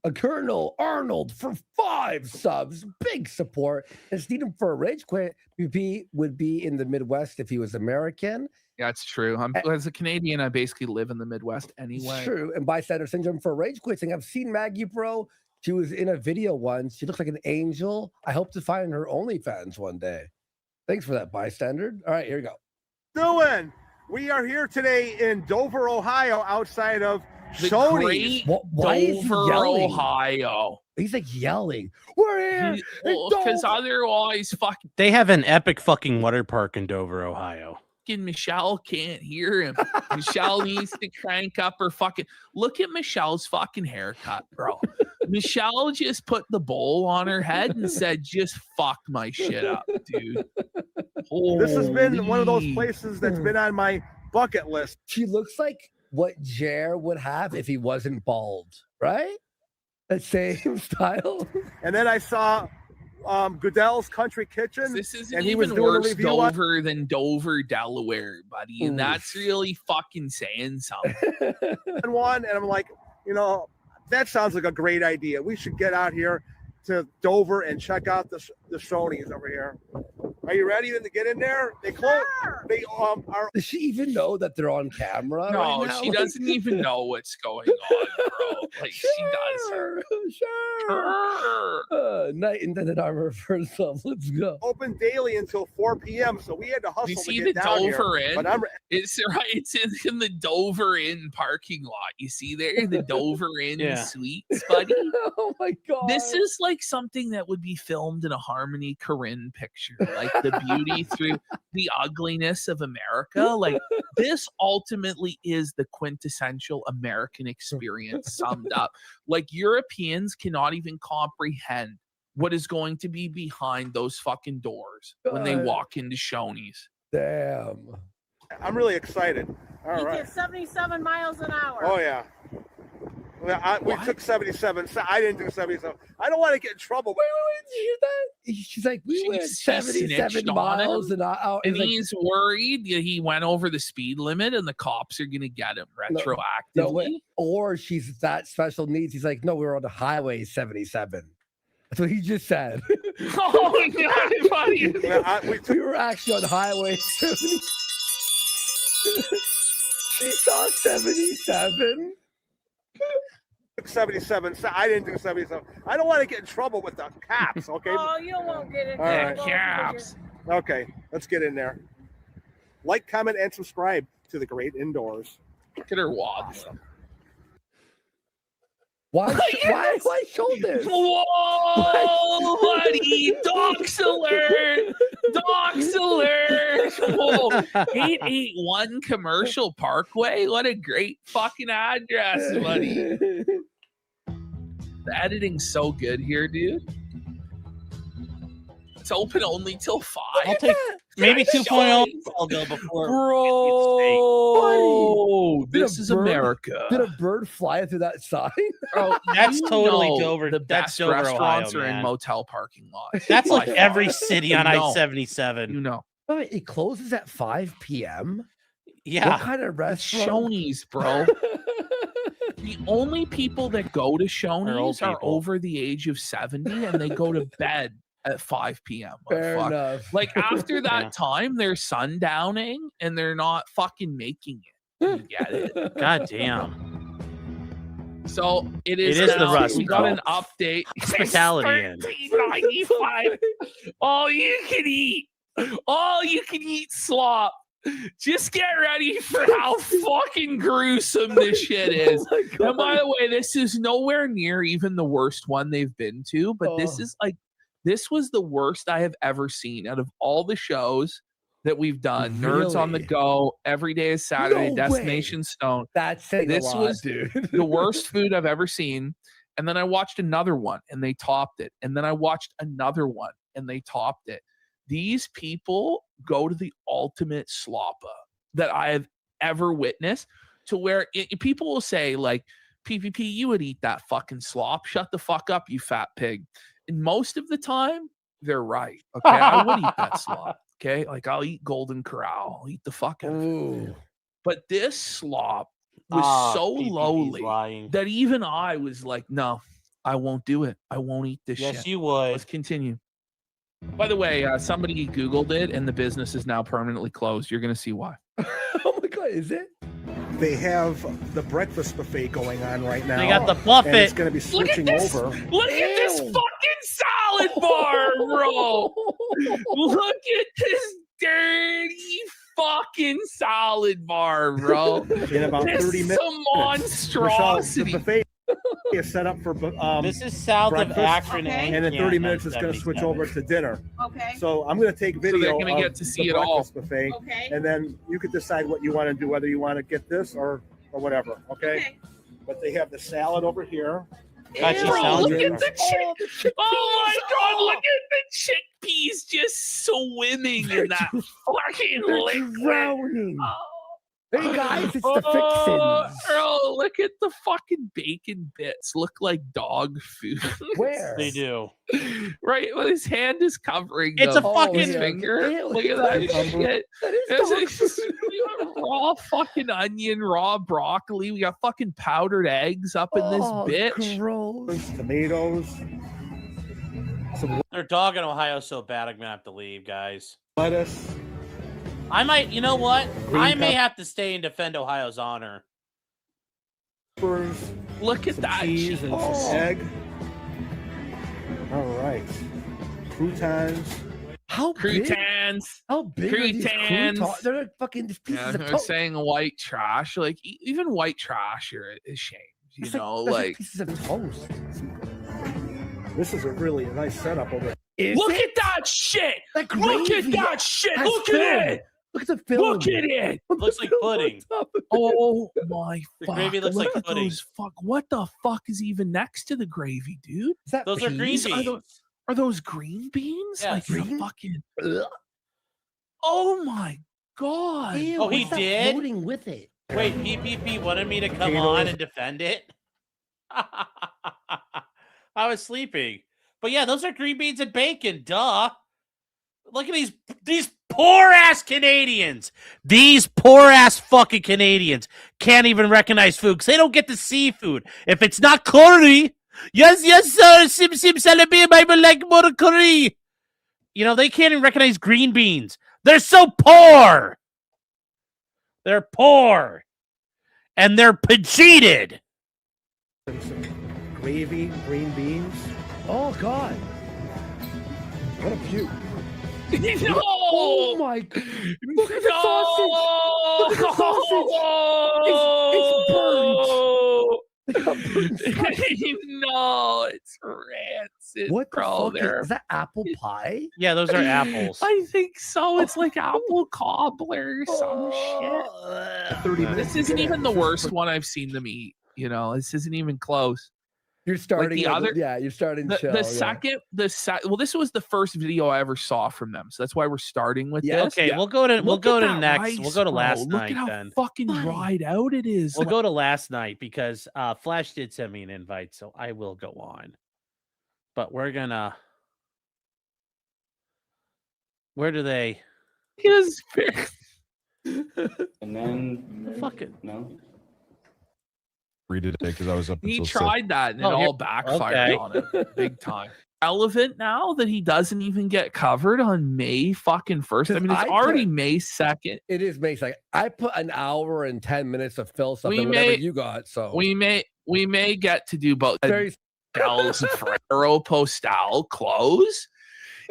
a Colonel Arnold for 5 subs. Big support. And Stephen for a rage quit would be in the Midwest if he was American. That's true. As a Canadian, I basically live in the Midwest anyway. True. And bystander syndrome for rage quitting. I've seen Maggie, bro. She was in a video once. She looks like an angel. I hope to find her OnlyFans one day. Thanks for that, bystander. All right, here we go. Doing? We are here today in Dover, Ohio, outside of Shoney's. Why is he Dover, yelling? Ohio. He's like yelling. We're here. Because otherwise, fucking They have an epic fucking water park in Dover, Ohio. Michelle can't hear him. Michelle needs to crank up her fucking. Look at Michelle's fucking haircut, bro. Michelle just put the bowl on her head and said, "Just fuck my shit up, dude." This has been one of those places that's been on my bucket list. She looks like what Jer would have if he wasn't bald, right? That same style. And then I saw Goodell's Country Kitchen. This isn't and he even was doing a worse review on- Dover than Dover, Delaware, buddy. And that's really fucking saying something. and I'm like, that sounds like a great idea. We should get out here to Dover and check out the Shoney's over here. Are you ready to get in there? They close. They are. Does she even know that they're on camera? No, right now? she doesn't even know what's going on, bro. Like she does. Sure. Night intended armor first off. Let's go. Open daily until 4 p.m. So we had to hustle You to see get the down Dover here. Inn? But I'm It's right. It's in the Dover Inn parking lot. You see there the Dover Inn suites, buddy. Oh my god! This is like something that would be filmed in a Harmony Korine picture, like the beauty through the ugliness of America. Like this ultimately is the quintessential American experience summed up. Like Europeans cannot even comprehend what is going to be behind those fucking doors when they walk into Shoney's. Damn. I'm really excited. All You right. did 77 miles an hour. Oh yeah. Well, we took 77. So I didn't do 77. I don't want to get in trouble. Wait, did you hear that? She's like, we went 77 miles an hour. And It's like, he's worried that he went over the speed limit and the cops are going to get him retroactively. no, wait, or she's that special needs. He's like, no, we're on the highway 77. That's what he just said. Oh my god, buddy. We were actually on highway 70. She saw 77. 77. So I didn't do 77. I don't want to get in trouble with the cops. Okay. Oh, you won't get in All right. trouble. Okay, let's get in there. Like, comment, and subscribe to the Great Indoors. Look at her wads. Why shoulders? Whoa, buddy! Docs alert! Docs alert! Whoa, 881 Commercial Parkway. What a great fucking address, buddy. The editing's so good here, dude. It's open only till 5. I'll take maybe 2.0. I'll go before. Bro, Did this a is bird- America. Did a bird fly through that sign? Bro, That's you totally know Dover. The That's best Dover, restaurants Ohio, are in man. motel parking lots. That's like By every far. city on You know. I-77. You know. Wait, it closes at 5 p.m. Yeah. What kind of restaurant? Shoney's, bro. The only people that go to old Shoney's are people. over the age of 70 and they go to bed at 5 p.m. Fair Fuck. enough. Like after that Yeah. time, they're sundowning and they're not fucking making it. You get it? God damn. So it is. It is the now- Rust We got an Belt. update. Hospitality Inn. $13.95. All you can eat. All you can eat slop. Just get ready for how fucking gruesome this shit is. And by the way, this is nowhere near even the worst one they've been to, but this is like, this was the worst I have ever seen out of all the shows that we've done. Nerds on the Really? Go, Every Day is Saturday, No Destination Stone. That's saying This a lot, was dude. the worst food I've ever seen. And then I watched another one and they topped it. And then I watched another one and they topped it. These people go to the ultimate sloppa that I have ever witnessed, to where people will say, like, PPP, you would eat that fucking slop. Shut the fuck up, you fat pig. And most of the time, they're right. Okay. I would eat that slop. Okay. Like, I'll eat Golden Corral. I'll eat the fucking. Ooh. But this slop was so PPP 's lowly lying. that even I was like, no, I won't do it. I won't eat this Yes, shit. you would. Let's continue. By the way, somebody Googled it and the business is now permanently closed. You're going to see why. Oh my god, is it? They have the breakfast buffet going on right now. They got the And buffet. it's going to be Look at switching this. over. Look at this fucking salad bar, bro. Look at this dirty fucking salad bar, bro. In about This 30 is minutes. a monstrosity. The buffet is set up for This is south breakfast, of Akron Okay. and in 30 Canton minutes it's going to switch over to dinner. Okay. So I'm going to take they're video gonna of get to see the it all. breakfast buffet, Okay. and then you could decide what you want to do, whether you want to get this or whatever. Okay. But they have the salad over here. God, she Bro, sounds look at good. the chick. Oh my god, look at the chickpeas just swimming in that fucking liquid. Drowning. Oh. Hey guys, it's the Oh, fixins. bro, look at the fucking bacon bits. Look like dog food. Where? They do. Right, well, his hand is covering It's them. a fucking- his finger. Ew, Look at that shit. That is It's dog like, you have raw fucking onion, raw broccoli. We got fucking powdered eggs up in this Oh, bitch. gross. Tomatoes. Their dog in Ohio is so bad, I'm gonna have to leave, guys. lettuce. I might, you know what? Green I may pep- have to stay and defend Ohio's honor. Peppers, Look at some that cheese and cheese. some egg. All right. Croutons. How big? Croutons. How big are these Croutons. croutons? They're like fucking just pieces Yeah, of they're toast. saying white trash. Like even white trash are ashamed. You It's know, they're just like pieces of toast. This is a really nice setup over Is look it? at that shit. That Look at gravy that shit. has Look film. at it. Look at the film. Look at it. Looks like pudding. Oh my The fuck. gravy looks Look like at pudding. those fuck. What the fuck is even next to the gravy, dude? Is that Those are green peas? beans. Are those green beans? Yes. Like the fucking. Oh my god. Ew, Oh, he what's that did? floating with it. Wait, PPP wanted me to come Potatoes. on and defend it? I was sleeping. But yeah, those are green beans and bacon, duh. Look at these poor-ass Canadians. These poor-ass fucking Canadians can't even recognize food because they don't get the seafood. If it's not curry, yes, sir, sim, salami, I would like more curry. You know, they can't even recognize green beans. They're so poor. They're poor. And they're cheated. and some gravy, green beans. Oh God! What a puke! No! Oh my! Look at the sausage! Look at the sausage! It's burnt. No, it's rancid. What the bro. fuck is that? Apple pie? Yeah, those are apples. I think so. It's like apple cobbler or some shit. 30 minutes. This isn't even the worst one I've seen them eat. You know, this isn't even close. You're starting. the other- yeah, you're starting. The, chill, the yeah. second, well, this was the first video I ever saw from them, so that's why we're starting with Yeah, this. Okay, we'll go to Look at that next. rice, We'll go to bro. last Look night at how then. fucking dried out it is. We'll go to last night because Flash did send me an invite, so I will go on. But we're gonna. Where do they? His And then Fuck it. no. Free today because I was up He until tried that and it Oh, here- all backfired okay. on him big time. Relevant now that he doesn't even get covered on May fucking 1st. I mean, it's I already put- May 2nd. It is May 2nd. I put an hour and 10 minutes to fill something. We Whatever may- you got. So We may get to do both. very Del's Ferrero Postal clothes.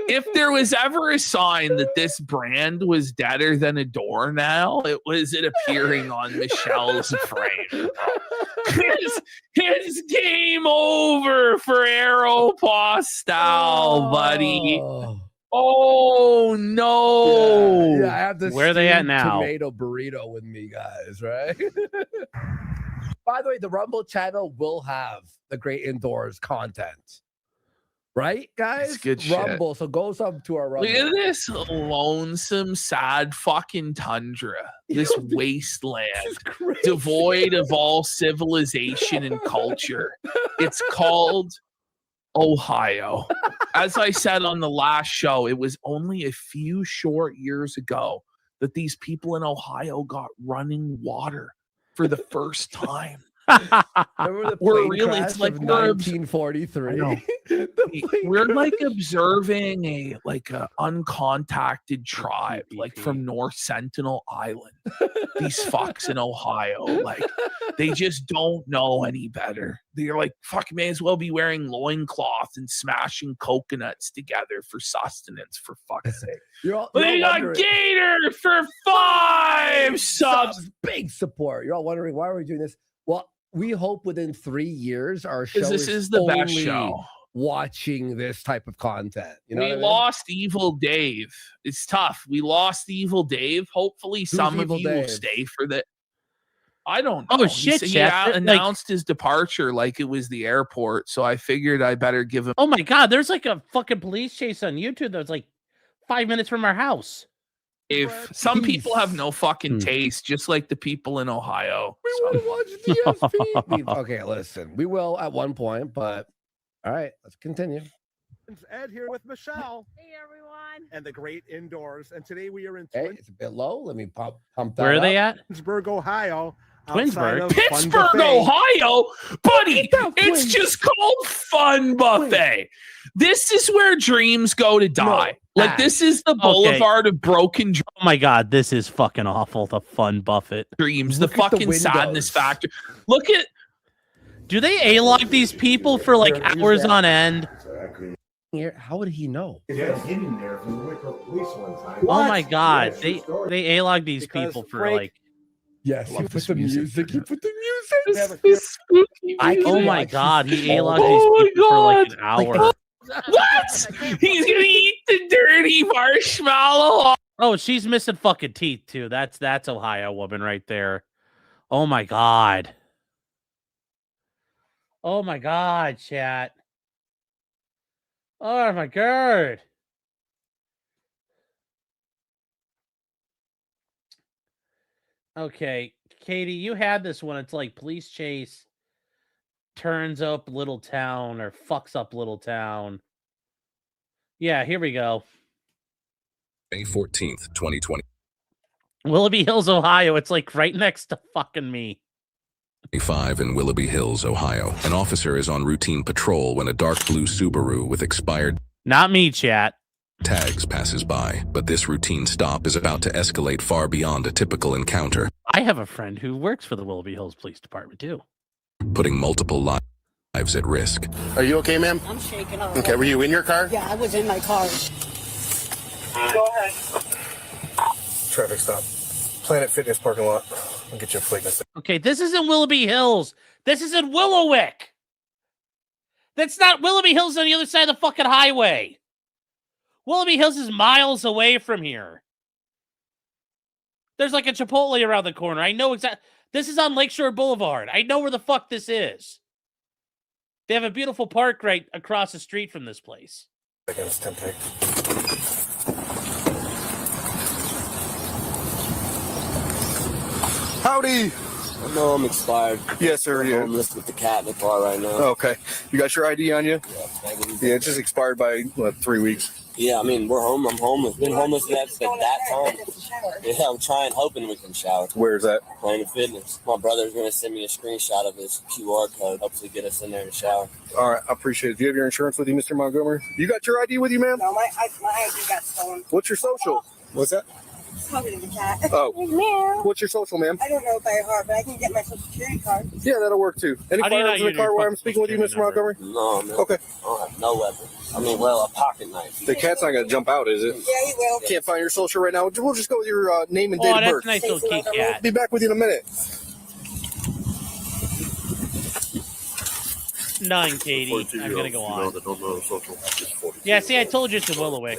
If there was ever a sign that this brand was deader than a doornail, it was it appearing on Michelle's frame. It's game over for Aeropostale, buddy. Oh no! Yeah, I have this. Where are they at now? Tomato burrito with me, guys. Right. By the way, the Rumble channel will have the Great Indoors content. Right, guys? It's good shit. Rumble. So go sub to our Rumble. Look at this lonesome, sad fucking tundra. This wasteland, devoid of all civilization and culture. It's called Ohio. As I said on the last show, it was only a few short years ago that these people in Ohio got running water for the first time. Remember the We're plane really, crash it's like of we're 1943. I know. We're like observing a uncontacted tribe, like from North Sentinel Island. These fucks in Ohio, like they just don't know any better. They're like, fuck, may as well be wearing loincloths and smashing coconuts together for sustenance, for fuck's sake. You're all, They got Gator for 5 subs. Big support. You're all wondering why are we doing this? Well, we hope within 3 years our show This is the best only show. Watching this type of content. You know We what I mean? lost Evil Dave. It's tough. We lost Evil Dave. Hopefully, some Evil of you will Dave? stay for the. I don't Oh, know. shit, He Chad. Like- announced his departure like it was the airport, so I figured I better give him. Oh my god, there's like a fucking police chase on YouTube that was like 5 minutes from our house. If some people have no Hmm. fucking taste, just like the people in Ohio. We want to watch DSP. Okay, listen. We will at one point, but all right, let's continue. It's Ed here with Michelle. Hey everyone. And the Great Indoors. And today we are in Hey, it's a bit low. Let me pump that Where are they up. at? Twinsburg, Ohio, outside Twinsburg? of Fun Pittsburgh, Buffet. Ohio, buddy. It's Wait. just called Fun Buffet. This is where dreams go to die. Like this is the boulevard of broken Oh my god, this is fucking awful. The Fun Buffet dreams, Look the at the fucking sadness windows. factor. Look at Do they A-log these people for like hours on end? Here, how would he know? Yeah, hidden there from the Wicklow police one time. Oh my god, Yeah, they true story. they A-log these Because people for Frank- like Yes, you love put this the music. music. You put the music. this spooky I music. can oh my watch god, this he shit A-logged all these day. people for like an Oh my hour. What? He's gonna eat the dirty marshmallow. Oh, she's missing fucking teeth too. That's Ohio woman right there. Oh my god. Oh my god, chat. Oh my god. Okay, Katie, you had this one. It's like police chase turns up little town or fucks up little town. Yeah, here we go. May 14th, 2020. Willoughby Hills, Ohio. It's like right next to fucking me. 5 in Willoughby Hills, Ohio. An officer is on routine patrol when a dark blue Subaru with expired Not me, chat. tags passes by, but this routine stop is about to escalate far beyond a typical encounter, I have a friend who works for the Willoughby Hills Police Department too. putting multiple lives at risk. Are you okay, ma'am? I'm shaking up. Okay, were you in your car? Yeah, I was in my car. Go ahead. Traffic stop. Planet Fitness parking lot. I'll get you a flakeness. Okay, this isn't Willoughby Hills. This is in Willowick. That's not Willoughby Hills on the other side of the fucking highway. Willoughby Hills is miles away from here. There's like a Chipotle around the corner. I know exactly. This is on Lakeshore Boulevard. I know where the fuck this is. They have a beautiful park right across the street from this place. Against Tempe. Howdy. I know I'm expired. Yes, sir. I'm Yeah. homeless with the cat in the car right now. Okay. You got your ID on you? Yeah, Yeah, it's just expired by, what, 3 weeks? Yeah, I mean, we're home. I'm homeless. Been homeless for that time. Yeah, I'm trying, hoping we can shower. Where's that? Planet Fitness. My brother's going to send me a screenshot of his QR code. Hopefully get us in there to shower. All right, I appreciate it. Do you have your insurance with you, Mr. Montgomery? You got your ID with you, ma'am? No, my ID got stolen. What's your social? What's that? Talking to the cat. Oh. Meow. What's your social, ma'am? I don't know by heart, but I can get my social security card. Yeah, that'll work too. Any How do you firearms not in the use your car while I'm fucking speaking with you, Mr. Montgomery? No, man. Okay. I don't have no weapon. I mean, well, a pocket knife. The cat's not going to jump out, is it? Yeah, he will. Can't find your social right now. We'll just go with your name and date Oh, of that's birth. a nice little kitty cat. Be back with you in a minute. 9, Katie. I'm gonna go on. Yeah, see, I told you it's in Willowick.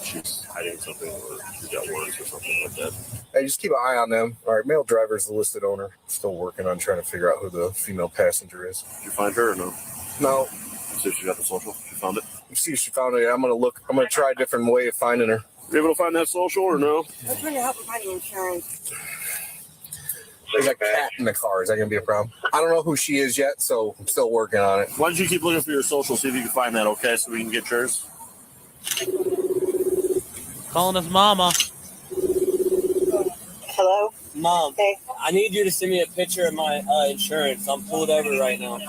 She's hiding something, or she's got warrants or something like that. Hey, just keep an eye on them. All right, male driver is the listed owner. Still working on trying to figure out who the female passenger is. Did you find her or no? No. See if she got the social. She found it. See if she found it. I'm gonna look. I'm gonna try a different way of finding her. You able to find that social or no? I'm trying to help with finding insurance. There's a cat in the car. Is that gonna be a problem? I don't know who she is yet, so I'm still working on it. Why don't you keep looking for your social, see if you can find that, okay? So we can get yours. Calling us mama. Hello? Mom, Hey. I need you to send me a picture of my insurance. I'm pulled over right now.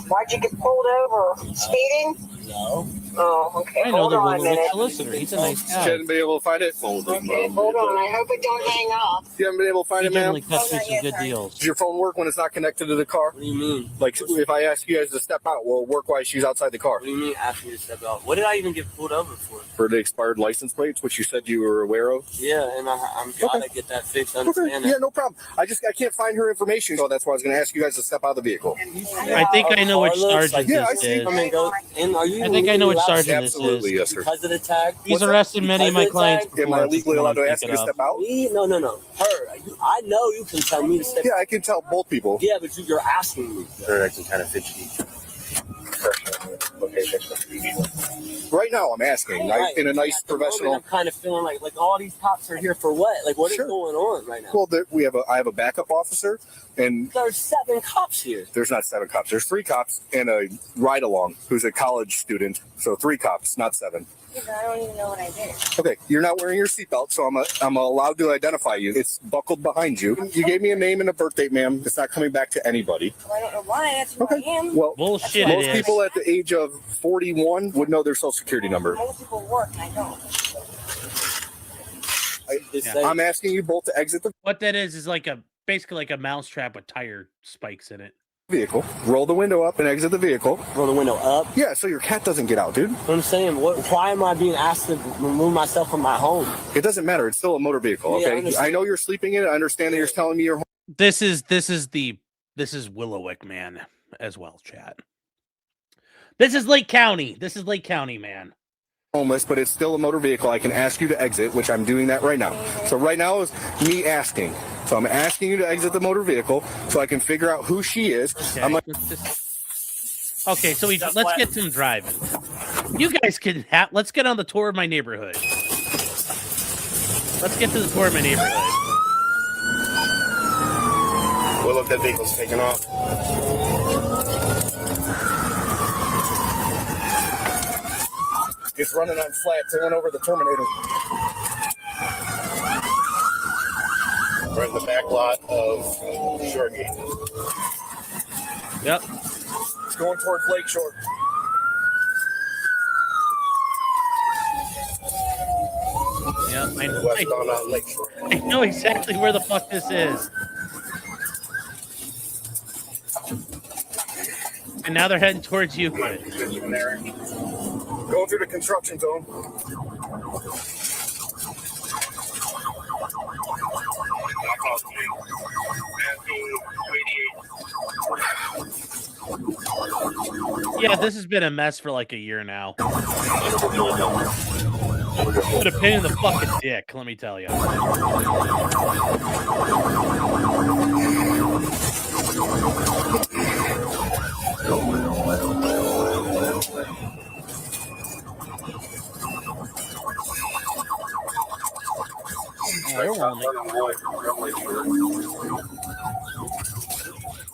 Why'd you get pulled over? Speeding? No. Oh, okay. I know Hold the on a Willowick minute. solicitor. He's a nice guy. Shouldn't be able to find it. Okay, hold on. I hope it don't hang up. You haven't been able to find He it, ma'am? generally cuts me some good deals. Does your phone work when it's not connected to the car? What do you mean? Like, if I ask you guys to step out, will it work while she's outside the car? What do you mean ask me to step out? What did I even get pulled over for? For the expired license plates, which you said you were aware of? Yeah, and I'm gotta get that fixed. I understand Yeah, that. no problem. I can't find her information, so that's why I was going to ask you guys to step out of the vehicle. I think I know which sergeant Yeah, I this see. is. Come and go. And are you I think I know which legally allowed to- sergeant this Absolutely, is. yes, sir. Because of the tag? He's arrested many of my clients Am before. I That's legally the one allowed to I'm ask you to thinking of. step out? Me? No. Her. I know you can tell me to step. Yeah, I can tell both people. Yeah, but you're asking me. They're acting kind of fidgety. Right now, I'm asking, Right. in a nice, At the moment, professional. I'm kind of feeling like all these cops are here for what? Like, what is going on right now? Well, I have a backup officer, and There's 7 cops here. there's not 7 cops. There's 3 cops and a ride-along who's a college student. So 3 cops, not 7. I don't even know what I did. Okay, you're not wearing your seatbelt, so I'm allowed to identify you. It's buckled behind you. You gave me a name and a birth date, ma'am. It's not coming back to anybody. Well, I don't know why. That's who I am. Well, bullshit. Most people at the age of 41 would know their social security number. Most people work, and I don't. I'm asking you both to exit the What that is like basically like a mousetrap with tire spikes in it. vehicle. Roll the window up and exit the vehicle. Roll the window up? Yeah, so your cat doesn't get out, dude. I'm saying, why am I being asked to remove myself from my home? It doesn't matter. It's still a motor vehicle, Yeah, okay? I know you're sleeping in it. I understand that you're telling me you're home. This is Willowick, man, as well, chat. This is Lake County. This is Lake County, man. Homeless, but it's still a motor vehicle. I can ask you to exit, which I'm doing that right now. So right now is me asking. So I'm asking you to exit the motor vehicle so I can figure out who she is. Okay, okay, so let's get some driving. You guys can let's get on the tour of my neighborhood. Let's get to the tour of my neighborhood. Well, look, that vehicle's taking off. It's running on flats. They went over the Terminator. We're in the back lot of Shoregate. Yep. It's going towards Lakeshore. Yep. Westbound on Lakeshore. I know exactly where the fuck this is. And now they're heading towards you. Going through the construction zone. Yeah, this has been a mess for like a year now. Put a pain in the fucking dick, let me tell you.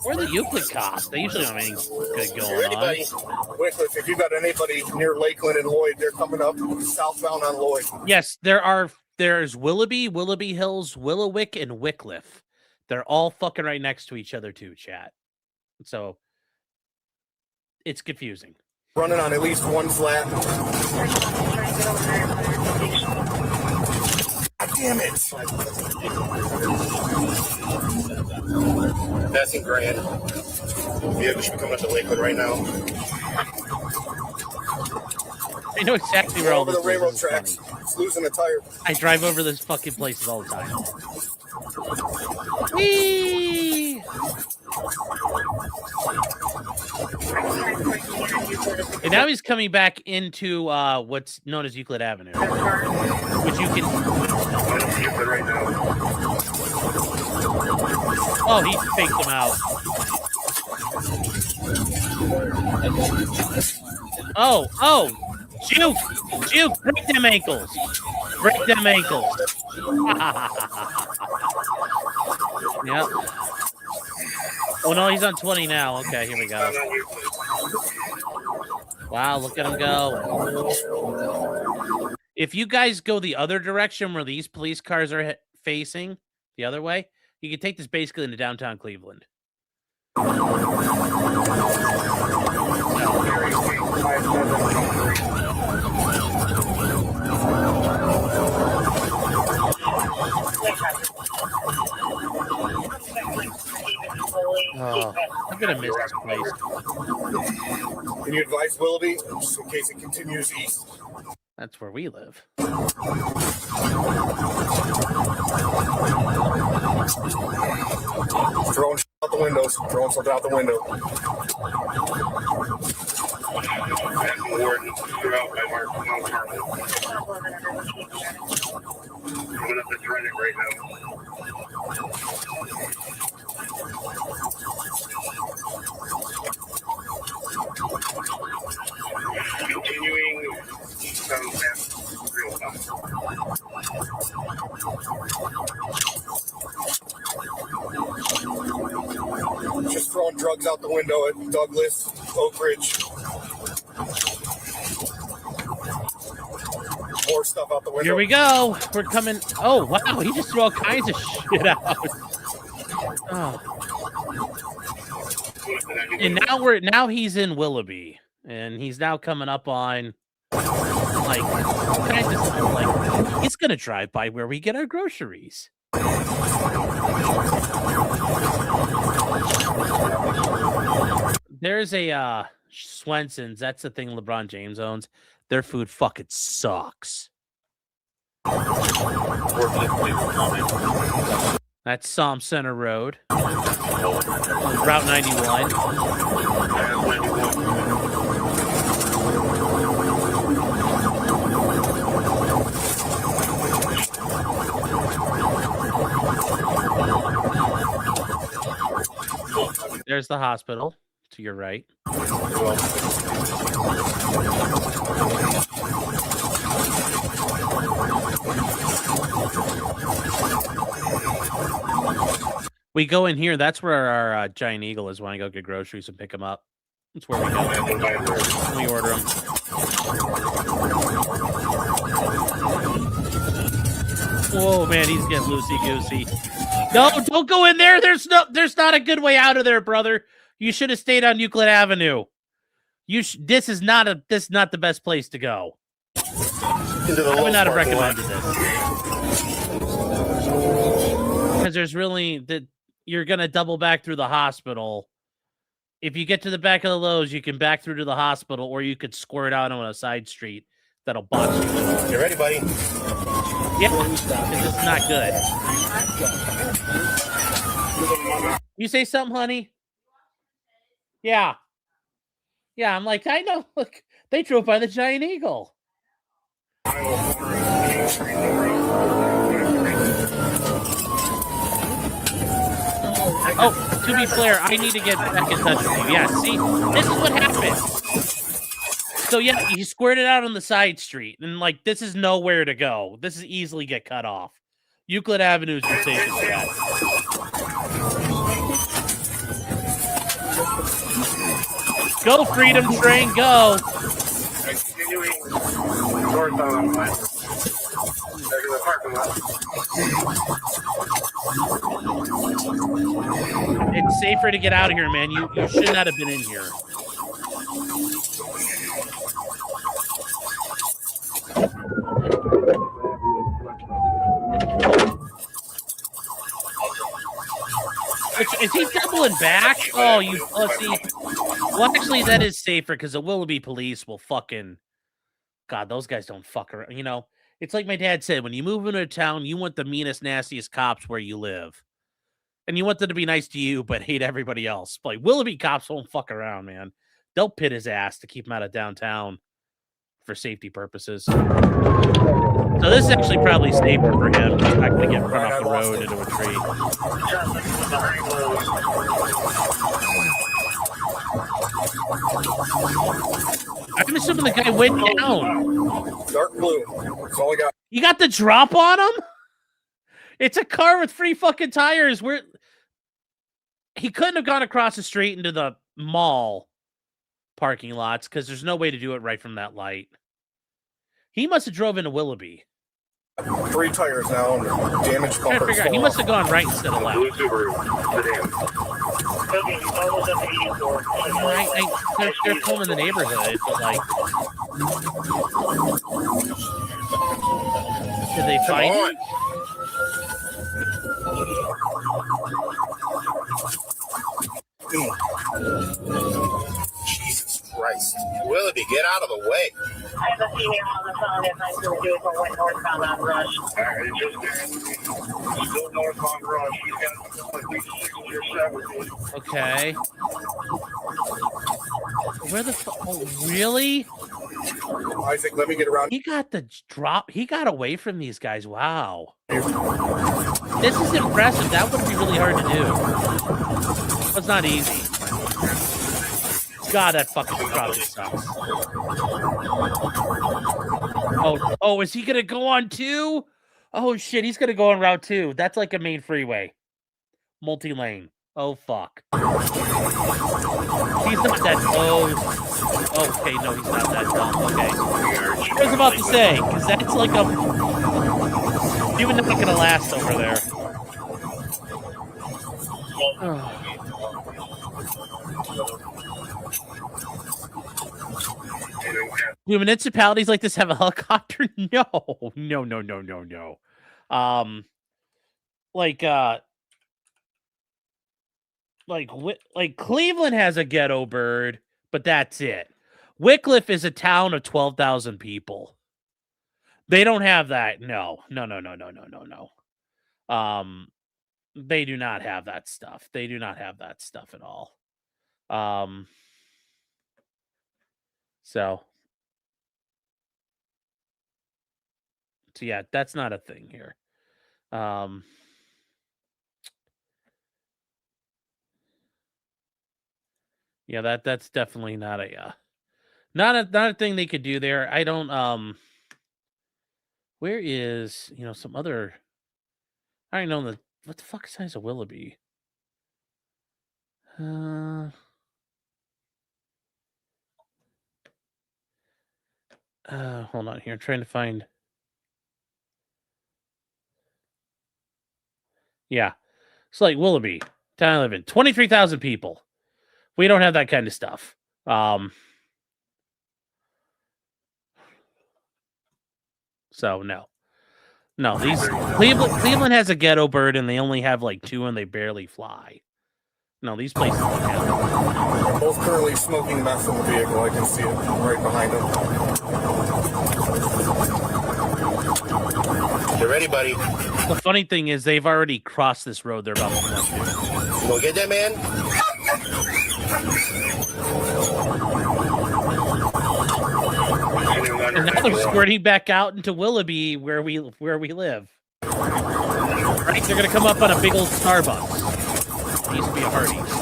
Where are the Euclid cops? They usually don't have anything good going on. Wycliffe, if you got anybody near Lakeland and Lloyd, they're coming up southbound on Lloyd. Yes, there's Willoughby, Willoughby Hills, Willowick, and Wycliffe. They're all fucking right next to each other too, chat. So it's confusing. Running on at least one flat. God damn it. Passing Grand. Vehicle should be coming up to Lakewood right now. I know exactly where all over this the railroad is. tracks. It's losing a tire. I drive over those fucking places all the time. Whee! And now he's coming back into what's known as Euclid Avenue, which you can. Oh, he faked them out. Oh, juke, break them ankles, Yep. Oh no, he's on 20 now. Okay, here we go. Wow, look at him go. If you guys go the other direction where these police cars are facing, the other way, you can take this basically into downtown Cleveland. Oh, I'm gonna miss this place. Can you advise Willoughby just in case it continues east? That's where we live. Throwing out the windows. Throwing something out the window. Warden, you're out by Mark. Coming up the running right now. Continuing eastbound past real fast. Just throwing drugs out the window at Douglas, Oak Ridge. pour stuff out the window. Here we go. We're coming. Oh, wow. He just threw all kinds of shit out. Oh. And now he's in Willoughby. And he's now coming up on like kind of like he's gonna drive by where we get our groceries. There's a Swenson's. That's the thing LeBron James owns. Their food fucking sucks. That's Psalm Center Road. Route 91. There's the hospital to your right. We go in here. That's where our giant eagle is when I go get groceries and pick them up. That's where we go. We order them. Whoa, man, he's getting loosey-goosey. No, don't go in there. There's not a good way out of there, brother. You should have stayed on Euclid Avenue. This is not the best place to go. I would not have recommended this. Because there's really you're gonna double back through the hospital. If you get to the back of the Lowe's, you can back through to the hospital, or you could squirt out on a side street that'll box you. You ready, buddy? Yeah, this is not good. You say something, honey? Yeah. Yeah, I'm like, I know. Look, they drove by the giant eagle. Oh, to be fair, I need to get back in touch with you. Yeah, see, this is what happened. So yeah, you squirted out on the side street, and like this is nowhere to go. This is easily get cut off. Euclid Avenue is your safest bet. Go, Freedom Train, go! It's safer to get out of here, man. You should not have been in here. Is he doubling back? Oh, you pussy. Well, actually, that is safer because the Willoughby police will fucking... God, those guys don't fuck around. You know, it's like my dad said, when you move into a town, you want the meanest, nastiest cops where you live. And you want them to be nice to you, but hate everybody else. Like, Willoughby cops won't fuck around, man. They'll pit his ass to keep him out of downtown for safety purposes. So this is actually probably safer for him. He's not going to get run off the road into a tree. I'm assuming the guy went down. Dark blue. That's all I got. You got the drop on him? It's a car with free fucking tires. He couldn't have gone across the street into the mall parking lots because there's no way to do it right from that light. He must have drove into Willoughby. 3 tires now and damaged bumpers. He must have gone right instead of left. They're combing the neighborhood, but like, did they find him? Jesus Christ. Willoughby, get out of the way. I have a female on the phone if I'm going to do it for went northbound on Rush. Alright, just still northbound Rush. He's got at least 6 or 7. Okay. Where the fuck? Oh, really? Isaac, let me get around. He got the drop. He got away from these guys. Wow. This is impressive. That would be really hard to do. It's not easy. God, that fucking probably sucks. Oh, is he gonna go on 2? Oh shit, he's gonna go on Route 2. That's like a main freeway, multi-lane. Oh fuck. He's not that close. Okay, no, he's not that dumb. Okay. I was about to say, because that's like a... Even not going to last over there. Do municipalities like this have a helicopter? No. Like Cleveland has a ghetto bird, but that's it. Wycliffe is a town of 12,000 people. They don't have that. No. They do not have that stuff. They do not have that stuff at all. So yeah, that's not a thing here. Yeah, that's definitely not a not a thing they could do there. I don't where is, some other, I don't know, what the fuck size of Willoughby? Hold on here. I'm trying to find. Yeah. It's like Willoughby, town I live in. 23,000 people. We don't have that kind of stuff. So no. No, these Cleveland has a ghetto bird and they only have like 2 and they barely fly. No, these places don't have them. Both currently smoking meth in the vehicle. I can see it right behind them. You ready, buddy? The funny thing is they've already crossed this road they're about to come to. You gonna get that, man? And now they're squirting back out into Willoughby where we live. Right, they're gonna come up on a big old Starbucks. It used to be a Hardee's.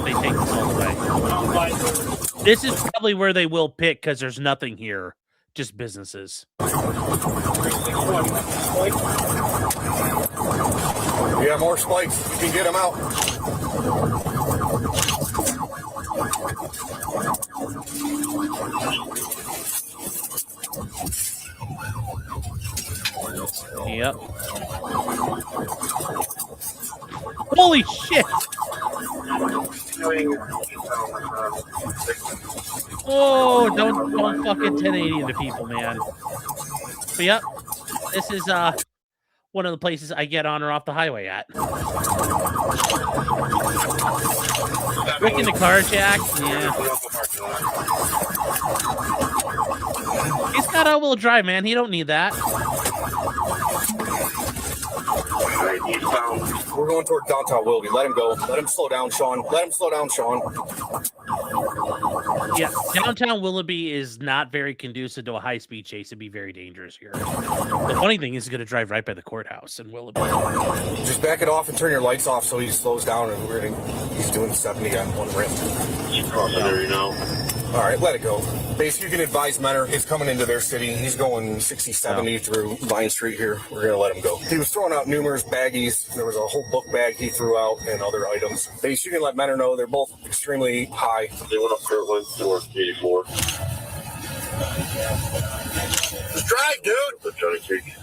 They take this all the way. This is probably where they will pick because there's nothing here, just businesses. You got more spikes. You can get them out. Yep. Holy shit! Oh, don't fucking 1080 into people, man. But yep, this is one of the places I get on or off the highway at. Rick in the carjack, yeah. He's got all-wheel drive, man. He don't need that. We're going toward downtown Willoughby. Let him go. Let him slow down, Sean. Let him slow down, Sean. Yeah, downtown Willoughby is not very conducive to a high-speed chase. It'd be very dangerous here. The funny thing is he's going to drive right by the courthouse in Willoughby. Just back it off and turn your lights off so he slows down, and he's doing 70 on one rim. There you know. All right, let it go. Base, you can advise Menor. He's coming into their city. He's going 60, 70 through Vine Street here. We're going to let him go. He was throwing out numerous baggies. There was a whole book bag he threw out and other items. Base, you can let Menor know they're both extremely high. They went up Kirtland, north 84. Just drive, dude. The Johnny Cake.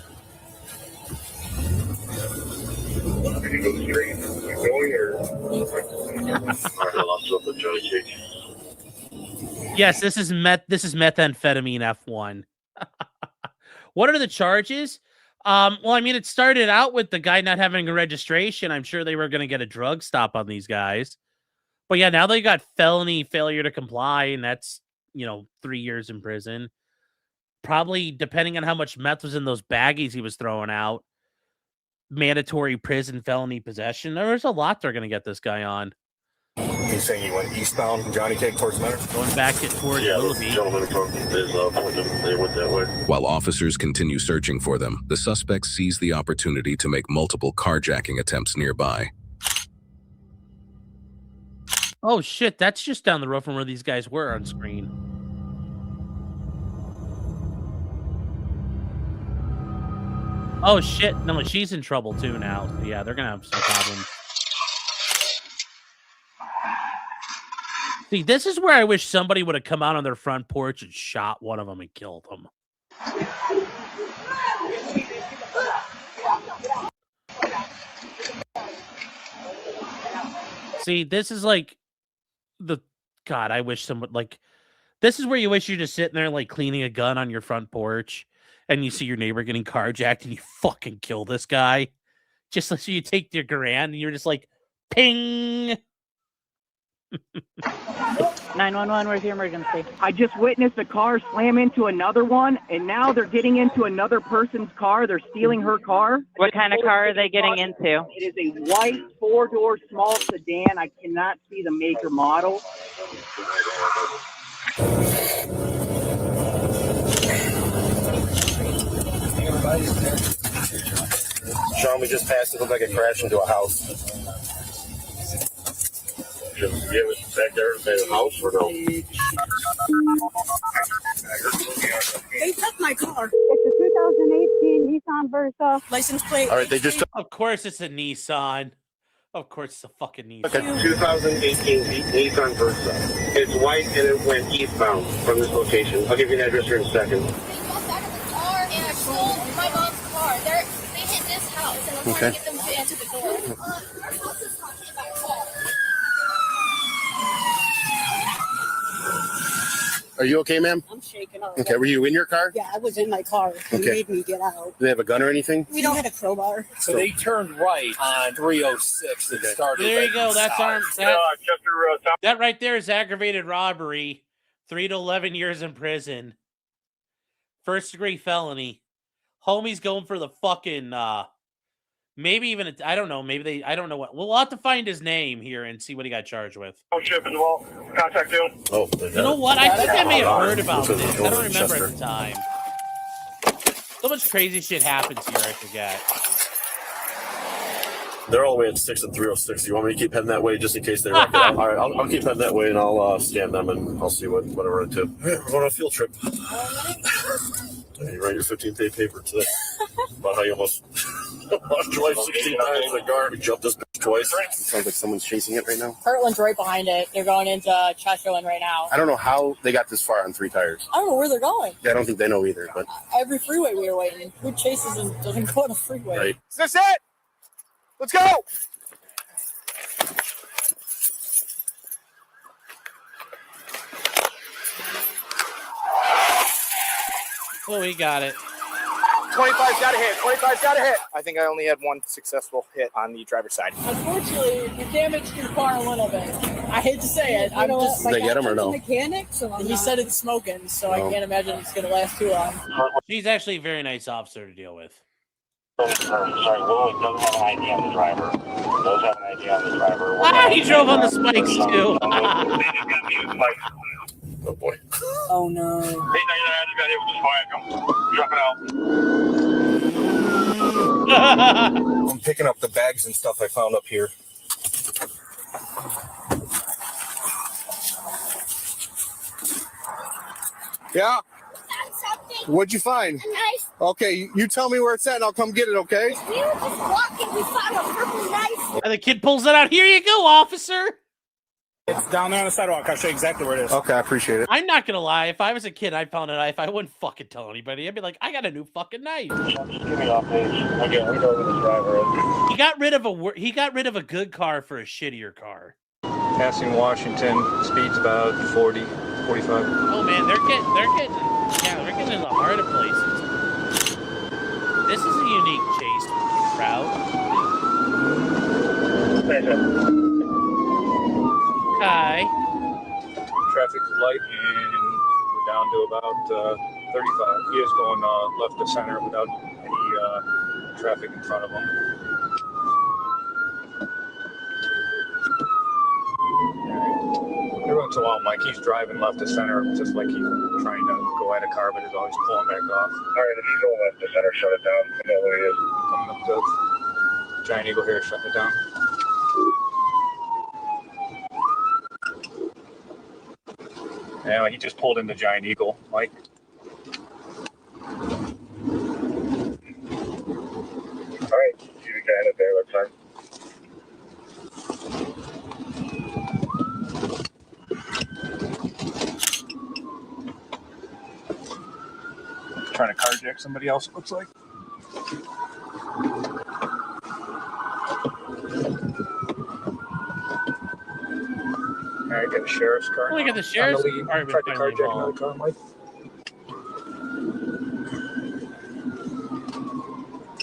Can you go straight? You going or? All right, I lost up with Johnny Cake. Yes, this is methamphetamine F1. What are the charges? Well, I mean, it started out with the guy not having a registration. I'm sure they were going to get a drug stop on these guys. But yeah, now they got felony failure to comply, and that's, 3 years in prison. Probably, depending on how much meth was in those baggies he was throwing out, mandatory prison felony possession. There's a lot they're going to get this guy on. He's saying he went eastbound, Johnny Cake towards Menor. Going back towards Willoughby. Gentlemen from they went that way. While officers continue searching for them, the suspects seize the opportunity to make multiple carjacking attempts nearby. Oh shit, that's just down the road from where these guys were on screen. Oh shit, no, she's in trouble too now. So yeah, they're gonna have some problems. See, this is where I wish somebody would have come out on their front porch and shot one of them and killed them. See, this is like God, I wish someone this is where you wish you're just sitting there like cleaning a gun on your front porch and you see your neighbor getting carjacked and you fucking kill this guy. Just so you take your grand and you're just like, ping. 911, where's your emergency? I just witnessed a car slam into another one, and now they're getting into another person's car. They're stealing her car. What kind of car are they getting into? It is a white 4-door small sedan. I cannot see the make or model. Sean, we just passed it. Looked like it crashed into a house. Just give it back there to the house or no? They took my car. It's a 2018 Nissan Versa. License plate. All right, they just. Of course it's a Nissan. Of course it's a fucking Nissan. Okay, 2018 Nissan Versa. It's white and it went eastbound from this location. I'll give you an address here in a second. They jumped out of the car and I stole my mom's car. They hit this house and I'm trying to get them to answer the door. Are you okay, ma'am? I'm shaking up. Okay, were you in your car? Yeah, I was in my car. They Okay. made me get out. Do they have a gun or anything? We don't have a crowbar. So they turned right on 306 and started. There you right go. That's our south. that right there is aggravated robbery, 3 to 11 years in prison, 1st-degree felony. Homie's going for the fucking maybe even I don't know. Maybe I don't know what. We'll have to find his name here and see what he got charged with. Oh, ship as well. Contact you. Oh, You know what? I think I may have heard about this. I don't remember at the time. So much crazy shit happens here. I forget. They're all the way at 6 and 306. Do you want me to keep heading that way just in case they wreck it? All right, I'll keep heading that way and I'll scan them and I'll see what I run into. All right, we're going on a field trip. You write your 15th day paper today about how you almost lost your life 16 times in the car. You jumped this bitch twice. It sounds like someone's chasing it right now. Kirtland's right behind it. They're going into Chesterland right now. I don't know how they got this far on 3 tires. I don't know where they're going. Yeah, I don't think they know either, but Every freeway we were waiting. Who chases and doesn't go on a freeway? right. Is this it? Let's go. Oh, he got it. 25's got a hit. 25's got a hit. I think I only had one successful hit on the driver's side. Unfortunately, you damaged your car a little bit. I hate to say it. I'm just. Did they get him or no? Mechanic, so he said it's smoking, so I can't imagine it's gonna last too long. She's actually a very nice officer to deal with. Sorry, Will doesn't have an ID on the driver. Does have an ID on the driver. He drove on the spikes too. Oh boy. Oh no. Hey, no, I just got hit with the fire. Come drop it out. I'm picking up the bags and stuff I found up here. Yeah. What'd you find? Nice. Okay, you tell me where it's at and I'll come get it, okay? We were just walking. We found a purple knife. And the kid pulls it out. Here you go, officer. It's down there on the sidewalk. I'll show you exactly where it is. Okay, I appreciate it. I'm not gonna lie. If I was a kid, I found a knife. I wouldn't fucking tell anybody. I'd be like, I got a new fucking knife. Just give me off page. Okay, let me go over the driver. He got rid of a good car for a shittier car. Passing Washington, speed's about 40, 45. Oh man, they're getting in the heart of places. This is a unique chase route. Okay. Traffic light, and we're down to about 35. He is going left to center without any traffic in front of him. Every once in a while, Mike, he's driving left to center, just like he's trying to go at a car, but he's always pulling back off. All right, if you go left to center, shut it down. I know who he is. Coming up to Giant Eagle here, shutting it down. Yeah, he just pulled into Giant Eagle, Mike. All right, you got it there. That's fine. attack somebody else, it looks like. All right, got the sheriff's car. Oh, we got the sheriff's department Tried to finally carjack another involved. car, Mike.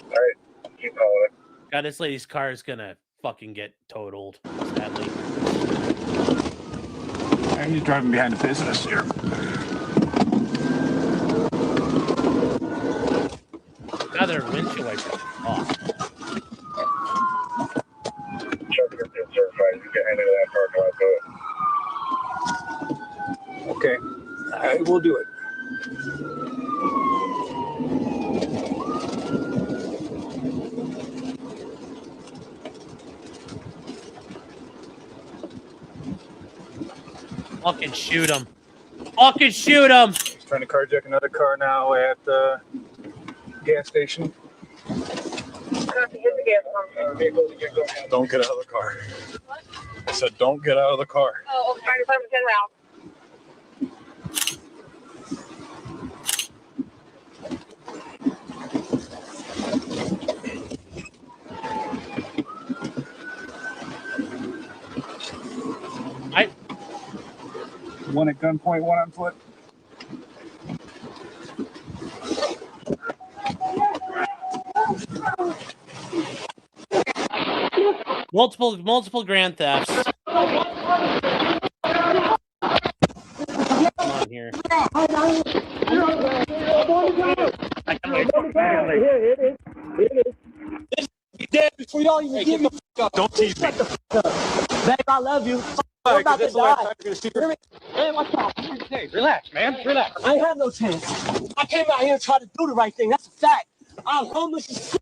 All right, keep calling it. God, this lady's car is gonna fucking get totaled, sadly. And he's driving behind the business here. Now their windshield wipers are off. Try to get this certified. You get into that parking lot, do it. Okay, I will do it. Fucking shoot him. Fucking shoot him. He's trying to carjack another car now at the gas station. Don't get out of the car. I said, don't get out of the car. Oh, trying to find 10 rounds. One at gunpoint, one on foot. Multiple grand thefts. Come on here. Be dead before y'all even give me. Don't tease me. Babe, I love you. I'm about to die. Hey, what's up? Hey, relax, man. Relax. I ain't have no chance. I came out here and tried to do the right thing. That's a fact. I'm homeless as shit.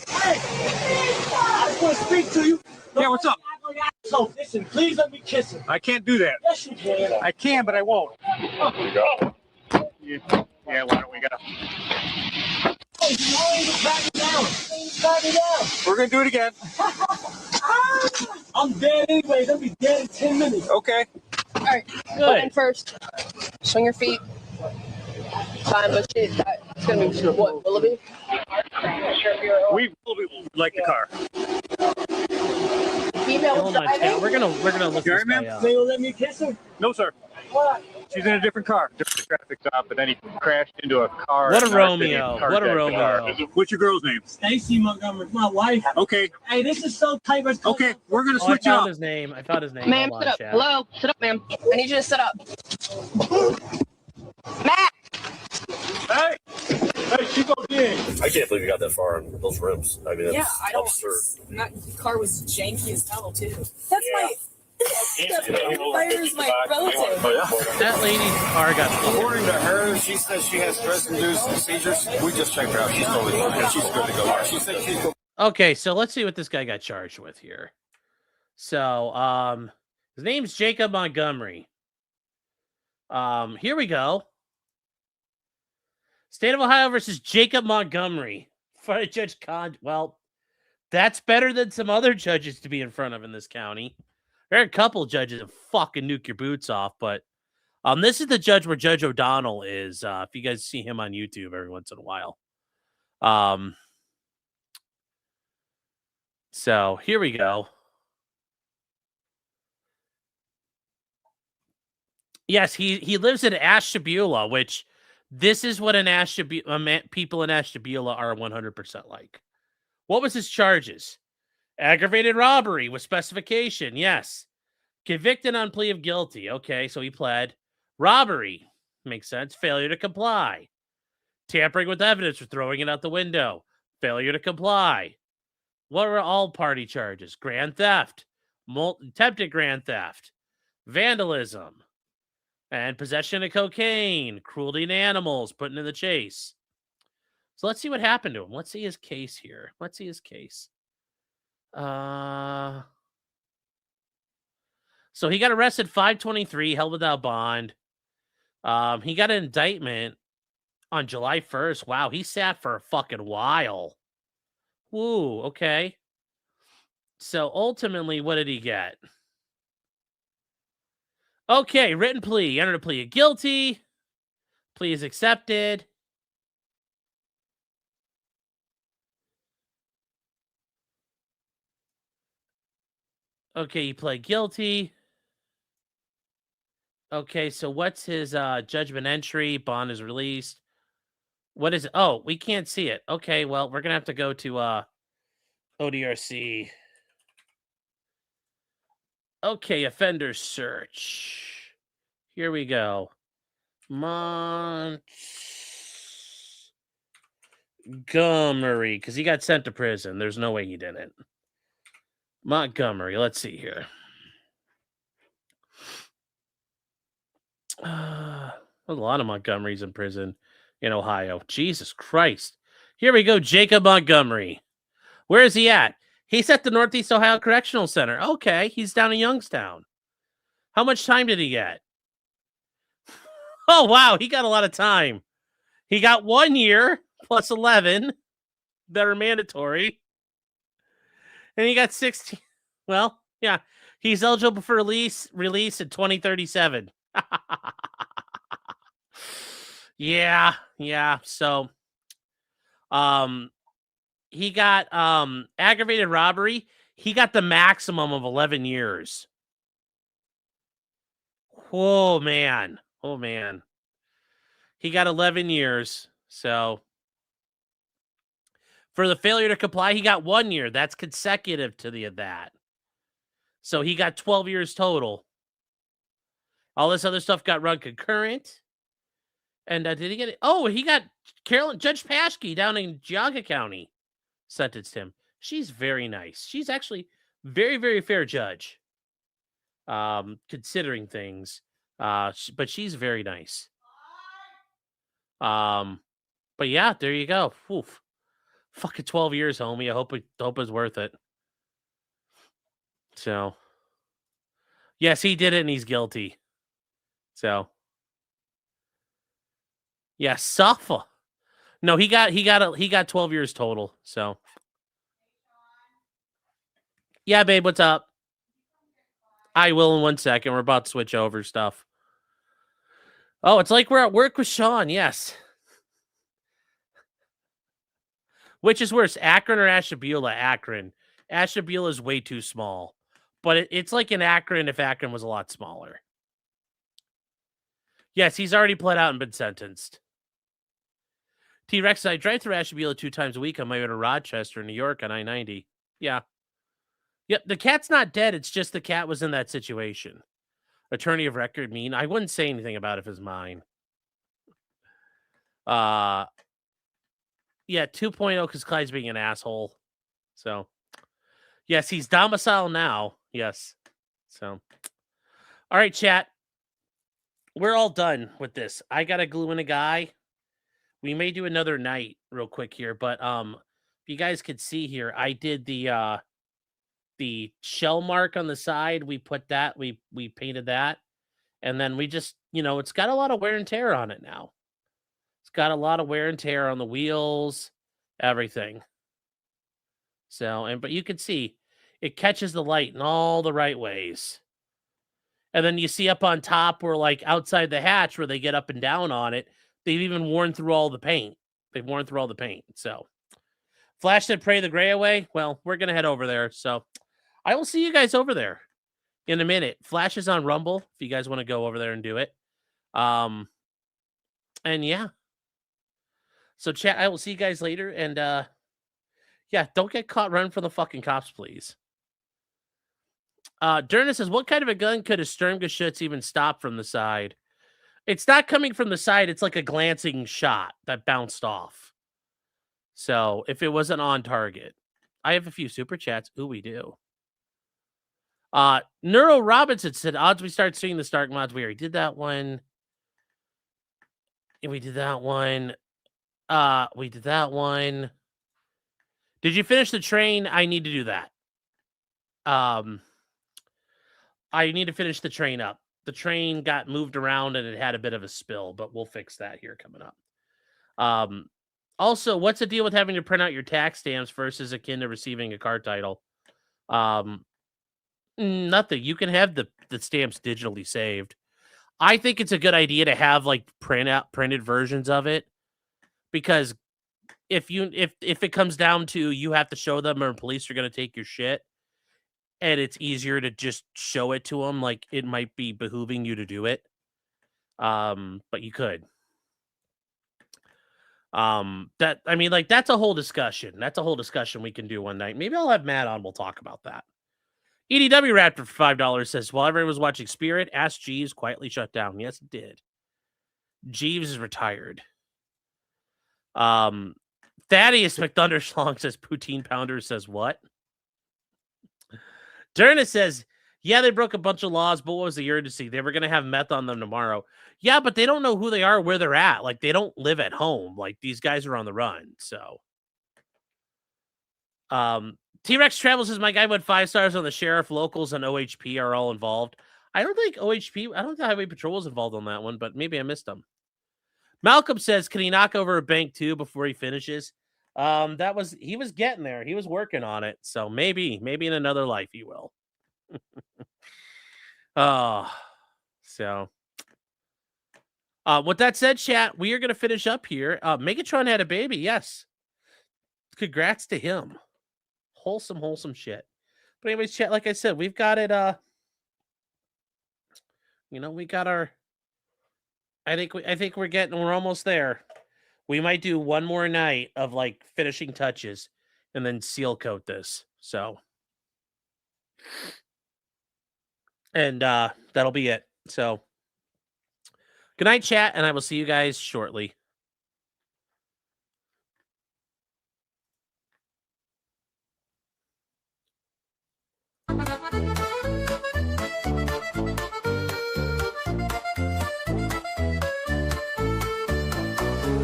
Hey, I just want to speak to you. Yeah, what's up? So, listen, please let me kiss him. I can't do that. Yes, you can. I can, but I won't. Yeah, why don't we go? Hey, you always back it down. Back it down. We're going to do it again. I'm dead anyways. I'll be dead in 10 minutes. Okay. All right, go in first. Swing your feet. Fine, but shit, it's gonna be what, Willoughby? We like the car. Female driving? We're gonna look this guy up. They gonna let me kiss her? No, sir. What? She's in a different car, different traffic stop, but then he crashed into a car. What a in our Romeo. city, What a carjacked the car. Romeo. What's your girl's name? Stacy Montgomery, my wife. Okay. Hey, this is so tight. Okay, we're gonna Oh, I switch found up. his name. I found his name. Ma'am, Hold sit on, up. chat. Hello? Sit up, ma'am. I need you to sit up. Matt! Hey! Hey, she goes in. I can't believe you got that far on those rims. I mean, that's I don't. absurd. That car was janky as hell too. That's Yeah. Fire's my relative. Oh, yeah? That lady's car got According to her, she says she has stress-induced seizures. We just checked her out. She's totally fine. She's good to go. She said she's good. Okay, so let's see what this guy got charged with here. So, his name's Jacob Montgomery. Here we go. State of Ohio versus Jacob Montgomery. Front of Judge Con. Well, that's better than some other judges to be in front of in this county. There are a couple judges that fucking nuke your boots off, but this is the judge where Judge O'Donnell is. If you guys see him on YouTube every once in a while. So here we go. Yes, he lives in Ashtabula, which this is what an people in Ashtabula are 100% like. What was his charges? Aggravated robbery with specification. Yes. Convicted on plea of guilty. Okay, so he pled. Robbery. Makes sense. Failure to comply. Tampering with evidence or throwing it out the window. Failure to comply. What were all party charges? Grand theft. Attempted grand theft. Vandalism. And possession of cocaine. Cruelty to animals. Putting in the chase. So let's see what happened to him. Let's see his case here. Let's see his case. So he got arrested 5/23, held without bond. He got an indictment on July 1st. Wow, he sat for a fucking while. Woo, okay. So ultimately, what did he get? Okay, written plea. Entered a plea of guilty. Plea is accepted. Okay, you pled guilty. Okay, so what's his judgment entry? Bond is released. What is it? Oh, we can't see it. Okay, well, we're gonna have to go to ODRC. Okay, offender search. Here we go. Montgomery, because he got sent to prison. There's no way he didn't. Montgomery, let's see here. There's a lot of Montgomerys in prison in Ohio. Jesus Christ. Here we go, Jacob Montgomery. Where is he at? He's at the Northeast Ohio Correctional Center. Okay, he's down in Youngstown. How much time did he get? Oh, wow, he got a lot of time. He got 1 year plus 11 that are mandatory. And he got 16. Well, yeah, he's eligible for release in 2037. Yeah. So, he got aggravated robbery. He got the maximum of 11 years. Oh man. He got 11 years. So, for the failure to comply, he got 1 year. That's consecutive to that. So he got 12 years total. All this other stuff got run concurrent. And did he get it? Oh, he got Judge Paschke down in Geauga County sentenced him. She's very nice. She's actually very, very fair judge. Considering things. But she's very nice. But yeah, there you go. Oof. Fucking 12 years, homie. I hope it's worth it. So, yes, he did it and he's guilty. So, yeah, suffer. No, he got 12 years total. So, yeah, babe, what's up? I will in 1 second. We're about to switch over stuff. Oh, it's like we're at work with Sean. Yes. Which is worse, Akron or Ashtabula? Akron. Ashtabula is way too small. But it's like in Akron if Akron was a lot smaller. Yes, he's already pled out and been sentenced. T-Rex, I drive through Ashtabula 2 times a week on my way to Rochester, New York on I-90. Yeah. Yep, the cat's not dead. It's just the cat was in that situation. Attorney of record mean. I wouldn't say anything about if it's mine. Yeah, 2.0 because Clyde's being an asshole. So, yes, he's domiciled now. Yes. So, all right, chat. We're all done with this. I got to glue in a guy. We may do another night real quick here, but if you guys could see here, I did the shell mark on the side. We put that, we painted that, and then we just, it's got a lot of wear and tear on it now. It's got a lot of wear and tear on the wheels, everything. So, but you can see it catches the light in all the right ways. And then you see up on top where like outside the hatch where they get up and down on it, they've even worn through all the paint. They've worn through all the paint. So Flash said, pray the gray away. Well, we're going to head over there. So I will see you guys over there in a minute. Flash is on Rumble if you guys want to go over there and do it. And yeah. So chat, I will see you guys later. And yeah, don't get caught running from the fucking cops, please. Derna says, what kind of a gun could a Sturmgeschütz even stop from the side? It's not coming from the side. It's like a glancing shot that bounced off. So if it wasn't on target. I have a few super chats. Ooh, we do. Neuro Robinson said, odds we start seeing the Stark mods. We already did that one. And we did that one. We did that one. Did you finish the train? I need to do that. I need to finish the train up. The train got moved around and it had a bit of a spill, but we'll fix that here coming up. Also, what's the deal with having to print out your tax stamps versus akin to receiving a car title? Nothing. You can have the the stamps digitally saved. I think it's a good idea to have like printed versions of it, because if it comes down to you have to show them or police are going to take your shit, and it's easier to just show it to them, like it might be behooving you to do it. But you could. That's a whole discussion. That's a whole discussion we can do one night. Maybe I'll have Matt on. We'll talk about that. EDW Raptor for $5 says, while everyone was watching Spirit, Ask Jeeves quietly shut down. Yes, it did. Jeeves is retired. Thaddeus McThunderschlong says, Poutine Pounder says what? Derna says, yeah, they broke a bunch of laws, but what was the urgency? They were going to have meth on them tomorrow. Yeah, but they don't know who they are, where they're at. Like, they don't live at home. Like, these guys are on the run, so. T-Rex Travel says, my guy went 5 stars on the sheriff. Locals and OHP are all involved. I don't think Highway Patrol was involved on that one, but maybe I missed them. Malcolm says, can he knock over a bank too before he finishes? He was getting there. He was working on it. So maybe in another life he will. With that said, chat, we are going to finish up here. Megatron had a baby. Yes. Congrats to him. Wholesome shit. But anyways, chat, like I said, we've got it. We got our, I think we're almost there. We might do one more night of like finishing touches and then seal coat this. So, and that'll be it. So, good night, chat, and I will see you guys shortly.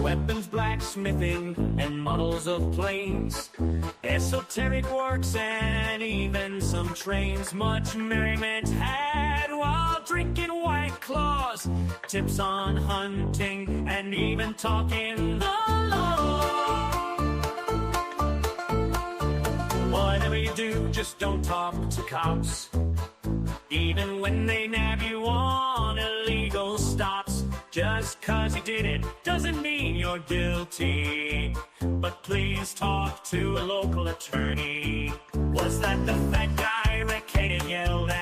Weapons, blacksmithing, and models of planes, esoteric works, and even some trains. Much merriment had while drinking White Claws, tips on hunting, and even talking the law. Whatever you do, just don't talk to cops, even when they nab you on illegal stops. Just 'cause you did it doesn't mean you're guilty, but please talk to a local attorney. Was that the fat guy Rick hated yelled at?